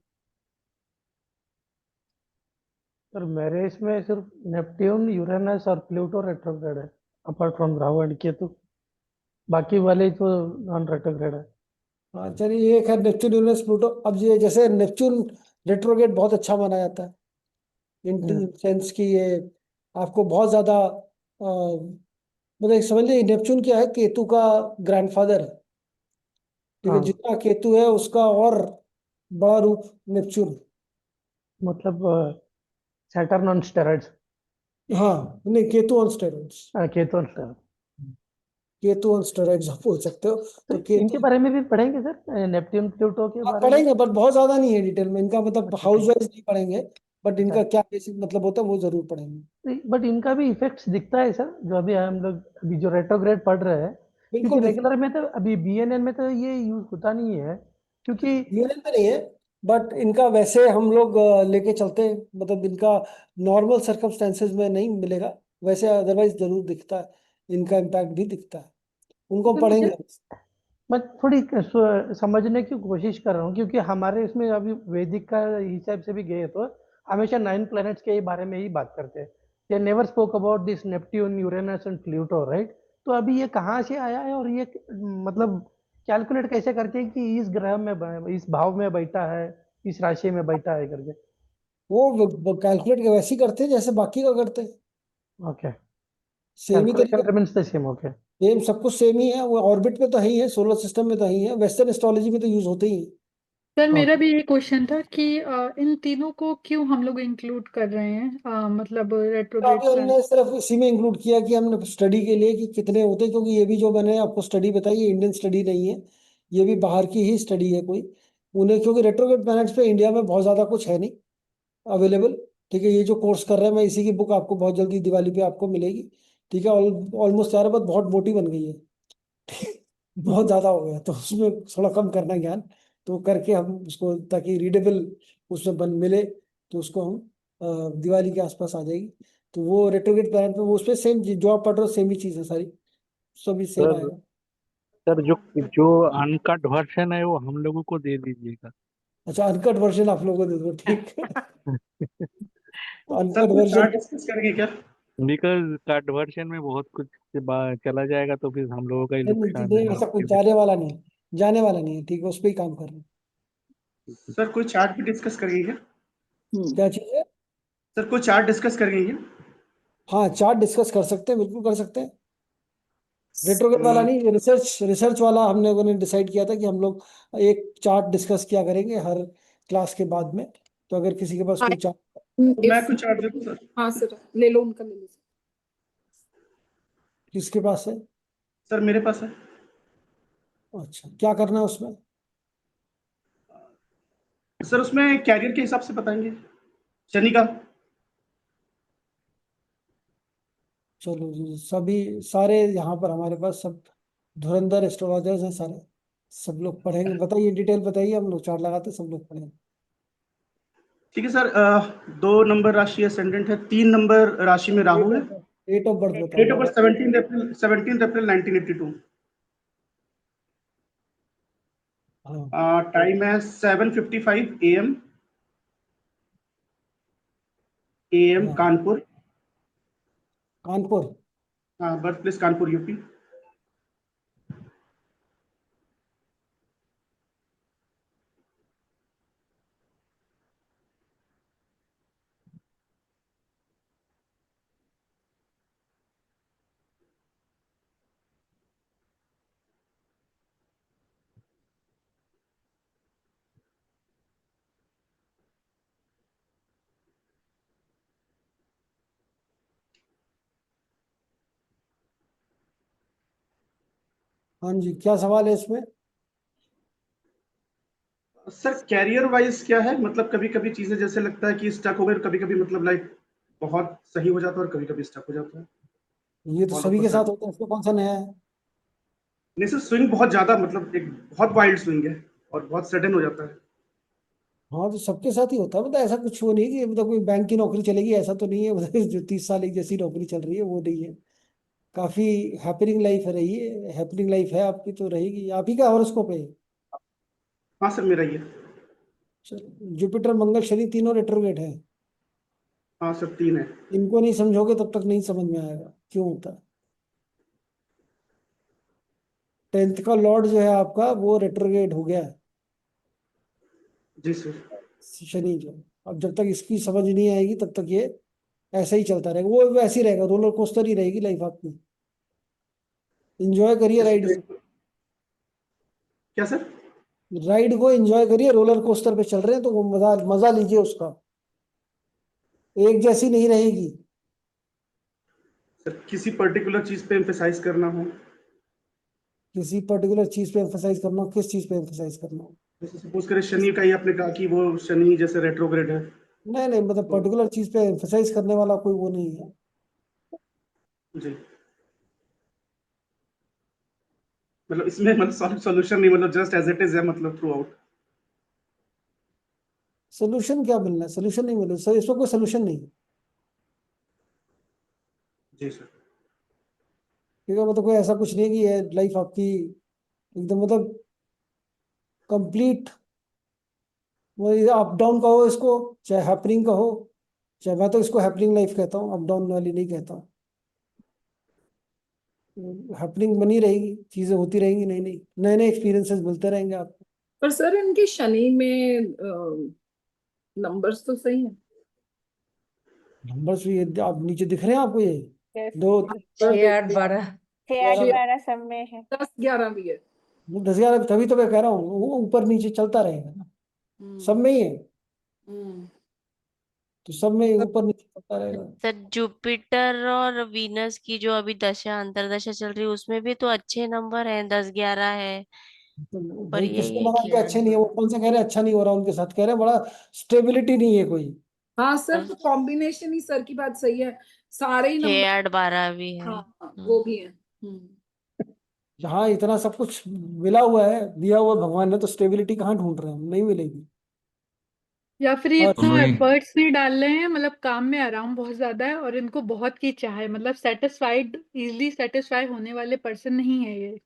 सर मेरे इसमें सिर्फ नेपट्यून, यूरेनस और प्लूटो रेट्रोग्रेड है, apart from Rahu and Ketu. बाकी वाले तो नॉन रेट्रोग्रेड है। हाँ चलिए, ये है नेपच्यून यूरेनस प्लूटो। अब ये जैसे नेपच्यून रेट्रोग्रेड बहुत अच्छा माना जाता है, इन सेंस कि ये आपको बहुत ज्यादा मतलब समझ लीजिए नेपच्यून क्या है, केतु का ग्रैंडफादर है। ठीक है, हाँ जितना केतु है उसका और बड़ा रूप नेपच्यून है। मतलब सैटर्न ऑन स्टेरॉइड्स। हाँ नहीं, Ketu on steroids. Ketu on steroid. Ketu on steroids आप बोल सकते हो। तो तो केतु इनके बारे में भी पढ़ेंगे सर, नेपट्यून प्लूटो के आप बारे में? पढ़ेंगे बट बहुत ज्यादा नहीं है डिटेल में इनका, मतलब अच्छा हाउस ठीक वाइज नहीं पढ़ेंगे, बट है। इनका क्या बेसिक मतलब होता है वो जरूर पढ़ेंगे। बट इनका भी इफेक्ट्स दिखता है सर, जो अभी हम लोग अभी जो रेट्रोग्रेड पढ़ रहे हैं, क्योंकि बिल्कुल रेगुलर में तो अभी बीएनएन में तो ये यूज होता नहीं है, क्योंकि यूनियन में नहीं है, बट इनका वैसे हम लोग लेके चलते हैं, मतलब इनका नॉर्मल सर्कमस्टेंसेज में नहीं मिलेगा, वैसे अदरवाइज जरूर दिखता है, इनका इम्पैक्ट भी दिखता है, उनको हम क्योंकि पढ़ेंगे। मैं थोड़ी समझने की कोशिश कर रहा हूँ, क्योंकि हमारे इसमें अभी वैदिक का हिसाब से भी गए तो हमेशा 9 प्लैनेट्स के बारे में ही बात करते हैं। ये never spoke about this Neptune, Uranus and Pluto, right? तो अभी ये कहाँ से आया है, और ये मतलब कैलकुलेट कैसे करके कि इस ग्रह में इस भाव में बैठा है, इस राशि में बैठा है करके? वो कैलकुलेट वैसे ही करते हैं जैसे बाकी का करते हैं, ओके, सेम ही कैलकुलेशन तरीका। Remains the same. Okay. Same सब कुछ सेम ही है, वो ऑर्बिट में तो है ही है, सोलर सिस्टम में तो है ही है, वेस्टर्न एस्ट्रोलॉजी में तो यूज होते ही हैं। सर मेरा ओके भी ये क्वेश्चन था कि इन तीनों को क्यों हम लोग इंक्लूड कर रहे हैं, मतलब तो रेट्रोग्रेड अभी प्लान। हमने सिर्फ इसी में इंक्लूड किया कि हमने स्टडी के लिए कि कितने होते हैं, क्योंकि ये भी जो मैंने आपको स्टडी बताई ये इंडियन स्टडी नहीं है, ये भी बाहर की ही स्टडी है कोई। उन्हें क्योंकि रेट्रोग्रेड प्लैनेट्स पे इंडिया में बहुत ज्यादा कुछ है नहीं अवेलेबल। ठीक है, ये जो कोर्स कर रहे हैं मैं इसी की बुक आपको बहुत जल्दी दिवाली पे आपको मिलेगी। ठीक है, ऑलमोस्ट यार बात बहुत मोटी बन गई है बहुत ज्यादा हो गया, तो उसमें थोड़ा कम करना ज्ञान, तो करके हम उसको ताकि रीडेबल उसमें बन मिले, तो उसको हम दिवाली के आसपास आ जाएगी। तो वो रेट्रोग्रेड प्लानट में वो उसमें सेम जो आप पढ़ रहे हो सेम ही चीज है सारी, सभी सेम सर आएगा। सर जो जो अनकट वर्जन है वो हम लोगों को दे दीजिएगा। अच्छा, अनकट वर्जन आप लोगों को दे दो, ठीक है तो सर अनकट कोई वर्जन चार्ट डिस्कस करेंगे क्या? बिकॉज कट वर्जन में बहुत कुछ चला जाएगा तो फिर हम लोगों का ही नहीं नुकसान नहीं, है ऐसा कुछ आपके भी। जाने वाला नहीं है, जाने वाला नहीं है, ठीक है, उस पर ही काम कर रहे हैं। सर कोई चार्ट भी डिस्कस करेंगे क्या? क्या चीज है? सर कोई चार्ट डिस्कस करेंगे क्या? हाँ चार्ट डिस्कस कर सकते हैं, बिल्कुल कर सकते हैं। रेट्रोग्रेड वाला नहीं, रिसर्च रिसर्च वाला हम लोगों ने डिसाइड किया था कि हम लोग एक चार्ट डिस्कस किया करेंगे हर क्लास के बाद में, तो अगर किसी के पास कोई चार्ट। तो मैं कुछ चार्ट दे दूं सर? हाँ सर, ले लो उनका, ले लो। किसके पास है? सर मेरे पास है। अच्छा, क्या करना है उसमें? सर उसमें कैरियर के हिसाब से बताएंगे, शनि का। चलो जी, सभी सारे यहाँ पर हमारे पास सब धुरंधर एस्ट्रोलॉजर्स हैं सारे, सब लोग पढ़ेंगे, बताइए डिटेल बताइए, हम लोग चार्ट लगाते हैं, सब लोग पढ़ेंगे। ठीक है सर, 2 नंबर राशि असेंडेंट है, 3 नंबर राशि में राहु है। डेट ऑफ बर्थ बता डेट ऑफ दो। बर्थ 17 अप्रैल 1982। हाँ टाइम है 7:55 AM हाँ, कानपुर। कानपुर। हाँ, बर्थ प्लेस कानपुर यूपी। हाँ जी, क्या सवाल है इसमें? सर कैरियर वाइज क्या है, मतलब कभी कभी चीजें जैसे लगता है कि स्टक हो गए, कभी कभी मतलब लाइक बहुत सही हो जाता है और कभी कभी स्टक हो जाता है। ये तो ऑल ऑफ सभी अ के साथ सडन होता है, इसमें कौन सा नया है? नहीं सर, स्विंग बहुत ज्यादा, मतलब एक बहुत वाइल्ड स्विंग है और बहुत सडन हो जाता है। हाँ, तो सबके साथ ही होता है, मतलब ऐसा कुछ वो नहीं कि मतलब कोई बैंक की नौकरी चलेगी, ऐसा तो नहीं है। मतलब जो 30 साल एक जैसी नौकरी चल रही है वो नहीं है। काफी हैपनिंग लाइफ है रही है, हैपनिंग लाइफ है आपकी, तो रहेगी। आप ही का हॉरोस्कोप है? हाँ सर, मेरा ये। चलो, जुपिटर मंगल शनि तीनों रेट्रोग्रेड है। हाँ सर, 3 है। इनको नहीं समझोगे तब तक नहीं समझ में आएगा क्यों होता है। 10th का लॉर्ड जो है आपका वो रेट्रोग्रेड हो गया है, जी सर। शनि जो। अब जब तक इसकी समझ नहीं आएगी तब तक ये ऐसा ही चलता रहेगा, वो वैसे ही रहेगा, रोलर कोस्टर ही रहेगी लाइफ आपकी। इंजॉय करिए इस राइड पे को। क्या सर? राइड को एंजॉय करिए, रोलर कोस्टर पे चल रहे हैं तो वो मजा मजा लीजिए उसका। एक जैसी नहीं रहेगी। सर किसी पर्टिकुलर चीज पे एम्फेसाइज करना हो, किसी पर्टिकुलर चीज पे एम्फसाइज करना हो, किस चीज पे एम्फसाइज करना हो? जैसे सपोज करें शनि का ही आपने कहा कि वो शनि जैसे रेट्रोग्रेड है, नहीं नहीं, मतलब तो पर्टिकुलर चीज पे एम्फसाइज करने वाला कोई वो नहीं है। जी, मतलब इसमें मतलब सॉल्यूशन नहीं, मतलब जस्ट एज इट इज है, मतलब थ्रू आउट। सोल्यूशन क्या मिलना है? सोल्यूशन नहीं मिले सर, इसमें कोई सोल्यूशन नहीं है। जी सर। ठीक है, मतलब कोई ऐसा कुछ नहीं है कि ये लाइफ आपकी एकदम मतलब कंप्लीट, वो अप डाउन कहो इसको, चाहे हैपनिंग कहो, चाहे, मैं तो इसको हैपनिंग लाइफ कहता हूँ, अप डाउन वाली नहीं कहता। हैपनिंग बनी रहेगी, चीजें होती रहेंगी, नई नई नए नए एक्सपीरियंसेस मिलते रहेंगे आपको। पर सर इनके शनि में नंबर्स तो सही है। नंबर्स भी आप नीचे दिख रहे हैं आपको ये यस, दो? 6 8 12। 6 8 12 सब में है। 10 11 भी है। 10 11, तभी तो मैं कह रहा हूँ वो ऊपर नीचे चलता रहेगा ना, सब हम्म में ही है। हम्म तो सब में ऊपर नीचे चलता रहेगा। सर जुपिटर और वीनस की जो अभी दशा अंतरदशा चल रही है उसमें भी तो अच्छे नंबर हैं, 10 11 है। तो पर भाई यही किसको है लगा कि कि अच्छे नहीं है? वो कौन सा कह रहे हैं अच्छा नहीं हो रहा उनके साथ? कह रहे हैं बड़ा स्टेबिलिटी नहीं है कोई। हाँ सर, तो कॉम्बिनेशन ही सर की बात सही है, सारे ही 6 8 12 भी है। हाँ हाँ, वो भी है। जहाँ इतना सब कुछ मिला हुआ है, दिया हुआ भगवान ने, तो स्टेबिलिटी कहाँ ढूंढ रहे हैं हम? नहीं मिलेगी। या फिर ये और इतना एफर्ट्स नहीं डाल रहे हैं, मतलब काम में आराम बहुत ज्यादा है और इनको बहुत की चाह है, मतलब सेटिस्फाइड, इजीली सेटिस्फाई होने वाले पर्सन नहीं है ये,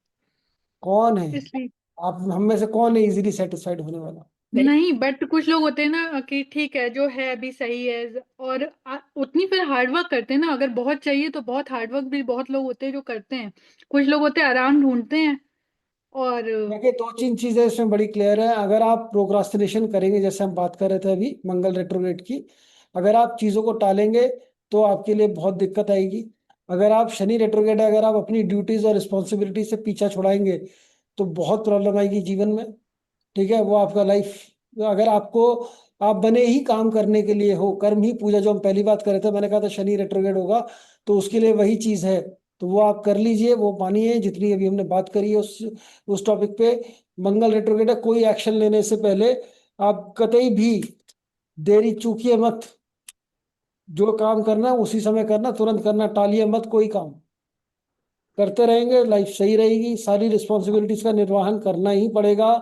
कौन है? इसलिए। आप हम में से कौन है इजीली सेटिस्फाइड होने वाला? नहीं, बट कुछ लोग होते हैं ना कि ठीक है जो है अभी सही है, और उतनी फिर हार्डवर्क करते हैं ना, अगर बहुत चाहिए तो बहुत हार्डवर्क भी बहुत लोग होते हैं जो करते हैं। कुछ लोग होते हैं आराम ढूंढते हैं। और देखिए, दो तीन चीजें इसमें बड़ी क्लियर है। अगर आप प्रोक्रास्टिनेशन करेंगे, जैसे हम बात कर रहे थे अभी मंगल रेट्रोग्रेड की, अगर आप चीजों को टालेंगे तो आपके लिए बहुत दिक्कत आएगी। अगर आप शनि रेट्रोग्रेड है, अगर आप अपनी ड्यूटीज और रिस्पॉन्सिबिलिटी से पीछा छुड़ाएंगे तो बहुत प्रॉब्लम आएगी जीवन में। ठीक है, वो आपका लाइफ, अगर आपको, आप बने ही काम करने के लिए हो, कर्म ही पूजा, जो हम पहली बात कर रहे थे, मैंने कहा था शनि रेट्रोग्रेड होगा तो उसके लिए वही चीज है, तो वो आप कर लीजिए, वो मानिए जितनी अभी हमने बात करी है उस टॉपिक पे। मंगल रेट्रोग्रेड है, कोई एक्शन लेने से पहले आप कतई भी देरी चूकिए मत। जो काम करना है उसी समय करना, तुरंत करना, टालिए मत कोई काम। करते रहेंगे, लाइफ सही रहेगी। सारी रिस्पॉन्सिबिलिटीज का निर्वहन करना ही पड़ेगा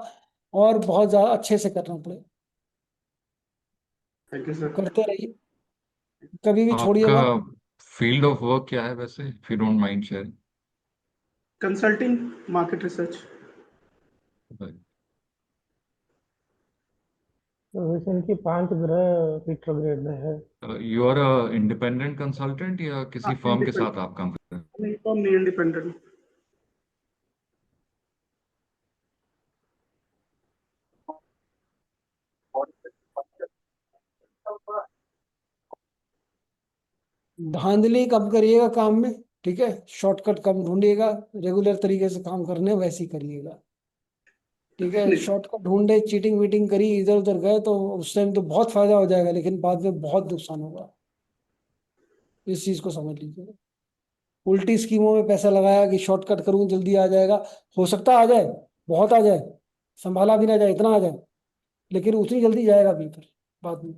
और बहुत ज्यादा अच्छे से करना पड़ेगा। थैंक यू तो सर। करते रहिए, कभी भी छोड़िए आपका मत। फील्ड ऑफ वर्क क्या है वैसे, if you don't mind share? Consulting, market research. Roshan की 5 ग्रह रिट्रोग्रेड में है। You are a independent consultant या किसी फर्म के साथ आप काम कर रहे हैं? नहीं, फर्म नहीं, इंडिपेंडेंट। धांधली कम करिएगा काम में, ठीक है, शॉर्टकट कम ढूंढिएगा, रेगुलर तरीके से काम करने वैसे ही करिएगा, ठीक है। शॉर्टकट ढूंढे, चीटिंग वीटिंग करी, इधर उधर गए तो उस टाइम तो बहुत फायदा हो जाएगा, लेकिन बाद में बहुत नुकसान होगा। इस चीज को समझ लीजिए। उल्टी स्कीमों में पैसा लगाया कि शॉर्टकट करूं जल्दी आ जाएगा, हो सकता है आ जाए, बहुत आ जाए, संभाला भी ना जाए इतना आ जाए, लेकिन उतनी जल्दी जाएगा भी फिर बाद में,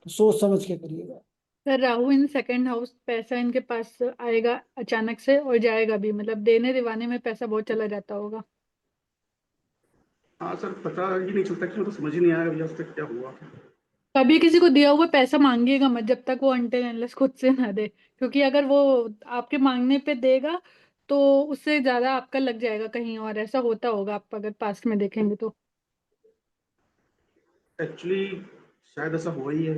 तो सोच समझ के करिएगा। Sir Rahu in second house, पैसा इनके पास आएगा अचानक से और जाएगा भी, मतलब देने दिवाने में पैसा बहुत चला जाता होगा। हाँ सर, पता ही नहीं चलता कि, तो समझ ही नहीं आया अभी आज तक क्या हुआ। कभी किसी को दिया हुआ पैसा मांगिएगा मत जब तक वो अनटिल अनलेस खुद से ना दे, क्योंकि अगर वो आपके मांगने पे देगा तो उससे ज्यादा आपका लग जाएगा कहीं और, ऐसा होता होगा आप अगर पास्ट में देखेंगे तो। एक्चुअली शायद ऐसा हुआ ही है,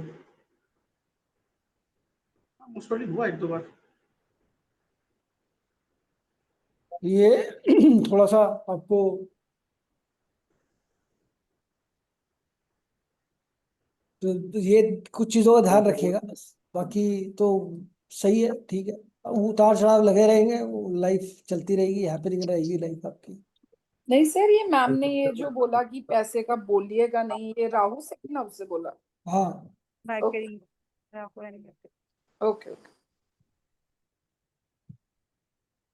मोस्ट प्रॉब्ली हुआ एक दो बार। ये थोड़ा सा आपको तो ये कुछ चीजों का ध्यान रखिएगा बस, बाकी तो सही है, ठीक है। उतार चढ़ाव लगे रहेंगे, लाइफ चलती रहेगी, हैपनिंग रहेगी लाइफ आपकी। नहीं सर, ये मैम ने ये जो बोला कि पैसे का बोलिएगा नहीं, ये राहु सेकंड हाउस से बोला। हाँ, mercury, Rahu and mercury. Okay okay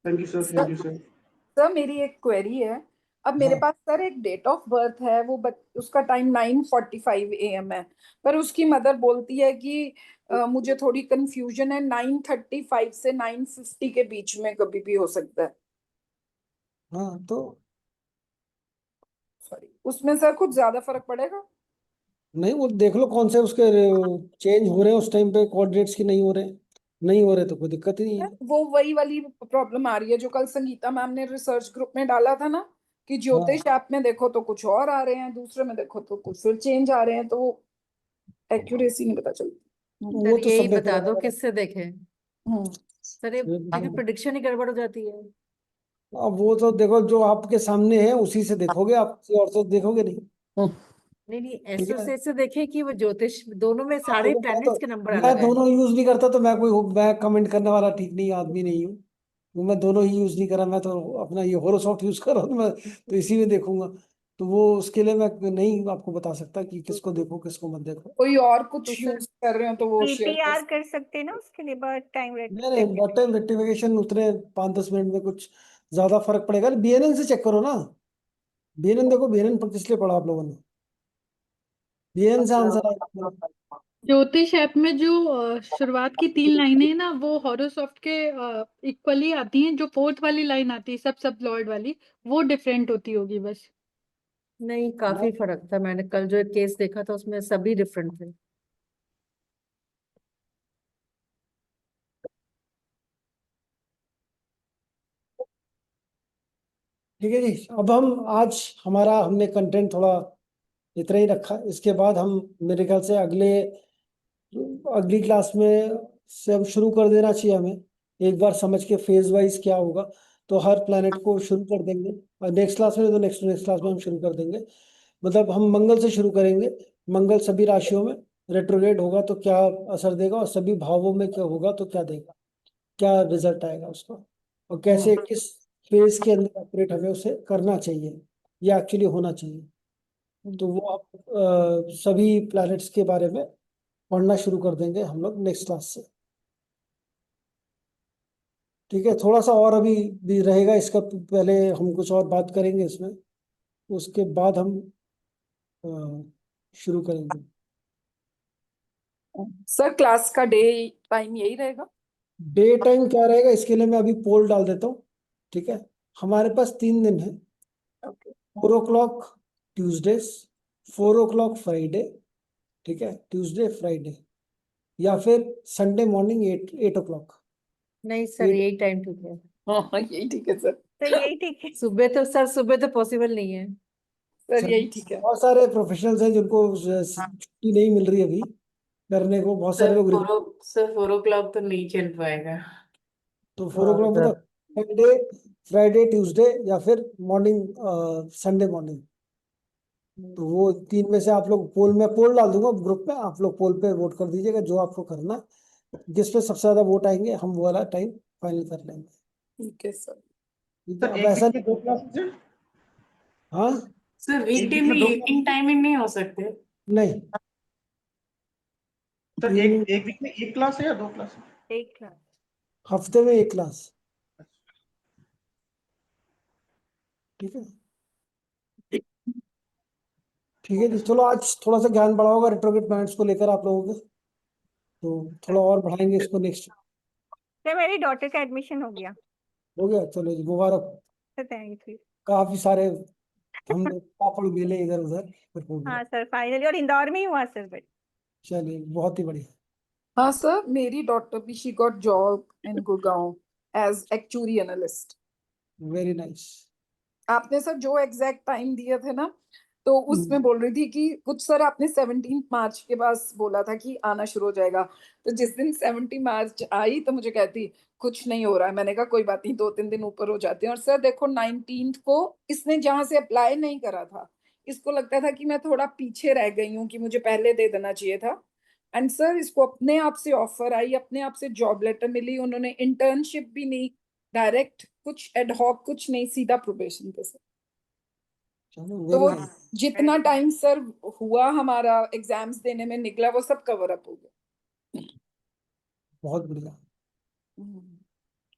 thank you sir, thank you sir. Sir, मेरी एक क्वेरी है। अब मेरे हाँ, पास सर एक डेट ऑफ बर्थ है, वो उसका टाइम 9:45 AM है, पर उसकी मदर बोलती है कि मुझे थोड़ी कंफ्यूजन है, 9:35 से 9:50 के बीच में कभी भी हो सकता है। हाँ तो सॉरी, उसमें सर कुछ ज्यादा फर्क पड़ेगा? नहीं, वो देख लो कौन से उसके चेंज हो रहे हैं उस टाइम पे, कोऑर्डिनेट्स की नहीं हो रहे, नहीं हो रहे तो कोई दिक्कत ही नहीं है। वो वही वाली प्रॉब्लम आ रही है जो कल संगीता मैम ने रिसर्च ग्रुप में डाला था ना, कि हाँ, ज्योतिष ऐप में देखो तो कुछ और आ रहे हैं, दूसरे में देखो तो कुछ फिर चेंज आ रहे हैं, तो एक्यूरेसी नहीं पता चलती। वो सर तो यही सब बता दो देखो। किससे देखें। सर ये फिर प्रिडिक्शन ही गड़बड़ हो जाती है। अब वो तो देखो जो आपके सामने है उसी से देखोगे, आप किसी और से देखोगे नहीं, नहीं नहीं, ठीक है। एस्ट्रो से देखें कि वो ज्योतिष, दोनों में हाँ, सारे देखो प्लैनेट्स के नंबर मैं अलग है। दोनों यूज नहीं करता, तो मैं कमेंट करने वाला ठीक नहीं आदमी नहीं हूँ। तो मैं दोनों ही यूज नहीं करा, मैं तो अपना ये होरोसॉफ्ट यूज कर रहा हूँ, मैं तो इसी में देखूंगा। तो वो उसके लिए मैं नहीं आपको बता सकता कि किसको देखो किसको मत देखो। कोई और तो कुछ सर यूज कर रहे हो तो वो शेयर कर पीटीआर कर सकते हैं ना उसके लिए, बर्थ टाइम नहीं नहीं, बट टाइम रेक्टिफिकेशन उतने 5-10 मिनट में कुछ ज्यादा फर्क पड़ेगा। बीएनएन से चेक करो ना, बीएनएन देखो, बीएनएन पर किस लिए पढ़ा आप लोगों ने, बीएनएन से आंसर आएगा। ज्योतिष ऐप में जो शुरुआत की 3 लाइनें हैं ना, वो हॉरोसॉफ्ट के इक्वली आती हैं। जो फोर्थ वाली लाइन आती है सब सब लॉर्ड वाली, वो डिफरेंट होती होगी बस। नहीं, काफी फर्क था, मैंने कल जो एक केस देखा था उसमें सभी डिफरेंट थे। ठीक है जी, अब हम आज हमने कंटेंट थोड़ा इतना ही रखा, इसके बाद हम मेरे ख्याल से अगली क्लास में से हम शुरू कर देना चाहिए हमें, एक बार समझ के फेज वाइज क्या होगा। तो हर प्लैनेट को शुरू कर देंगे, और नेक्स्ट क्लास में तो नेक्स्ट नेक्स्ट क्लास में हम शुरू कर देंगे। मतलब हम मंगल से शुरू करेंगे, मंगल सभी राशियों में रेट्रोग्रेड होगा तो क्या असर देगा, और सभी भावों में क्या होगा तो क्या देगा, क्या रिजल्ट आएगा उसका, और कैसे किस फेज के अंदर ऑपरेट हमें उसे करना चाहिए या एक्चुअली होना चाहिए। तो वो आप सभी प्लैनेट्स के बारे में पढ़ना शुरू कर देंगे हम लोग नेक्स्ट क्लास से, ठीक है। थोड़ा सा और अभी भी रहेगा इसका, पहले हम कुछ और बात करेंगे इसमें, उसके बाद हम अ, शुरू करेंगे। सर क्लास का डे टाइम यही रहेगा? डे टाइम क्या रहेगा इसके लिए मैं अभी पोल डाल देता हूँ, ठीक है। हमारे पास 3 दिन है, 4 o'clock ट्यूजडेज, 4 o'clock फ्राइडे, ठीक है, ट्यूसडे फ्राइडे, या फिर संडे मॉर्निंग 8 o'clock। नहीं सर, यही टाइम ठीक है। हाँ यही ठीक है सर। तो यही ठीक है। सुबह तो सर, सुबह तो पॉसिबल नहीं है। सर यही ठीक है। बहुत सारे प्रोफेशनल्स हैं जिनको छुट्टी नहीं मिल रही अभी करने को, बहुत सारे लोग सर 4 o'clock तो नहीं चल पाएगा। तो 4 o'clock मतलब फ्राइडे, ट्यूसडे या फिर मॉर्निंग, संडे मॉर्निंग। तो वो 3 में से आप लोग पोल डाल दूंगा ग्रुप पे, आप लोग पोल पे वोट कर दीजिएगा जो आपको करना है। जिस पे सबसे ज्यादा वोट आएंगे हम वो वाला टाइम फाइनल कर लेंगे। ठीक है सर। ठीक है, सर अब एक ऐसा वीक में 2 क्लासेस है? हाँ सर एक वीकडे वीक में में 2 इवनिंग टाइमिंग नहीं हो सकते? नहीं, सर इवनिंग एक वीक में 1 क्लास है या 2 क्लास है? एक क्लास। हफ्ते में 1 क्लास। ठीक है, ठीक है जी। चलो आज थोड़ा सा ज्ञान बढ़ा होगा रेट्रोग्रेड प्लैनेट्स को लेकर आप लोगों के, तो थोड़ा और बढ़ाएंगे इसको नेक्स्ट। सर मेरी डॉटर का एडमिशन हो गया। हो गया, चलो जी मुबारक। Sir thank you. काफी सारे हम लोग पापड़ बेले इधर उधर, फिर हो गया। हाँ सर फाइनली, और इंदौर में ही हुआ सर। बट चलिए बहुत ही बढ़िया। हाँ सर, मेरी डॉटर भी she got job in Gurgaon as actuary analyst. Very nice. आपने सर जो एग्जैक्ट टाइम दिए थे ना, तो उसमें बोल रही थी कि कुछ सर आपने 17 मार्च के बाद बोला था कि आना शुरू हो जाएगा। तो जिस दिन 17 मार्च आई तो मुझे कहती कुछ नहीं हो रहा है। मैंने कहा कोई बात नहीं, 2-3 दिन ऊपर हो जाते हैं। और सर देखो 19 को इसने जहां से अप्लाई नहीं करा था, इसको लगता था कि मैं थोड़ा पीछे रह गई हूँ, कि मुझे पहले दे देना चाहिए था। एंड सर इसको अपने आप से ऑफर आई, अपने आप से जॉब लेटर मिली। उन्होंने इंटर्नशिप भी नहीं, डायरेक्ट कुछ एडहॉक कुछ नहीं, सीधा प्रोबेशन पे सर। चलो तो वेरी वो नाइस। जितना टाइम सर हुआ हमारा एग्जाम्स देने में निकला, वो सब कवर अप हो गया। बहुत बढ़िया,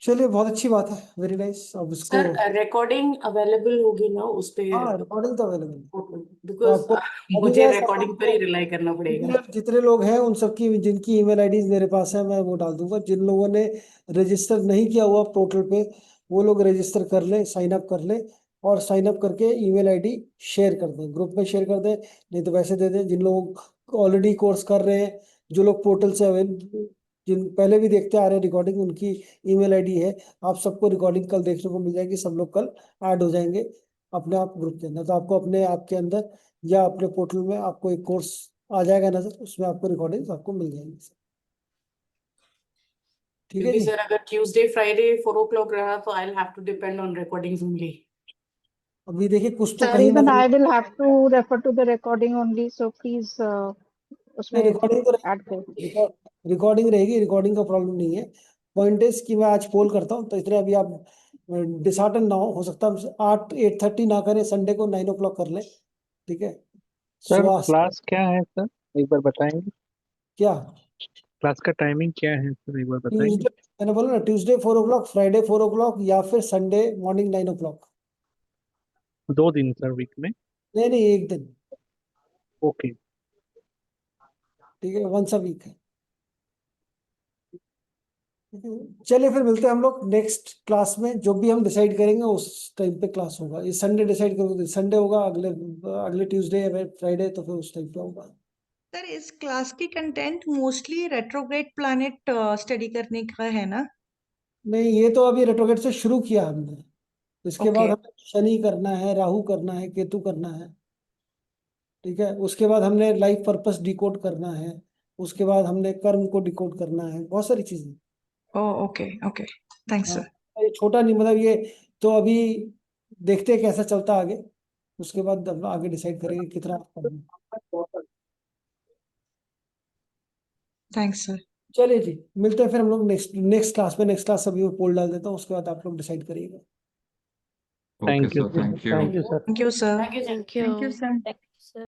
चलिए बहुत अच्छी बात है, वेरी नाइस। अब इसको सर रिकॉर्डिंग अवेलेबल होगी ना उस पे? हाँ रिकॉर्डिंग तो अवेलेबल है। तो बिकॉज आपको अभी मुझे क्या रिकॉर्डिंग पर ही रिलाई करना पड़ेगा। जितने लोग हैं उन सबकी जिनकी ईमेल आईडीज मेरे पास है मैं वो डाल दूंगा। जिन लोगों ने रजिस्टर नहीं किया हुआ पोर्टल पे वो लोग रजिस्टर कर लें, साइन अप कर लें, और साइन अप करके ईमेल आईडी शेयर कर दें, ग्रुप में शेयर कर दें, नहीं तो वैसे दे दें। जिन लोग ऑलरेडी कोर्स कर रहे हैं, जो लोग पोर्टल से जिन पहले भी देखते आ रहे हैं रिकॉर्डिंग, उनकी ईमेल आईडी है। आप सबको रिकॉर्डिंग कल देखने को मिल जाएगी, सब लोग कल ऐड हो जाएंगे अपने आप ग्रुप के अंदर। तो आपको अपने आप के अंदर या अपने पोर्टल में आपको एक कोर्स आ जाएगा नजर, उसमें आपको रिकॉर्डिंग आपको मिल जाएंगी। ठीक है क्योंकि जी। सर अगर ट्यूसडे फ्राइडे 4 o'clock रहा तो I have to depend on recordings only. अभी देखिए कुछ तो Sir, कहीं ना even कहीं I will have to refer to the recording only, so please उसमें रिकॉर्डिंग तो ऐड कर। रिकॉर्डिंग रहेगी, रिकॉर्डिंग का प्रॉब्लम नहीं है। पॉइंट इज कि मैं आज पोल करता हूँ, तो इतने अभी आप डिसहार्टन ना हो सकता है 8:30 ना करें, संडे को 9 o'clock कर लें। ठीक है, सर सुबह क्लास क्या है सर, एक बार बताएंगे? क्या क्लास का टाइमिंग क्या है सर, एक बार बताएंगे? ट्यूसडे, मैंने बोला ना ट्यूसडे 4 o'clock, फ्राइडे 4 o'clock, या फिर संडे मॉर्निंग 9 o'clock। 2 दिन सर वीक में? नहीं नहीं, एक दिन। ओके। ठीक है, वंस अ वीक है। चलिए फिर मिलते हैं हम लोग नेक्स्ट क्लास में। जो भी हम डिसाइड करेंगे उस टाइम पे क्लास होगा। ये संडे डिसाइड करोगे, संडे होगा, अगले अगले ट्यूसडे या फ्राइडे, तो फिर उस टाइम पे होगा। सर इस क्लास की content mostly retrograde planet study करने का है ना? नहीं, ये तो अभी रेट्रोग्रेड से शुरू किया हमने। इसके बाद ओके हमें शनि करना है, राहु करना है, केतु करना है। ठीक है, उसके बाद हमने लाइफ पर्पस डिकोड करना है, उसके बाद हमने कर्म को डिकोड करना है, बहुत सारी चीजें। ओके ओके, थैंक्स हाँ, सर। ये छोटा नहीं, मतलब ये तो अभी देखते हैं कैसा चलता है आगे, उसके बाद हम आगे डिसाइड करेंगे कितना करना है। Thanks sir. चलिए जी, मिलते हैं फिर हम लोग नेक्स्ट क्लास में। नेक्स्ट क्लास अभी मैं पोल डाल देता हूँ, उसके बाद आप लोग डिसाइड करिएगा। Okay thank you sir, thank you. Thank you sir. Thank you sir. Thank you thank you sir.